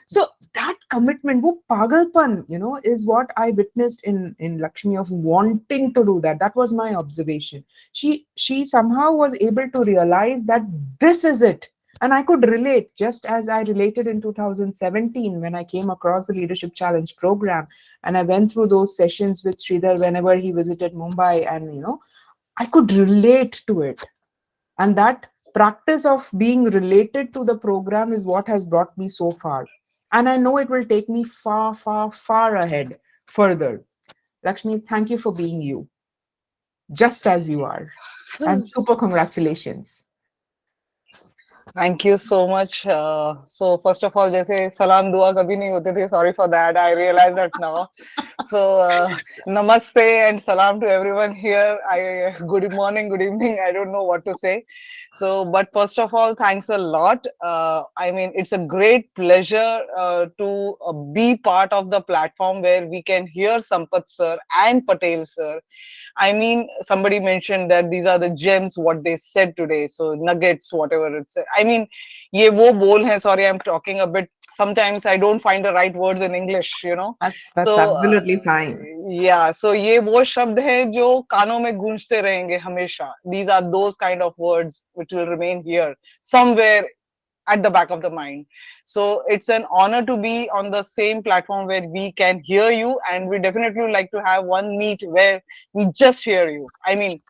So that commitment, wo pagalpan, is what I witnessed in Lakshmi, of wanting to do that. That was my observation. She somehow was able to realize that this is it. And I could relate, just as I related in 2017 when I came across the Leadership Challenge program and I went through those sessions with Shridhar whenever he visited Mumbai, and I could relate to it. And that practice of being related to the program is what has brought me so far. And I know it will take me far, far, far ahead further. Lakshmi, thank you for being you, just as you are. And super congratulations. Thank you so much. So first of all, jaise salam dua kabhi nahi hote the. Sorry for that. I realize that now. So namaste and salam to everyone here. Good morning, good evening. I don't know what to say. So, but first of all, thanks a lot. I mean, it's a great pleasure to be part of the platform where we can hear Sampath sir and Patel sir. I mean, somebody mentioned that these are the gems, what they said today. So nuggets, whatever it's. I mean, ye wo bol hai. Sorry, I'm talking a bit. Sometimes I don't find the right words in English, That's so, absolutely fine. Yeah. So ye wo shabd hai jo kaanon mein goonjte rahenge hamesha. These are those kind of words which will remain here somewhere at the back of the mind. So it's an honor to be on the same platform where we can hear you, and we definitely would like to have one meet where we just hear you. I mean,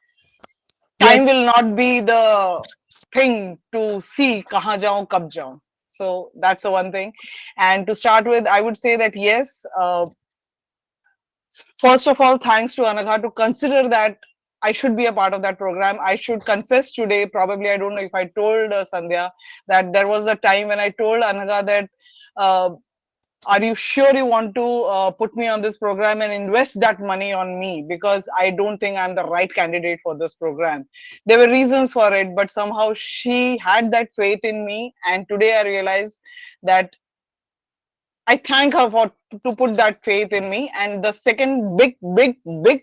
time will not be the thing to see kahan jaun, kab jaun. So that's the one thing. And to start with, I would say that yes, first of all, thanks to Anaga to consider that I should be a part of that program. I should confess today, probably, I don't know if I told Sandhya, that there was a time when I told Anaga that, are you sure you want to put me on this program and invest that money on me? Because I don't think I'm the right candidate for this program. There were reasons for it, but somehow she had that faith in me. And today I realize that I thank her for to put that faith in me. And the second big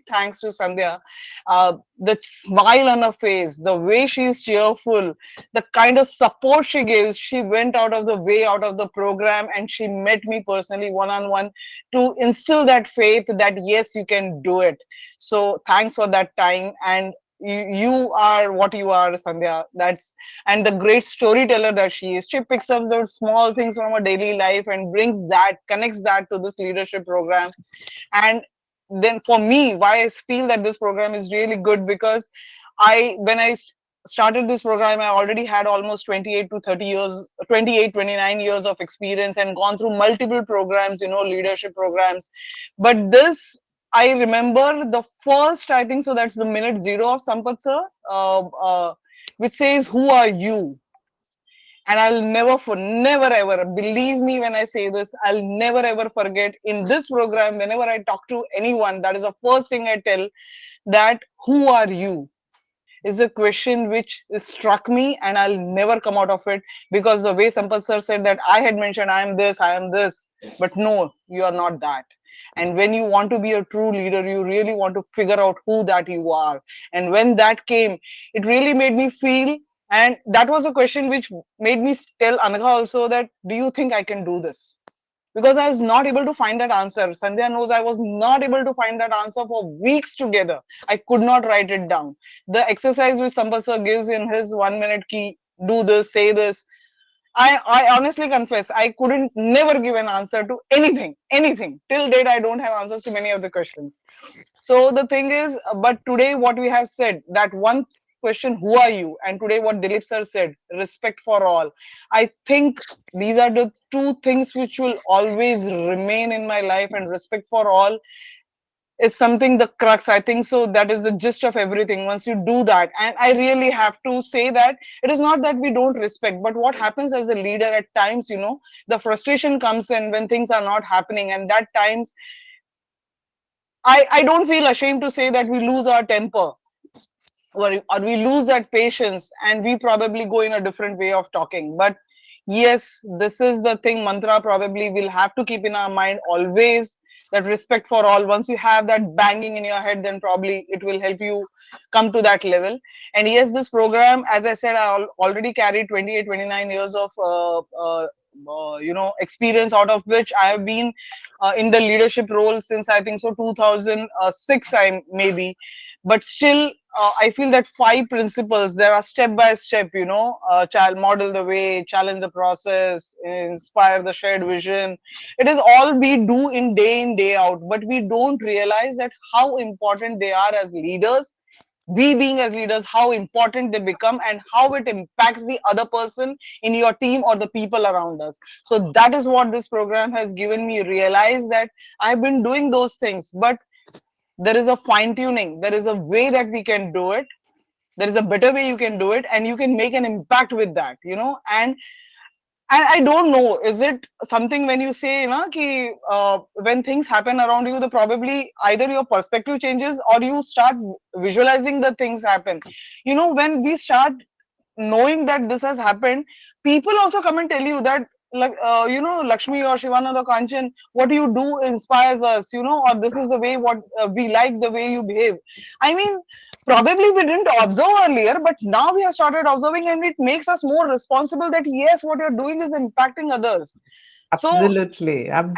thanks to Sandhya, the smile on her face, the way she is cheerful, the kind of support she gives. She went out of the way, out of the program, and she met me personally one-on-one to instill that faith that yes, you can do it. So thanks for that time. And you are what you are, Sandhya. That's, and the great storyteller that she is. She picks up those small things from her daily life and brings that, connects that to this leadership program. And then for me, why I feel that this program is really good, because when I started this program, I already had almost 28 to 30 years, 28, 29 years of experience and gone through multiple programs, leadership programs. But this, I remember the first, I think so, that's the minute zero of Sampath sir, which says, who are you? And I'll never ever, believe me when I say this, I'll never ever forget in this program, whenever I talk to anyone, that is the first thing I tell, that who are you? Is a question which struck me, and I'll never come out of it, because the way Sampath sir said that I had mentioned I am this, but no, you are not that. And when you want to be a true leader, you really want to figure out who that you are. And when that came, it really made me feel, and that was a question which made me tell Anagha also that, do you think I can do this? Because I was not able to find that answer. Sandhya knows I was not able to find that answer for weeks together. I could not write it down. The exercise which Sampath sir gives in his 1 minute key, do this, say this, I honestly confess, I couldn't never give an answer to anything. Till date, I don't have answers to many of the questions. So the thing is, but today what we have said, that one question, who are you? And today what Dilip sir said, respect for all. I think these are the two things which will always remain in my life, and respect for all is something, the crux, I think so, that is the gist of everything. Once you do that, and I really have to say that it is not that we don't respect, but what happens as a leader at times, the frustration comes in when things are not happening, and that times I don't feel ashamed to say that we lose our temper, or we lose that patience, and we probably go in a different way of talking. But yes, this is the thing, mantra probably we'll have to keep in our mind always, that respect for all. Once you have that banging in your head, then probably it will help you come to that level. And yes, this program, as I said, I already carried 28, 29 years of experience, out of which I have been in the leadership role since, I think so, 2006, maybe. But still, I feel that 5 principles, there are step by step, child model the way, challenge the process, inspire the shared vision. It is all we do in, day out, but we don't realize that how important they are as leaders. We being as leaders, how important they become, and how it impacts the other person in your team or the people around us. So that is what this program has given me, realize that I've been doing those things, but there is a fine tuning, there is a way that we can do it, there is a better way you can do it, and you can make an impact with that, and I don't know, is it something when you say, when things happen around you, probably either your perspective changes or you start visualizing the things happen. When we start knowing that this has happened, people also come and tell you that, Lakshmi or Shivana the Kanchan, what you do inspires us, or this is the way what we like the way you behave. I mean, probably we didn't observe earlier, but now we have started observing, and it makes us more responsible that yes, what you're doing is impacting others. Absolutely. And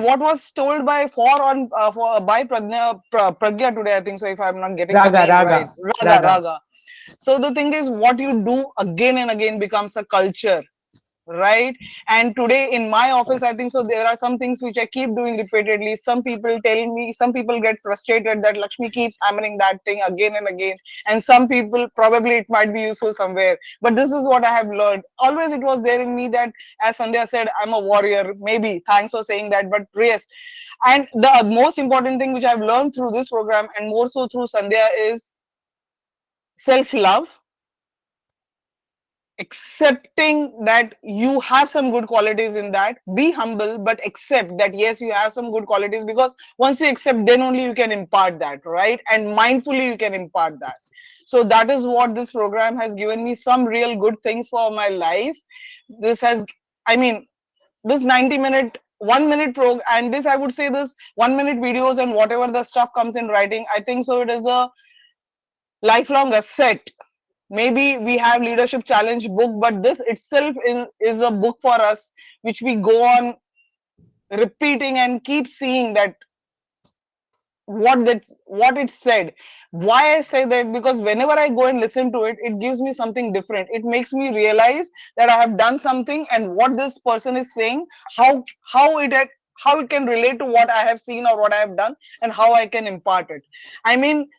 what was told by by Pragya today, I think so, if I'm not getting the name right. Raga. So the thing is, what you do again and again becomes a culture. right? And today in my office, I think so there are some things which I keep doing repeatedly. Some people tell me, some people get frustrated that Lakshmi keeps hammering that thing again and again, and some people probably it might be useful somewhere, but this is what I have learned. Always it was there in me that, as Sandhya said, I'm a warrior. Maybe, thanks for saying that, but yes. And the most important thing which I've learned through this program, and more so through Sandhya, is self-love, accepting that you have some good qualities in that. Be humble, but accept that yes, you have some good qualities, because once you accept, then only you can impart that, right? And mindfully you can impart that. So that is what this program has given me, some real good things for my life. This has, I mean, this 90-minute 1-minute program, and this, I would say, this 1-minute videos and whatever the stuff comes in writing, I think so it is a lifelong asset. Maybe we have leadership challenge book, but this itself is a book for us which we go on repeating and keep seeing that what it said. Why I say that, because whenever I go and listen to it, it gives me something different. It makes me realize that I have done something, and what this person is saying, how it can relate to what I have seen or what I have done, and how I can impart it. I mean,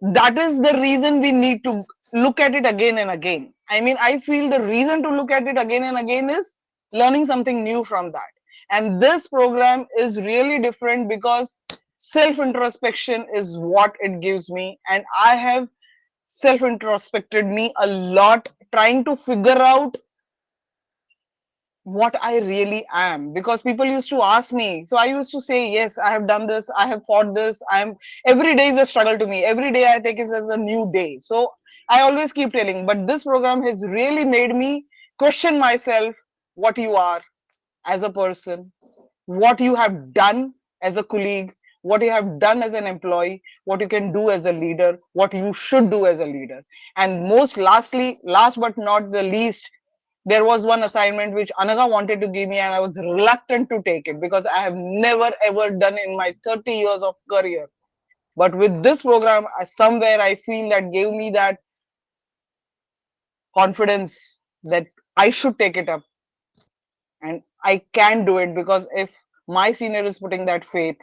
that is the reason we need to look at it again and again. I mean, I feel the reason to look at it again and again is learning something new from that. And this program is really different because self-introspection is what it gives me. And I have self-introspected me a lot, trying to figure out what I really am, because people used to ask me. So I used to say, yes, I have done this, I have fought this. Every day is a struggle to me. Every day I take it as a new day. So I always keep telling, but this program has really made me question myself, what you are as a person, what you have done as a colleague, what you have done as an employee, what you can do as a leader, what you should do as a leader. And last but not the least, there was one assignment which Anaga wanted to give me, and I was reluctant to take it because I have never ever done in my 30 years of career. But with this program, somewhere I feel that gave me that confidence that I should take it up and I can do it, because if my senior is putting that faith,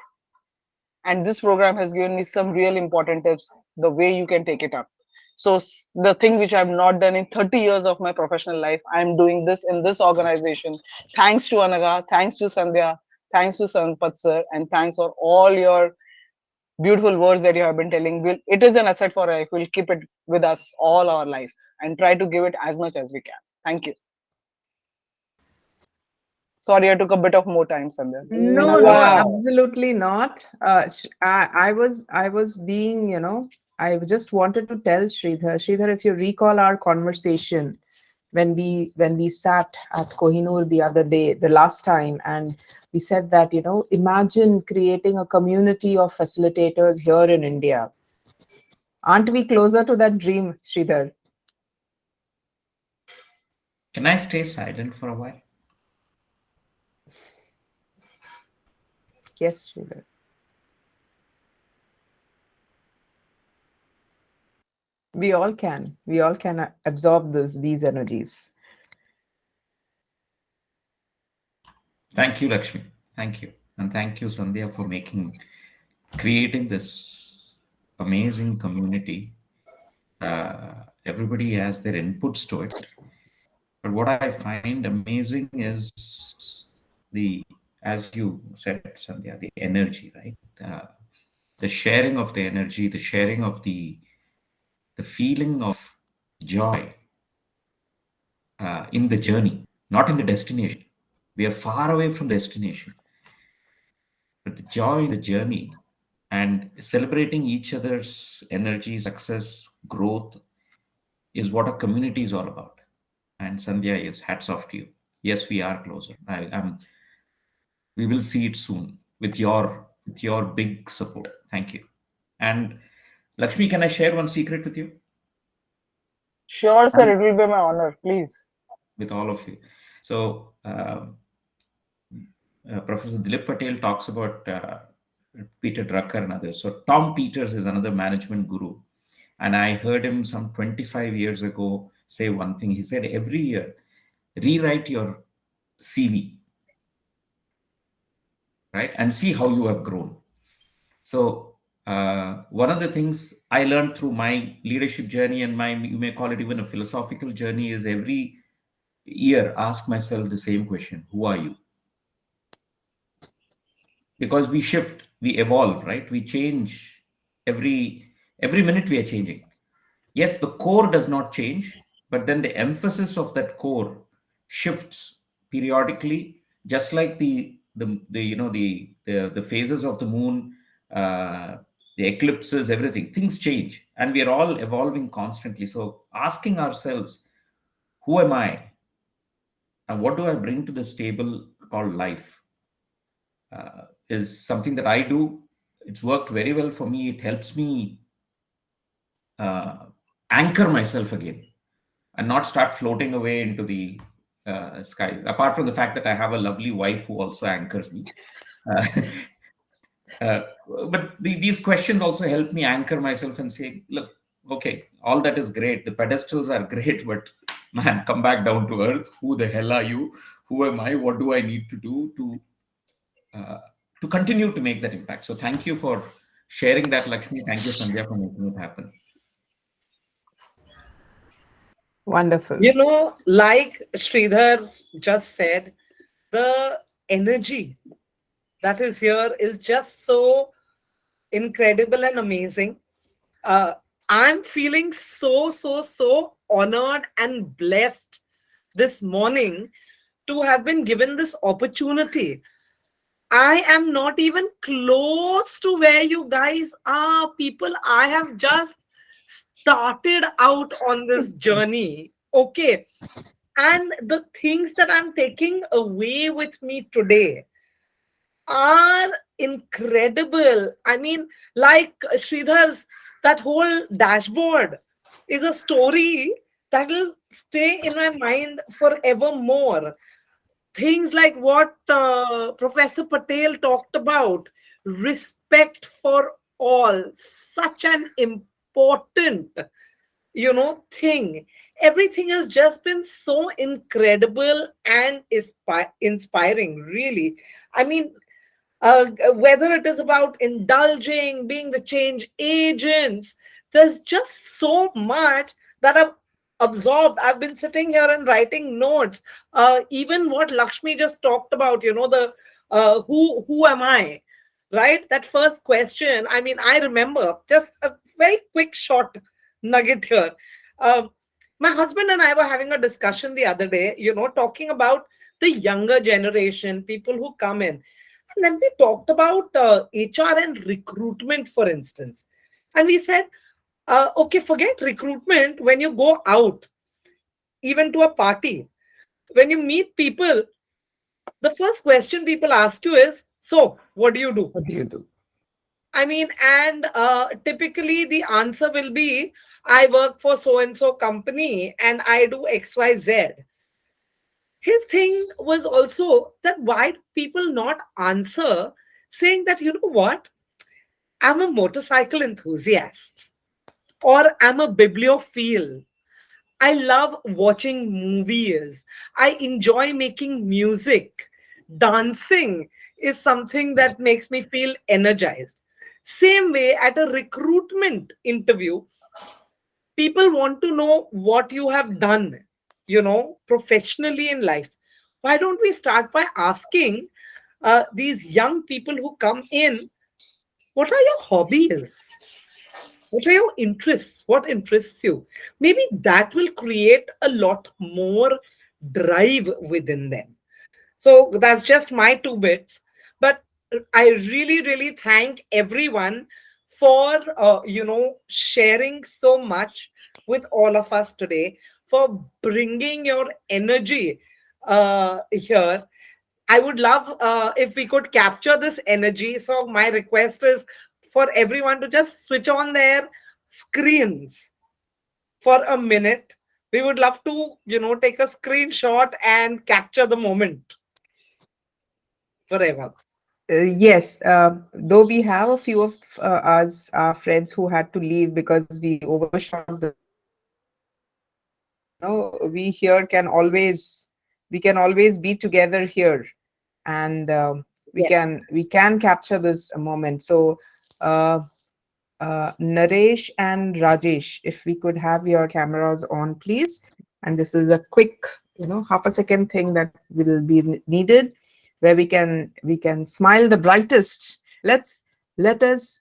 and this program has given me some real important tips, the way you can take it up. So the thing which I've not done in 30 years of my professional life, I'm doing this in this organization. Thanks to Anaga, thanks to Sandhya, thanks to Sampath sir, and thanks for all your beautiful words that you have been telling. It is an asset for life. We'll keep it with us all our life and try to give it as much as we can. Thank you. Sorry, I took a bit of more time, Sandhya. No, no, absolutely not. I was being, I just wanted to tell Shridhar, if you recall our conversation when we sat at Kohinoor the other day, the last time, and we said that, imagine creating a community of facilitators here in India. Aren't we closer to that dream, Shridhar? Can I stay silent for a while? Yes, Shridhar. We all can absorb these energies. Thank you, Lakshmi. Thank you. And thank you, Sandhya, for creating this amazing community. Everybody has their inputs to it. But what I find amazing is as you said, Sandhya, the energy, right? The sharing of the energy, the sharing of the feeling of joy in the journey, not in the destination. We are far away from destination. But the joy in the journey and celebrating each other's energy, success, growth is what a community is all about. And Sandhya, yes, hats off to you. Yes, we are closer. We will see it soon with your big support. Thank you. And Lakshmi, can I share one secret with you? Sure, sir. It will be my honor. Please. With all of you. So, Professor Dilip Patel talks about Peter Drucker and others. So Tom Peters is another management guru. And I heard him some 25 years ago say one thing. He said, every year, rewrite your CV, right? And see how you have grown. So one of the things I learned through my leadership journey and my, you may call it even a philosophical journey, is every year ask myself the same question: who are you? Because we shift, we evolve, right? We change every minute. We are changing. Yes, the core does not change, but then the emphasis of that core shifts periodically, just like the phases of the moon, the eclipses, everything. Things change, and we are all evolving constantly. So asking ourselves, who am I, and what do I bring to this table called life, is something that I do. It's worked very well for me. It helps me anchor myself again and not start floating away into the sky. Apart from the fact that I have a lovely wife who also anchors me. But these questions also help me anchor myself and say, look, okay, all that is great. The pedestals are great, but man, come back down to earth. Who the hell are you? Who am I? What do I need to do to continue to make that impact? So thank you for sharing that, Lakshmi. Thank you, Sandhya, for making it happen. Wonderful. You know, like Shridhar just said, the energy that is here is just so incredible and amazing. I'm feeling so honored and blessed this morning to have been given this opportunity. I am not even close to where you guys are, people. I have just started out on this journey. Okay. And the things that I'm taking away with me today are incredible. I mean, like Shridhar's, that whole dashboard is a story that will stay in my mind forevermore. Things like what Professor Patel talked about, respect for all, such an important, thing. Everything has just been so incredible and inspiring, really. I mean, whether it is about indulging, being the change agents, there's just so much that I've absorbed. I've been sitting here and writing notes. Even what Lakshmi just talked about, the who am I, right? That first question. I mean, I remember just a very quick short nugget here. My husband and I were having a discussion the other day, talking about the younger generation, people who come in. And then we talked about HR and recruitment, for instance. And we said, okay, forget recruitment. When you go out, even to a party, when you meet people, the first question people ask you is, so what do you do? What do you do? I mean, and typically the answer will be, I work for so-and-so company and I do XYZ. His thing was also that why do people not answer saying that, you know what, I'm a motorcycle enthusiast, or I'm a bibliophile. I love watching movies. I enjoy making music. Dancing is something that makes me feel energized. Same way at a recruitment interview, people want to know what you have done, professionally in life. Why don't we start by asking these young people who come in, what are your hobbies? What are your interests? What interests you? Maybe that will create a lot more drive within them. So that's just my 2 bits. But I really thank everyone for, sharing so much with all of us today, for bringing your energy here. I would love if we could capture this energy. So my request is for everyone to just switch on their screens for a minute. We would love to, take a screenshot and capture the moment forever. Yes, though we have a few of us, our friends who had to leave because we overshot the. We here can always we can always be together here, and we can capture this moment. So Naresh and Rajesh, if we could have your cameras on, please. And this is a quick, half a second thing that will be needed, where we can smile the brightest. Let us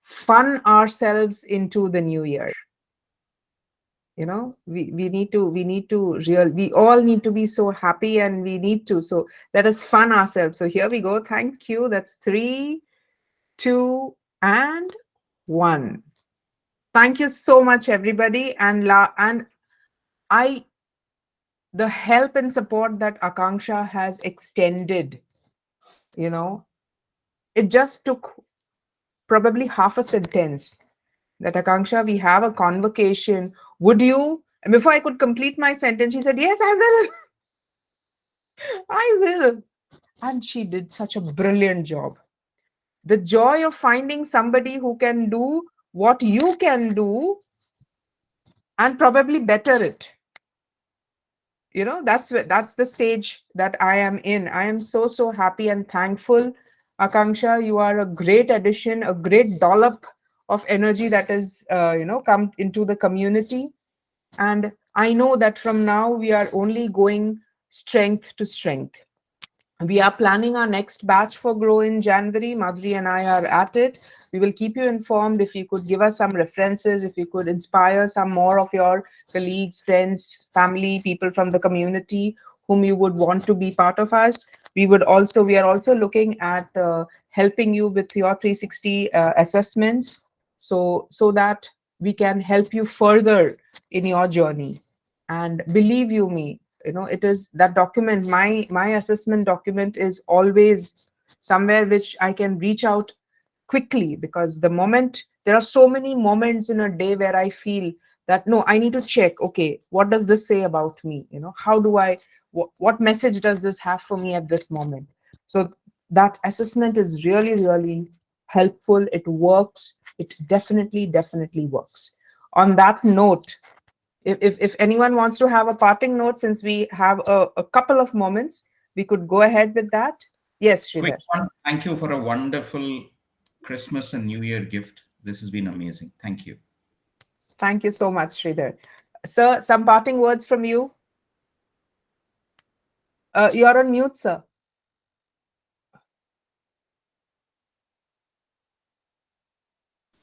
fun ourselves into the new year. We all need to be so happy, and we need to. So let us fun ourselves. So here we go. Thank you. That's 3, 2, and 1. Thank you so much, everybody. And the help and support that Akanksha has extended, it just took probably half a sentence. That Akanksha, we have a convocation. Would you? And before I could complete my sentence, she said, yes, I will. I will. And she did such a brilliant job. The joy of finding somebody who can do what you can do and probably better it. That's the stage that I am in. I am so happy and thankful. Akanksha, you are a great addition, a great dollop of energy that has come into the community. And I know that from now we are only going strength to strength. We are planning our next batch for Grow in January. Madhuri and I are at it. We will keep you informed. If you could give us some references, if you could inspire some more of your colleagues, friends, family, people from the community whom you would want to be part of us. We are also looking at helping you with your 360 assessments, so that we can help you further in your journey. And believe you me, it is that document, my assessment document is always somewhere which I can reach out quickly, because there are so many moments in a day where I feel that, no, I need to check, okay, what does this say about me? How do I, what message does this have for me at this moment? So that assessment is really, really helpful. It works. It definitely works. On that note, if anyone wants to have a parting note, since we have a couple of moments, we could go ahead with that. Yes, Shridhar. Quick one. Thank you for a wonderful Christmas and New Year gift. This has been amazing. Thank you. Thank you so much, Shridhar. Sir, some parting words from you? You're on mute, sir.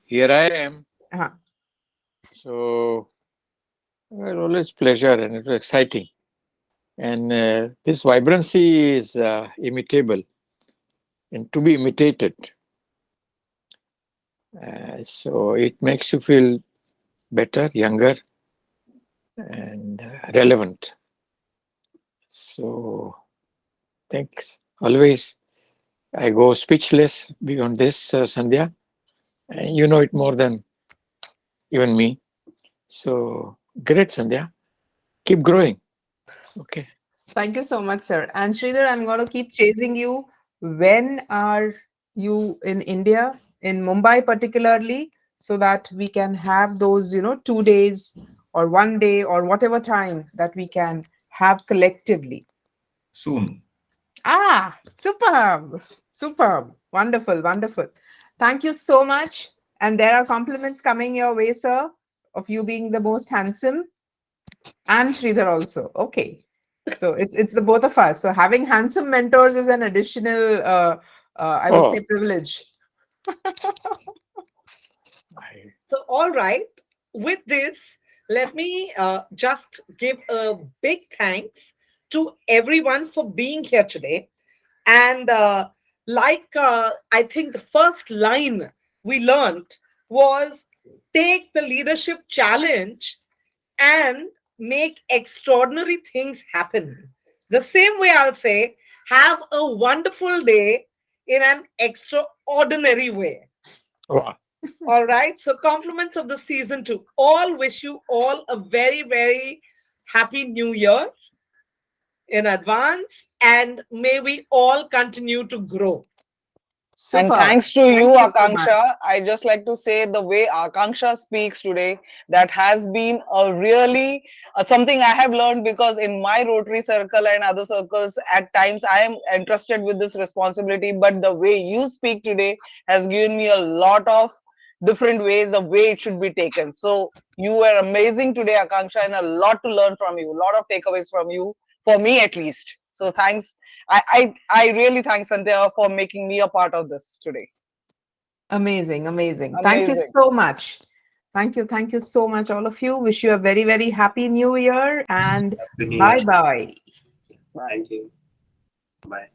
Here I am. Uh-huh. So, well, always pleasure, and it was exciting. And this vibrancy is imitable and to be imitated. So it makes you feel better, younger, and relevant. So thanks. Always I go speechless beyond this, Sandhya. And you know it more than even me. So great, Sandhya. Keep growing. Okay. Thank you so much, sir. And Shridhar, I'm going to keep chasing you. When are you in India, in Mumbai particularly, so that we can have those, 2 days or 1 day or whatever time that we can have collectively? Soon. Superb. Wonderful. Thank you so much. And there are compliments coming your way, sir, of you being the most handsome, and Shridhar also. Okay. So it's the both of us. So having handsome mentors is an additional, I would say, privilege. So, all right. With this, let me just give a big thanks to everyone for being here today. And I think the first line we learned was take the leadership challenge and make extraordinary things happen. The same way I'll say, have a wonderful day in an extraordinary way. Wow. All right. So compliments of the season to all. Wish you all a very, very happy new year in advance. And may we all continue to grow. And Super. thanks to Thank you, you so much. Aakanksha. I just like to say the way Aakanksha speaks today, that has been a really something I have learned, because in my Rotary circle and other circles, at times I am entrusted with this responsibility. But the way you speak today has given me a lot of different ways, the way it should be taken. So you were amazing today, Aakanksha, and a lot to learn from you, a lot of takeaways from you, for me at least. So thanks. I really thank Sandhya for making me a part of this today. Amazing, amazing. Thank you Amazing. so much. Thank you so much, all of you. Wish you a very, very happy new year, and Happy New Year. bye-bye. Bye. Thank you. Bye.